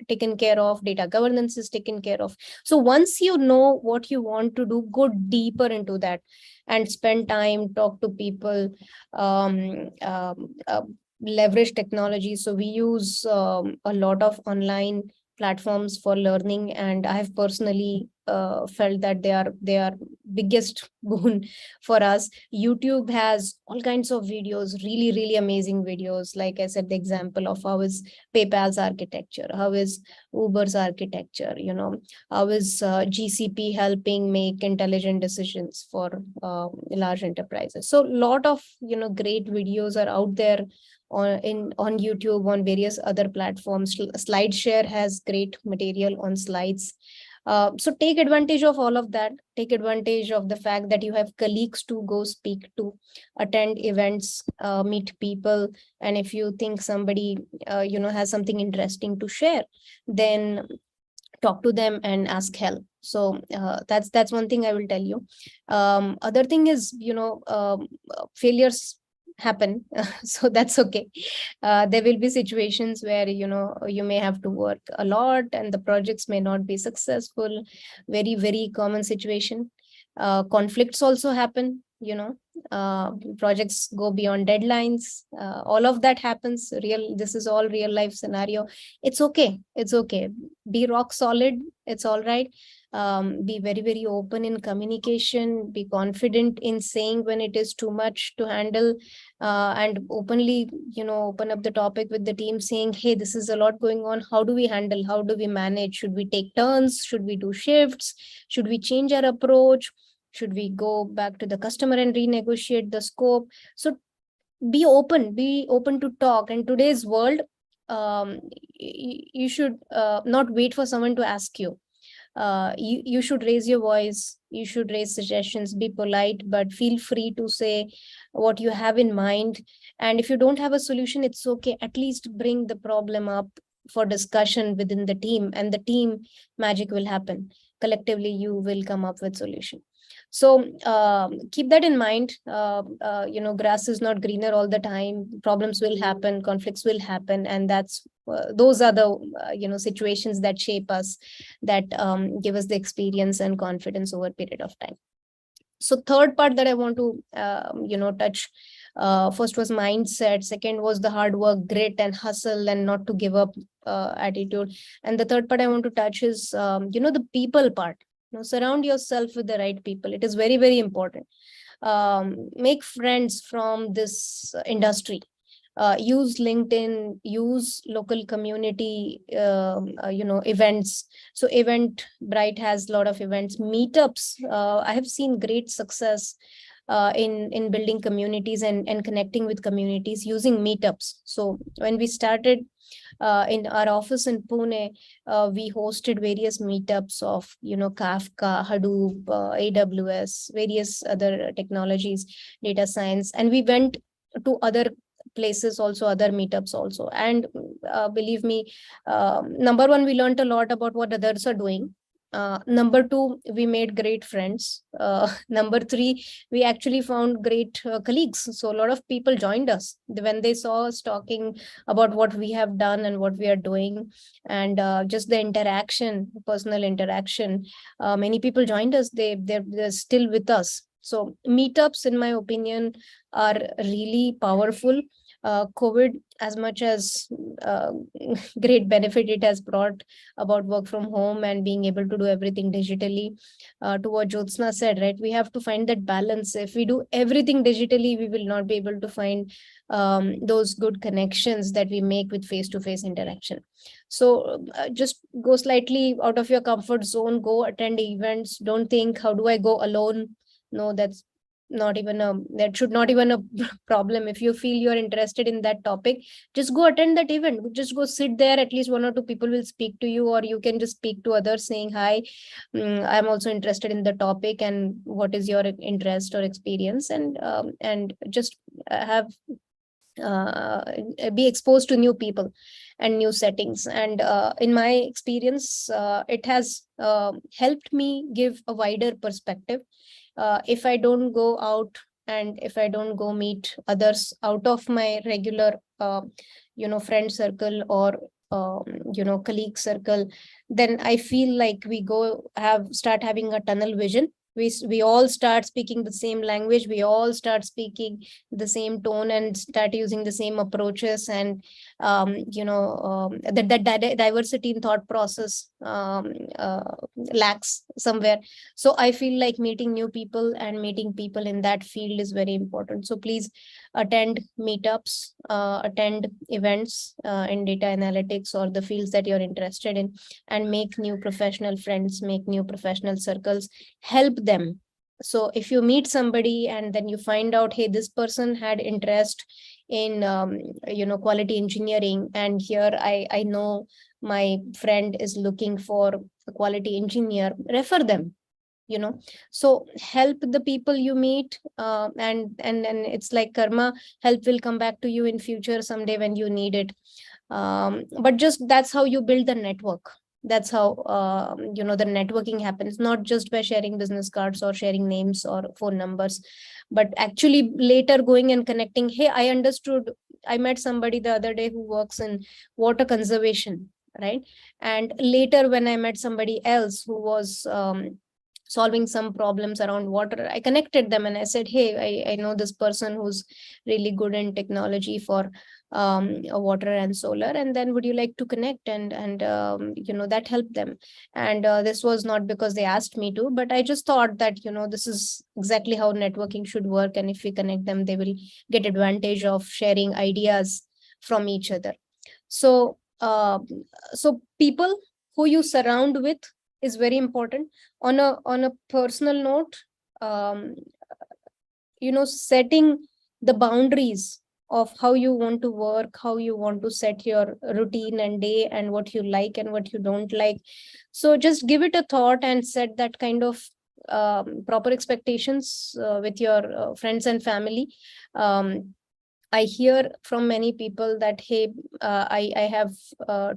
taken care of, data governance is taken care of. So once you know what you want to do, go deeper into that and spend time, talk to people, leverage technology. So we use a lot of online platforms for learning, and I have personally felt that they are biggest boon for us. YouTube has all kinds of videos, really amazing videos. Like I said, the example of how is PayPal's architecture, how is Uber's architecture, how is GCP helping make intelligent decisions for large enterprises. So a lot of great videos are out there on YouTube, on various other platforms. SlideShare has great material on slides. So take advantage of all of that. Take advantage of the fact that you have colleagues to go speak to, attend events, meet people. And if you think somebody, has something interesting to share, then talk to them and ask help. So that's one thing I will tell you. Other thing is, failures happen. So that's okay. There will be situations where you may have to work a lot and the projects may not be successful. Very, very common situation. Conflicts also happen. Projects go beyond deadlines. All of that happens. This is all real life scenario. It's okay. It's okay. Be rock solid. It's all right. Be very, very open in communication. Be confident in saying when it is too much to handle, and openly, open up the topic with the team, saying, hey, this is a lot going on. How do we handle? How do we manage? Should we take turns? Should we do shifts? Should we change our approach? Should we go back to the customer and renegotiate the scope? So be open to talk. In today's world, you should not wait for someone to ask you. You should raise your voice. You should raise suggestions, be polite, but feel free to say what you have in mind. And if you don't have a solution, it's okay. At least bring the problem up for discussion within the team, and the team magic will happen. Collectively, you will come up with solution. So keep that in mind. Grass is not greener all the time. Problems will happen, conflicts will happen, and those are the situations that shape us, that give us the experience and confidence over a period of time. So third part that I want to touch, first was mindset, second was the hard work, grit and hustle and not to give up attitude, and the third part I want to touch is the people part. Surround yourself with the right people. It is very, very important. Make friends from this industry. Use LinkedIn, use local community, events. So Eventbrite has a lot of events, meetups. I have seen great success in building communities and connecting with communities using meetups. So when we started in our office in Pune, we hosted various meetups of, Kafka, Hadoop, AWS, various other technologies, data science, and we went to other places also, other meetups also. And believe me, number one, we learned a lot about what others are doing. Number two, we made great friends. Number three, we actually found great colleagues. So a lot of people joined us when they saw us talking about what we have done and what we are doing, and just the interaction, personal interaction. Many people joined us. They're still with us. So meetups, in my opinion, are really powerful. COVID, as much as great benefit it has brought about work from home and being able to do everything digitally, to what Jyotsna said, right? We have to find that balance. If we do everything digitally, we will not be able to find those good connections that we make with face-to-face interaction. So just go slightly out of your comfort zone, go attend events. Don't think, how do I go alone? No, that should not even a problem. If you feel you're interested in that topic, just go attend that event. Just go sit there. At least one or two people will speak to you, or you can just speak to others saying, hi, I'm also interested in the topic, and what is your interest or experience, and just be exposed to new people and new settings. And in my experience, it has helped me give a wider perspective. If I don't go out and if I don't go meet others out of my regular, friend circle or, colleague circle, then I feel like we start having a tunnel vision. We all start speaking the same language. We all start speaking the same tone and start using the same approaches. And, that diversity in thought process lacks somewhere. So I feel like meeting new people and meeting people in that field is very important. So please attend meetups, attend events in data analytics or the fields that you're interested in, and make new professional friends, make new professional circles, help them. So if you meet somebody and then you find out, hey, this person had interest in quality engineering, and here I know my friend is looking for a quality engineer, refer them. So help the people you meet, and it's like karma. Help will come back to you in future someday when you need it. But just that's how you build the network. That's how the networking happens, not just by sharing business cards or sharing names or phone numbers, but actually later going and connecting. Hey, I understood, I met somebody the other day who works in water conservation, right? And later when I met somebody else who was solving some problems around water, I connected them and I said, hey, I know this person who's really good in technology for water and solar, and then would you like to connect? And that helped them. And this was not because they asked me to, but I just thought that this is exactly how networking should work, and if we connect them, they will get advantage of sharing ideas from each other. So people who you surround with is very important. On a personal note, setting the boundaries of how you want to work, how you want to set your routine and day, and what you like and what you don't like. So just give it a thought and set that kind of proper expectations with your friends and family. I hear from many people that, hey, I have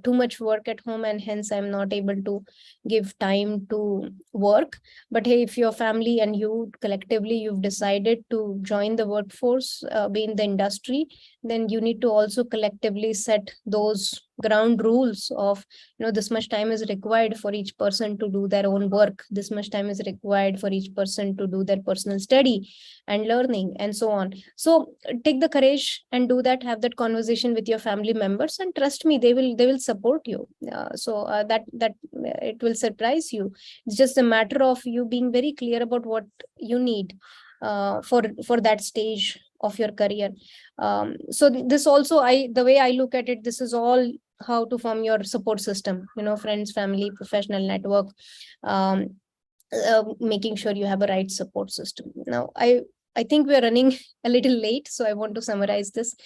too much work at home and hence I'm not able to give time to work. But hey, if your family and you collectively, you've decided to join the workforce, be in the industry, then you need to also collectively set those ground rules of, this much time is required for each person to do their own work. This much time is required for each person to do their personal study and learning and so on. So take the courage and do that, have that conversation with your family members, and trust me, they will support you. That it will surprise you. It's just a matter of you being very clear about what you need for that stage of your career. So this also, the way I look at it, this is all how to form your support system, friends, family, professional network, making sure you have a right support system. Now, I think we're running a little late, so I want to summarize this.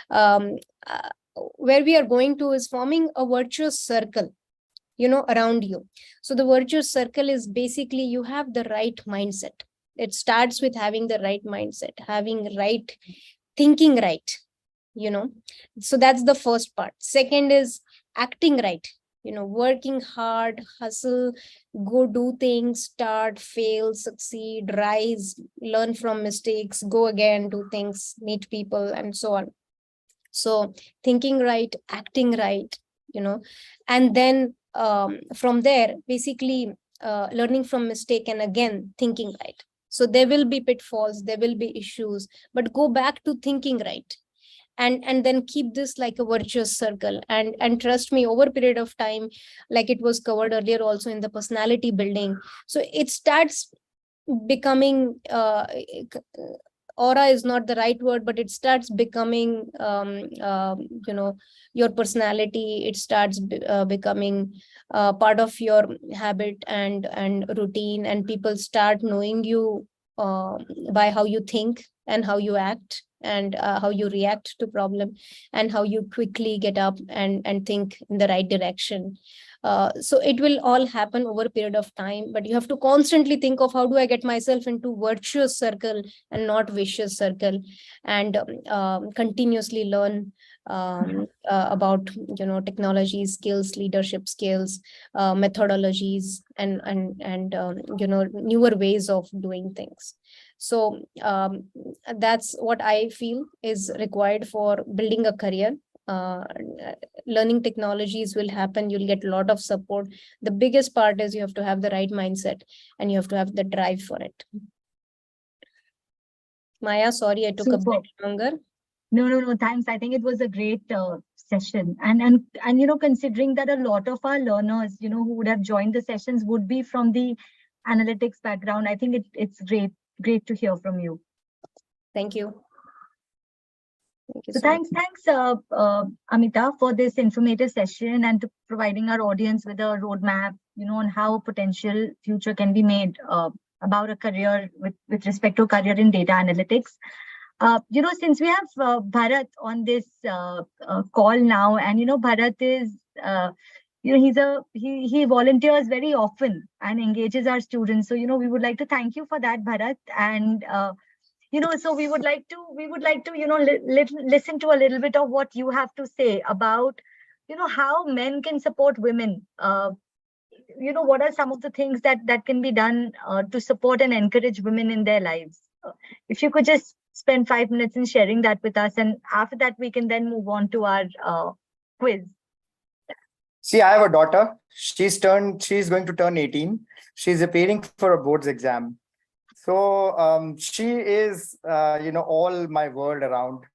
Where we are going to is forming a virtuous circle, around you. So the virtuous circle is basically you have the right mindset. It starts with having the right mindset, having right thinking, right, so that's the first part. Second is acting right, working hard, hustle, go do things, start, fail, succeed, rise, learn from mistakes, go again, do things, meet people, and so on. So thinking right, acting right, and then from there, basically learning from mistake and again thinking right. So there will be pitfalls, there will be issues, but go back to thinking right. And then keep this like a virtuous circle, and trust me, over a period of time, like it was covered earlier also in the personality building, so it starts becoming aura is not the right word, but it starts becoming your personality. It starts becoming part of your habit and routine, and people start knowing you by how you think and how you act, and how you react to problem, and how you quickly get up and think in the right direction. So it will all happen over a period of time, but you have to constantly think of how do I get myself into virtuous circle and not vicious circle, and continuously learn about technology skills, leadership skills, methodologies, and newer ways of doing things. So that's what I feel is required for building a career. Learning technologies will happen, you'll get a lot of support. The biggest part is you have to have the right mindset and you have to have the drive for it. Maya, sorry I took a bit longer. No, thanks. I think it was a great session, and considering that a lot of our learners who would have joined the sessions would be from the analytics background, I think it's great to hear from you. Thank you. So thanks, Amita, for this informative session and to providing our audience with a roadmap, on how a potential future can be made about a career with respect to career in data analytics. Since we have Bharat on this call now, and Bharat is, he volunteers very often and engages our students. So we would like to thank you for that, Bharat. And so we would like to listen to a little bit of what you have to say about how men can support women. What are some of the things that can be done to support and encourage women in their lives? If you could just spend 5 minutes in sharing that with us, and after that we can then move on to our quiz. See, I have a daughter. She's going to turn 18. She's preparing for a boards exam. So she is, all my world around.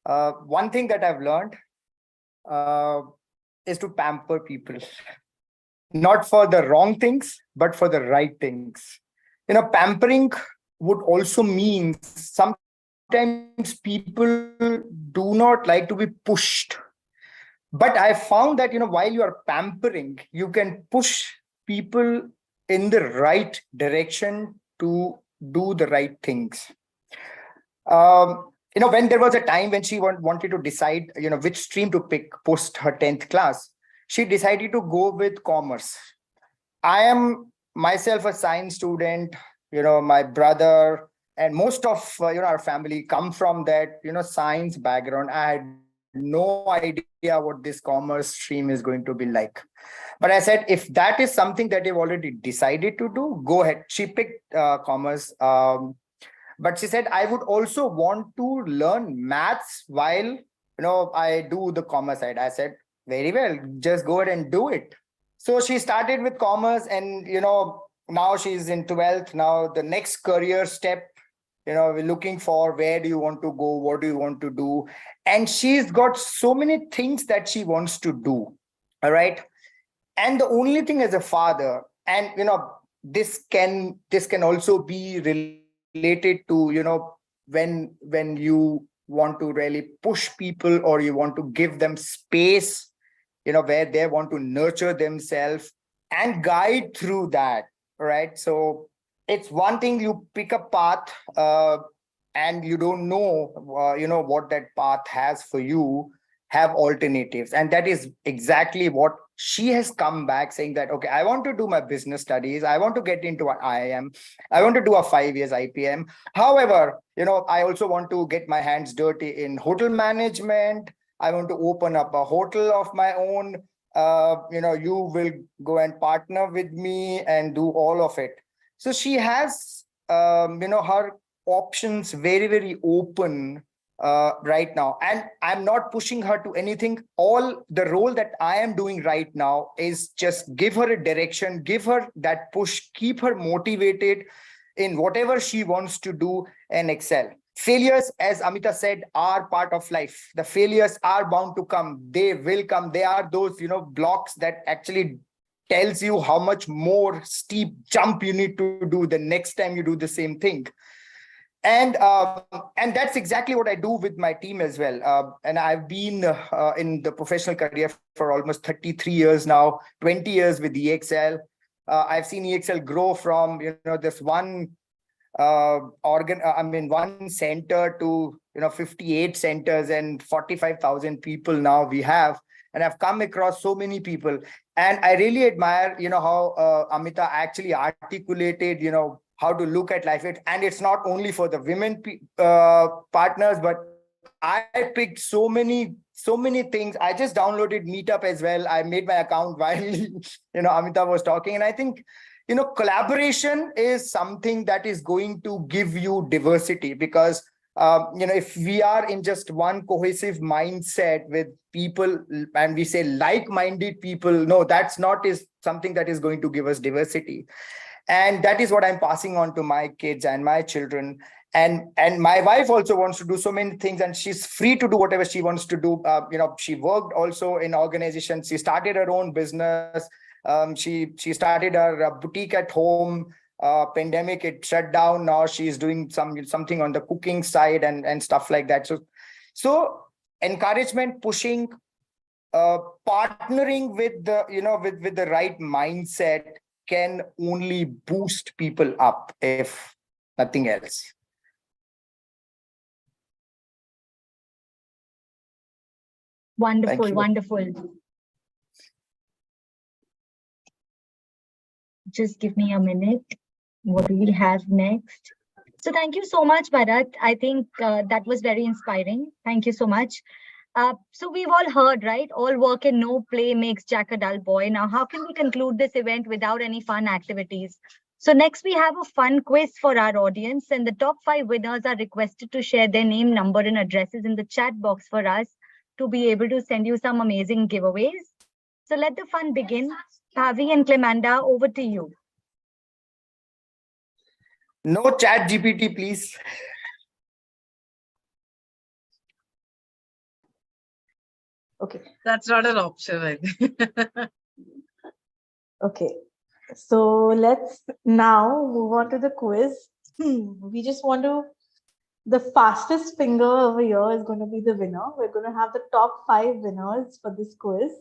One thing that I've learned is to pamper people. Not for the wrong things, but for the right things. Pampering would also mean sometimes people do not like to be pushed. But I found that, while you are pampering, you can push people in the right direction to do the right things. When there was a time when she wanted to decide, which stream to pick post her 10th class, she decided to go with commerce. I am myself a science student, my brother and most of our family come from that, science background. I had no idea what this commerce stream is going to be like. But I said, if that is something that you've already decided to do, go ahead. She picked commerce. But she said, I would also want to learn maths while, I do the commerce side. I said, very well, just go ahead and do it. So she started with commerce and, now she's in 12th. Now the next career step, we're looking for where do you want to go? What do you want to do? And she's got so many things that she wants to do. All right. And the only thing as a father, and, this can also be related to, when you want to really push people or you want to give them space, where they want to nurture themselves and guide through that, right? So it's one thing you pick a path and you don't know, what that path has for you, have alternatives. And that is exactly what she has come back saying that, okay, I want to do my business studies. I want to get into an IIM. I want to do a 5 years IPM. However, I also want to get my hands dirty in hotel management. I want to open up a hotel of my own. You will go and partner with me and do all of it. So she has, her options very, very open right now. And I'm not pushing her to anything. All the role that I am doing right now is just give her a direction, give her that push, keep her motivated in whatever she wants to do and excel. Failures, as Amita said, are part of life. The failures are bound to come. They will come. They are those, blocks that actually tells you how much more steep jump you need to do the next time you do the same thing. And that's exactly what I do with my team as well. And I've been in the professional career for almost 33 years now, 20 years with EXL. I've seen EXL grow from, this one one center to 58 centers and 45,000 people now we have. And I've come across so many people, and I really admire how Amita actually articulated how to look at life. And it's not only for the women partners, but I picked so many things. I just downloaded Meetup as well. I made my account while Amita was talking, and I think collaboration is something that is going to give you diversity, because if we are in just one cohesive mindset with people and we say like-minded people, no, that's not something that is going to give us diversity. And that is what I'm passing on to my kids and my children. And my wife also wants to do so many things, and she's free to do whatever she wants to do. She worked also in organizations. She started her own business. She started her boutique at home. Pandemic, it shut down. Now she's doing something on the cooking side and stuff like that. So encouragement, pushing, partnering with the with the right mindset can only boost people up, if nothing else. Wonderful, wonderful. Just give me a minute. What do we have next? So thank you so much, Bharat. I think that was very inspiring. Thank you so much. So we've all heard, right? All work and no play makes Jack a dull boy. Now, how can we conclude this event without any fun activities? So next we have a fun quiz for our audience, and the top 5 winners are requested to share their name, number, and addresses in the chat box for us to be able to send you some amazing giveaways. So let the fun begin. Pavi and Clemanda, over to you. No chat GPT, please. Okay. That's not an option, I think. Okay. So let's now move on to the quiz. We just want to, the fastest finger over here is going to be the winner. We're going to have the top 5 winners for this quiz.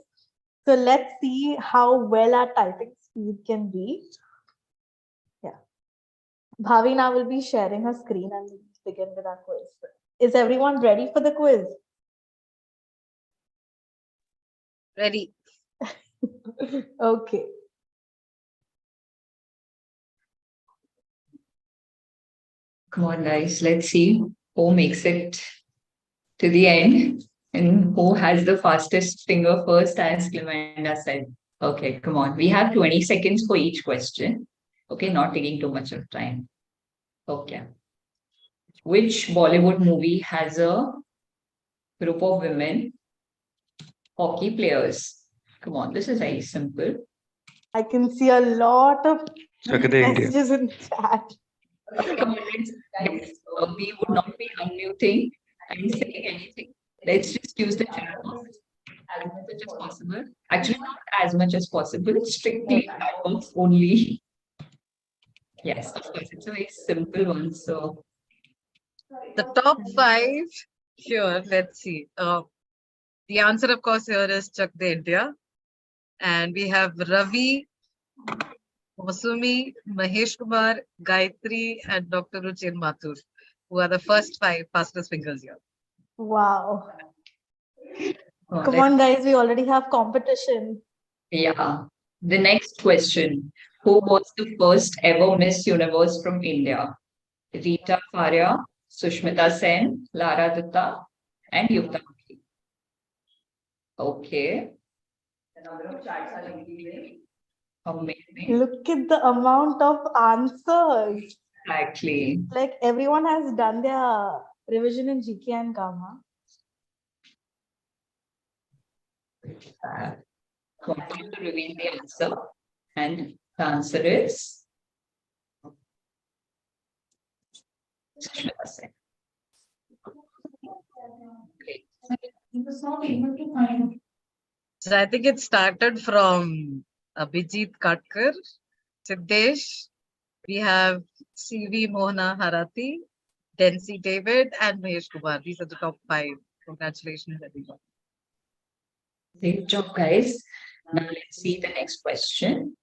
So let's see how well our typing speed can be. Yeah. Bhavi now will be sharing her screen and we'll begin with our quiz. Is everyone ready for the quiz? Ready. Okay. Come on, guys, let's see who makes it to the end and who has the fastest finger first, as Clemenda said. Okay, come on. We have 20 seconds for each question. Okay, not taking too much of time. Okay. Which Bollywood movie has a group of women hockey players? Come on, this is very simple. I can see a lot of India. messages in chat. Come on, we would not be unmuting and saying anything. Let's just use the chat box as much as possible. Actually, not as much as possible, strictly chat box only. Yes, of course, it's a very simple one. So the top 5 here, let's see. The answer, of course, here is Chak De India. And we have Ravi, Masumi, Mahesh Kumar, Gayatri, and Dr. Ruchir Mathur, who are the first 5 fastest fingers here. Wow. Come on, guys, we already have competition. yeah. The next question. Who was the first ever Miss Universe from India? Rita Faria, Sushmita Sen, Lara Dutta, and Yukta. Okay. The number of chats are increasing. Amazing. Look at the amount of answers. Exactly. Like everyone has done their revision in GK and Gamma. Continue to reveal the answer. And the answer is Sushmita Sen. Okay. So I think it started from Abhijit Katkar, Siddesh. We have CV Mohana Harati, Densi David, and Mahesh Kumar. These are the top 5. Congratulations, everyone. Great job, guys. Now let's see the next question.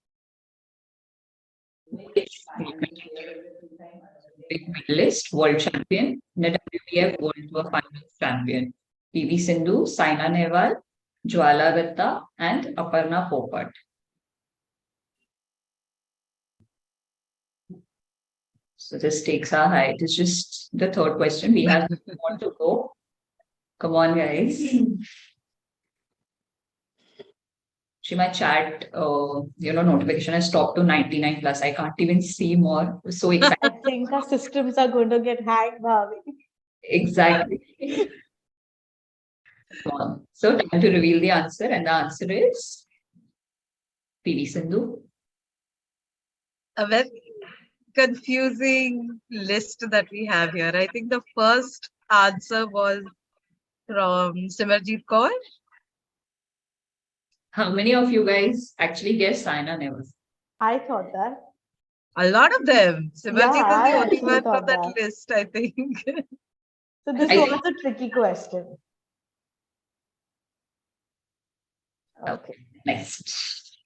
Which big medalist, world champion, and a WPF World Tour Finals champion? PV Sindhu, Saina Nehwal, Jwala Datta, and Aparna Popat. So the stakes are high. It is just the third question. We have more to go. Come on, guys. See, my chat, notification has stopped to 99 plus. I can't even see more. I'm so excited. I think our systems are going to get hacked, Bhavi. Exactly. Come on. So time to reveal the answer, and the answer is PV Sindhu. A very confusing list that we have here. I think the first answer was from Simarjeet Kaur. How many of you guys actually guessed Saina Nehwal? I thought that. A lot of them. Simarjeet Yeah, was the I only actually one from thought that that. list, I think. So this was a tricky question. Okay, next.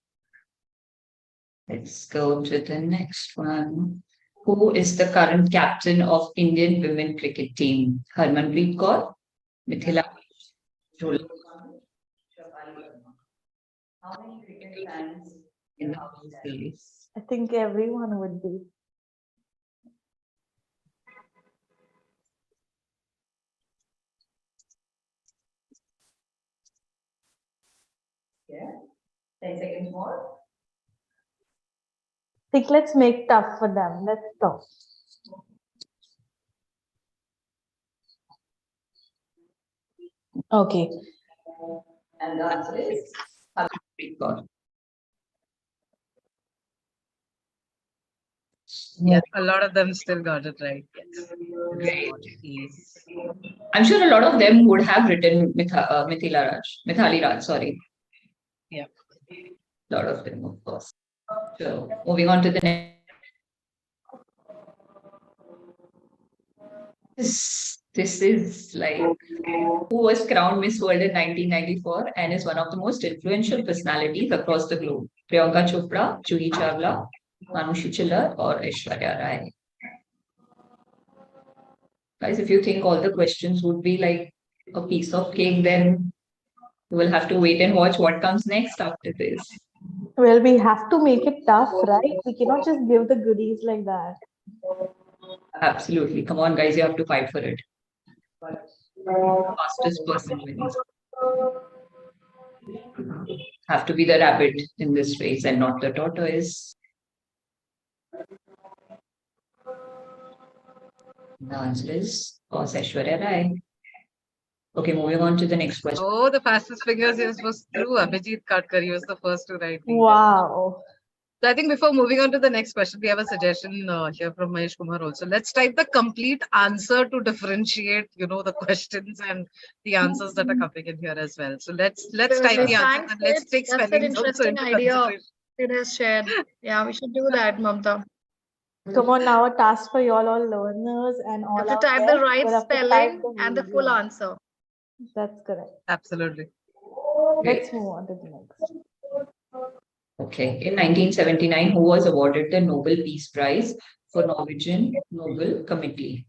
Let's go to the next one. Who is the current captain of Indian women cricket team? Harmanpreet Kaur, Mithila, How many cricket fans in the house days? I think everyone would be. Yeah. 10 seconds more. I think let's make tough for them. Let's stop. Okay. And the answer is God. Yeah, a lot of them still got it right. Yes. Great. Yes. I'm sure a lot of them would have written Mithali Raj, sorry. Yeah. A lot of them, of course. So moving on to the next. This is like who was crowned Miss World in 1994 and is one of the most influential personalities across the globe. Priyanka Chopra, Juhi Chawla, Manushi Chillar, or Aishwarya Rai. Guys, if you think all the questions would be like a piece of cake, then you will have to wait and watch what comes next after this. Well, we have to make it tough, right? We cannot just give the goodies like that. Absolutely. Come on, guys, you have to fight for it. Fastest person wins. Have to be the rabbit in this race and not the tortoise. The answer is Aishwarya Rai. Okay, moving on to the next question. Oh, the fastest fingers was through Abhijit Katkar. He was the first to write. Wow. So I think before moving on to the next question, we have a suggestion here from Mahesh Kumar also. Let's type the complete answer to differentiate, the questions and the answers that are coming in here as well. So let's type the answers and let's take That's an spellings also interesting into idea consideration. it has shared. Yeah, we should do that, Mamta. Come on, now a task for y'all, all learners and all You have out to type there. the right You'll have to type spelling the and the full video. answer. That's correct. Absolutely. Let's move on to the next. Okay, in 1979, who was awarded the Nobel Peace Prize for Norwegian Nobel Committee?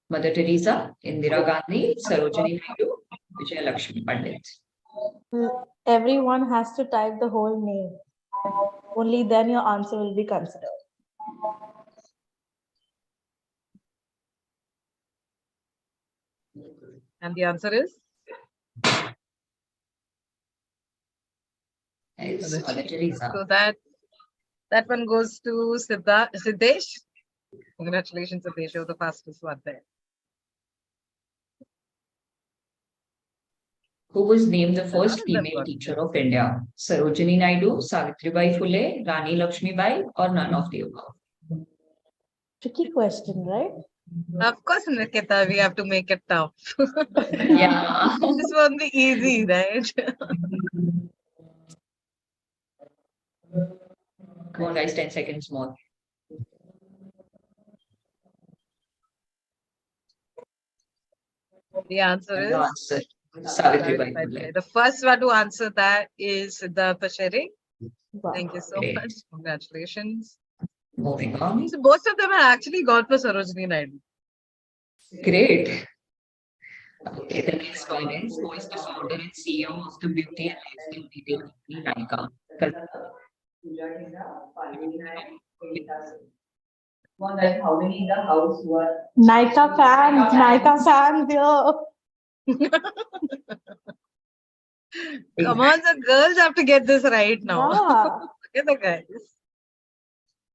Mother Teresa, Indira Gandhi, Sarojini Naidu, Vijay Lakshmi Pandit. Everyone has to type the whole name. Only then your answer will be considered. And the answer is? Mother Teresa. So that one goes to Siddesh. Congratulations, Siddesh. You're the fastest one there. Who was named the first female teacher of India? Sarojini Naidu, Savitribai Phule, Rani Lakshmibai, or none of the above? Tricky question, right? Of course, Nikita, we have to make it tough. Yeah. This won't be easy, right? Come on, guys, 10 seconds more. The answer is? Savitribai Phule. The first one to answer that is Siddhartha Sherry. Wow. Thank you so much. Congratulations. Moving on. So both of them are actually gone for Sarojini Naidu. Great. Okay, the next one is who is the founder and CEO of the beauty and lifestyle retail company Nykaa? One, like how many in the house who are Nykaa fans here. Come on, the girls have to get this right now. Yeah. Look at the guys.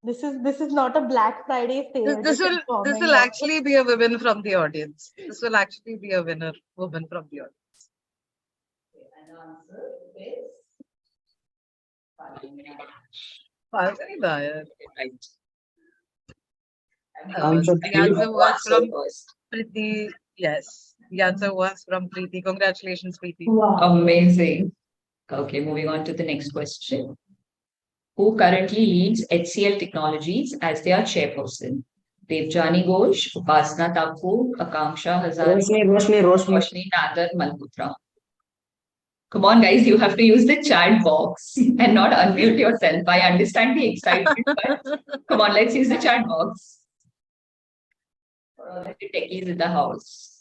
This is not a Black Friday sale. This will actually be a woman from the audience. This will actually be a woman from the audience. and the answer is Falguni Dayar. Right. The answer was from Preeti. Yes, the answer was from Preeti. Congratulations, Preeti. Wow. Amazing. Okay, moving on to the next question. Who currently leads HCL Technologies as their chairperson? Devjani Ghosh, Upasana Tapu, Akanksha Hazare, Roshni Nadar Malhotra. Come on, guys, you have to use the chat box and not unmute yourself. I understand the excitement, but come on, let's use the chat box. For all the techies in the house.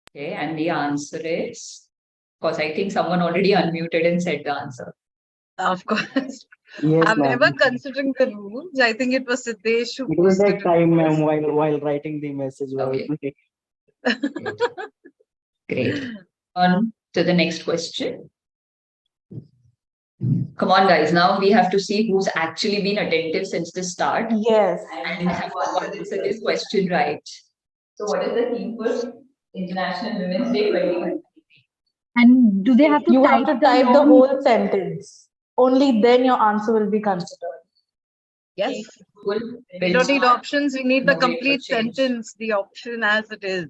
Okay, and the answer is course, I think someone already unmuted and said the answer. Of course. Yes, I'm ma'am. never considering the rules. I think it was Siddesh who It will posted take it time, first. ma'am, while writing the message. Okay. Great. On to the next question. Come on, guys. Now we have to see who's actually been attentive since the start. Yes. And have to answer this question right. So what is the theme for International Women's Day 2020? And do they have to You type have to type the long- whole sentence. Only then your answer will be considered. Yes. We don't need options. We need the complete sentence, the option as it is.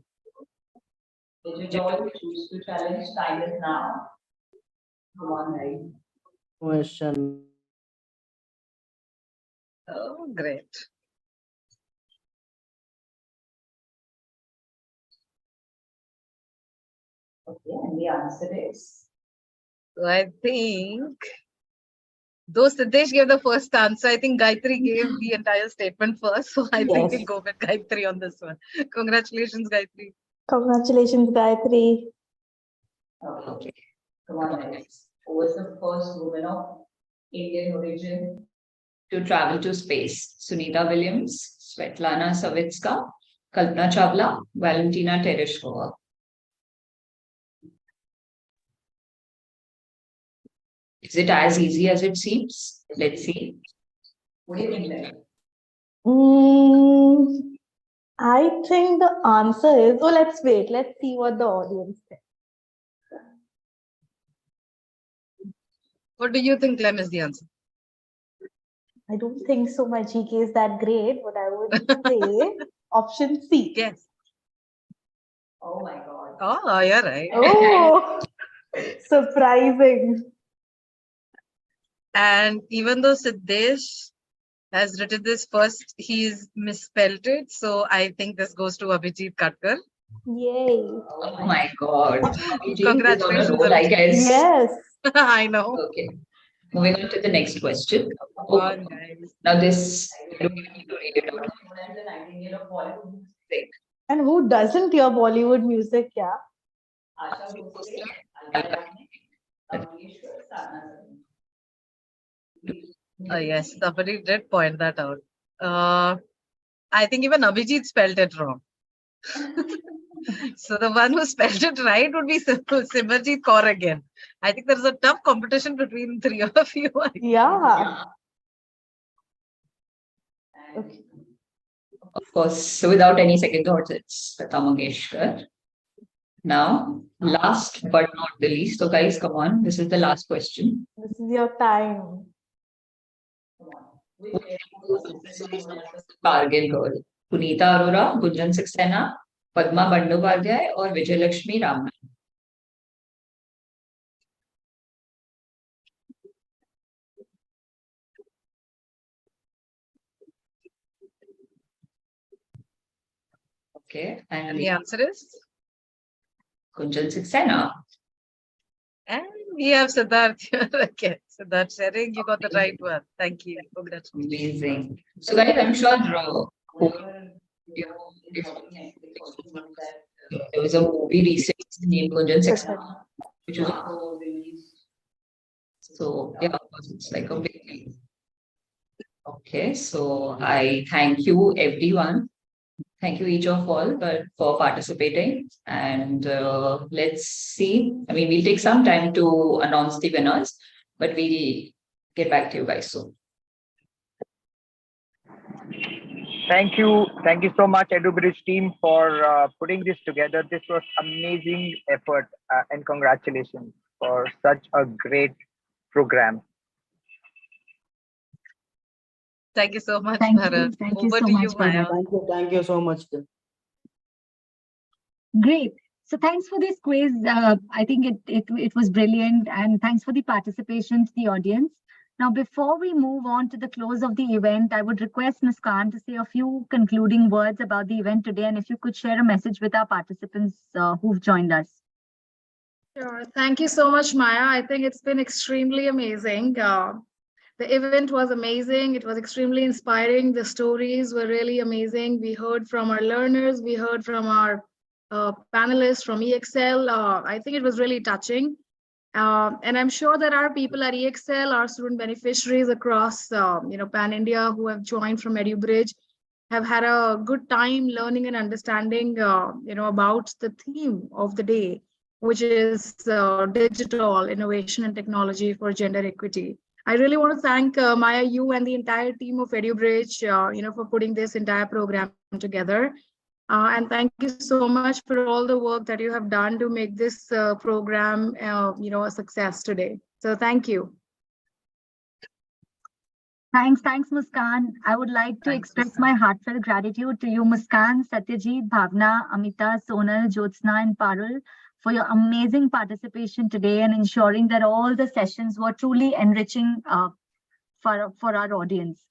DigitALL choose to challenge. Time is now. Come on, guys. Question. Oh, great. Okay, and the answer is? So I think, though Siddesh gave the first answer, I think Gayatri gave the entire statement first. So I think we'll go with Gayatri on this one. Congratulations, Gayatri. Congratulations, Gayatri. Okay. Come on, guys. Who was the first woman of Indian origin to travel to space? Sunita Williams, Svetlana Savitska, Kalpana Chawla, Valentina Tereshkova. Is it as easy as it seems? Let's see. What do you think, Larry? I think the answer is, oh, let's wait. Let's see what the audience says. What do you think, Clem, is the answer? I don't think so. My GK is that great, but I would say option C. Yes. Oh my God. Oh, you're right. Oh, surprising. And even though Siddesh has written this first, he's misspelled it. So I think this goes to Abhijit Katkar. Yay. Oh my God. Congratulations, Is on a roll, I guess. Yes. I know. Okay. Moving on to the next question. Come on, guys. Now this, I don't even need to read it out. And who doesn't hear Bollywood music? Yeah. Asha Bhosle, Alka Yagnik, Amreshwar, Sadhana Sareen. Yes, somebody did point that out. I think even Abhijit spelled it wrong. So the one who spelled it right would be Simarjit Kaur again. I think there's a tough competition between three of you. Yeah. Okay. Of course, so without any second thoughts, it's Lata Mangeshkar. Now, last but not the least, so guys, come on, this is the last question. This is your time. Kargil girl. Punita Arora, Gunjan Saxena, Padma Bandyopadhyay, or Vijayalakshmi Ramnath. Okay, And the answer is? Gunjan Saxena. And we have Siddharth here again. Siddharth sharing, you got the right one. Thank you. Congratulations. Amazing. So guys, I'm sure there was a movie recently named Gunjan Saxena, which was so yeah, of course, it's like a big deal. Okay, so I thank you everyone. Thank you each of all for participating, and let's see. I mean, we'll take some time to announce the winners, but we'll get back to you guys soon. Thank you so much, EduBridge team, for putting this together. This was amazing effort, and congratulations for such a great program. Thank you so much, Thank Bharat. you. Thank Over you so to much, you, Maya. Bharat. Thank you so much. Great. So thanks for this quiz. I think it was brilliant, and thanks for the participation to the audience. Now, before we move on to the close of the event, I would request Ms. Khan to say a few concluding words about the event today, and if you could share a message with our participants who've joined us. Sure. Thank you so much, Maya. I think it's been extremely amazing. The event was amazing. It was extremely inspiring. The stories were really amazing. We heard from our learners. We heard from our panelists from EXL. I think it was really touching. And I'm sure there are people at EXL, our student beneficiaries across, Pan India who have joined from EduBridge, have had a good time learning and understanding, about the theme of the day, which is digital innovation and technology for gender equity. I really want to thank Maya, you and the entire team of EduBridge, for putting this entire program together. And thank you so much for all the work that you have done to make this program, a success today. So thank you. Thanks, Muskan. I would like to express my heartfelt gratitude to you, Muskan, Satyajit, Bhavna, Amita, Sonal, Jyotsna, and Parul for your amazing participation today and ensuring that all the sessions were truly enriching for our audience.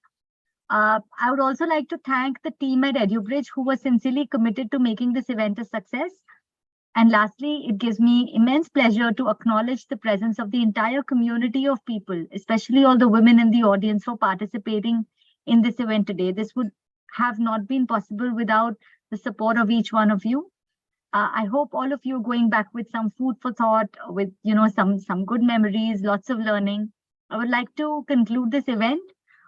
I would also like to thank the team at EduBridge who was sincerely committed to making this event a success. And lastly, it gives me immense pleasure to acknowledge the presence of the entire community of people, especially all the women in the audience, for participating in this event today. This would have not been possible without the support of each one of you. I hope all of you are going back with some food for thought, with some good memories, lots of learning. I would like to conclude this event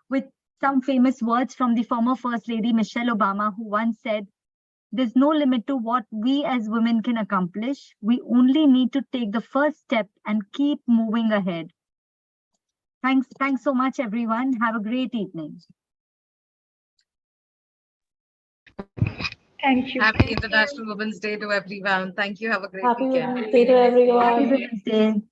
with some famous words from the former First Lady Michelle Obama, who once said, "There's no limit to what we as women can accomplish. We only need to take the first step and keep moving ahead." Thanks so much, everyone. Have a great evening. Thank you. Happy International Women's Day to everyone. Thank you. Have a great Happy weekend. Women's Day to everyone. Happy Women's Day.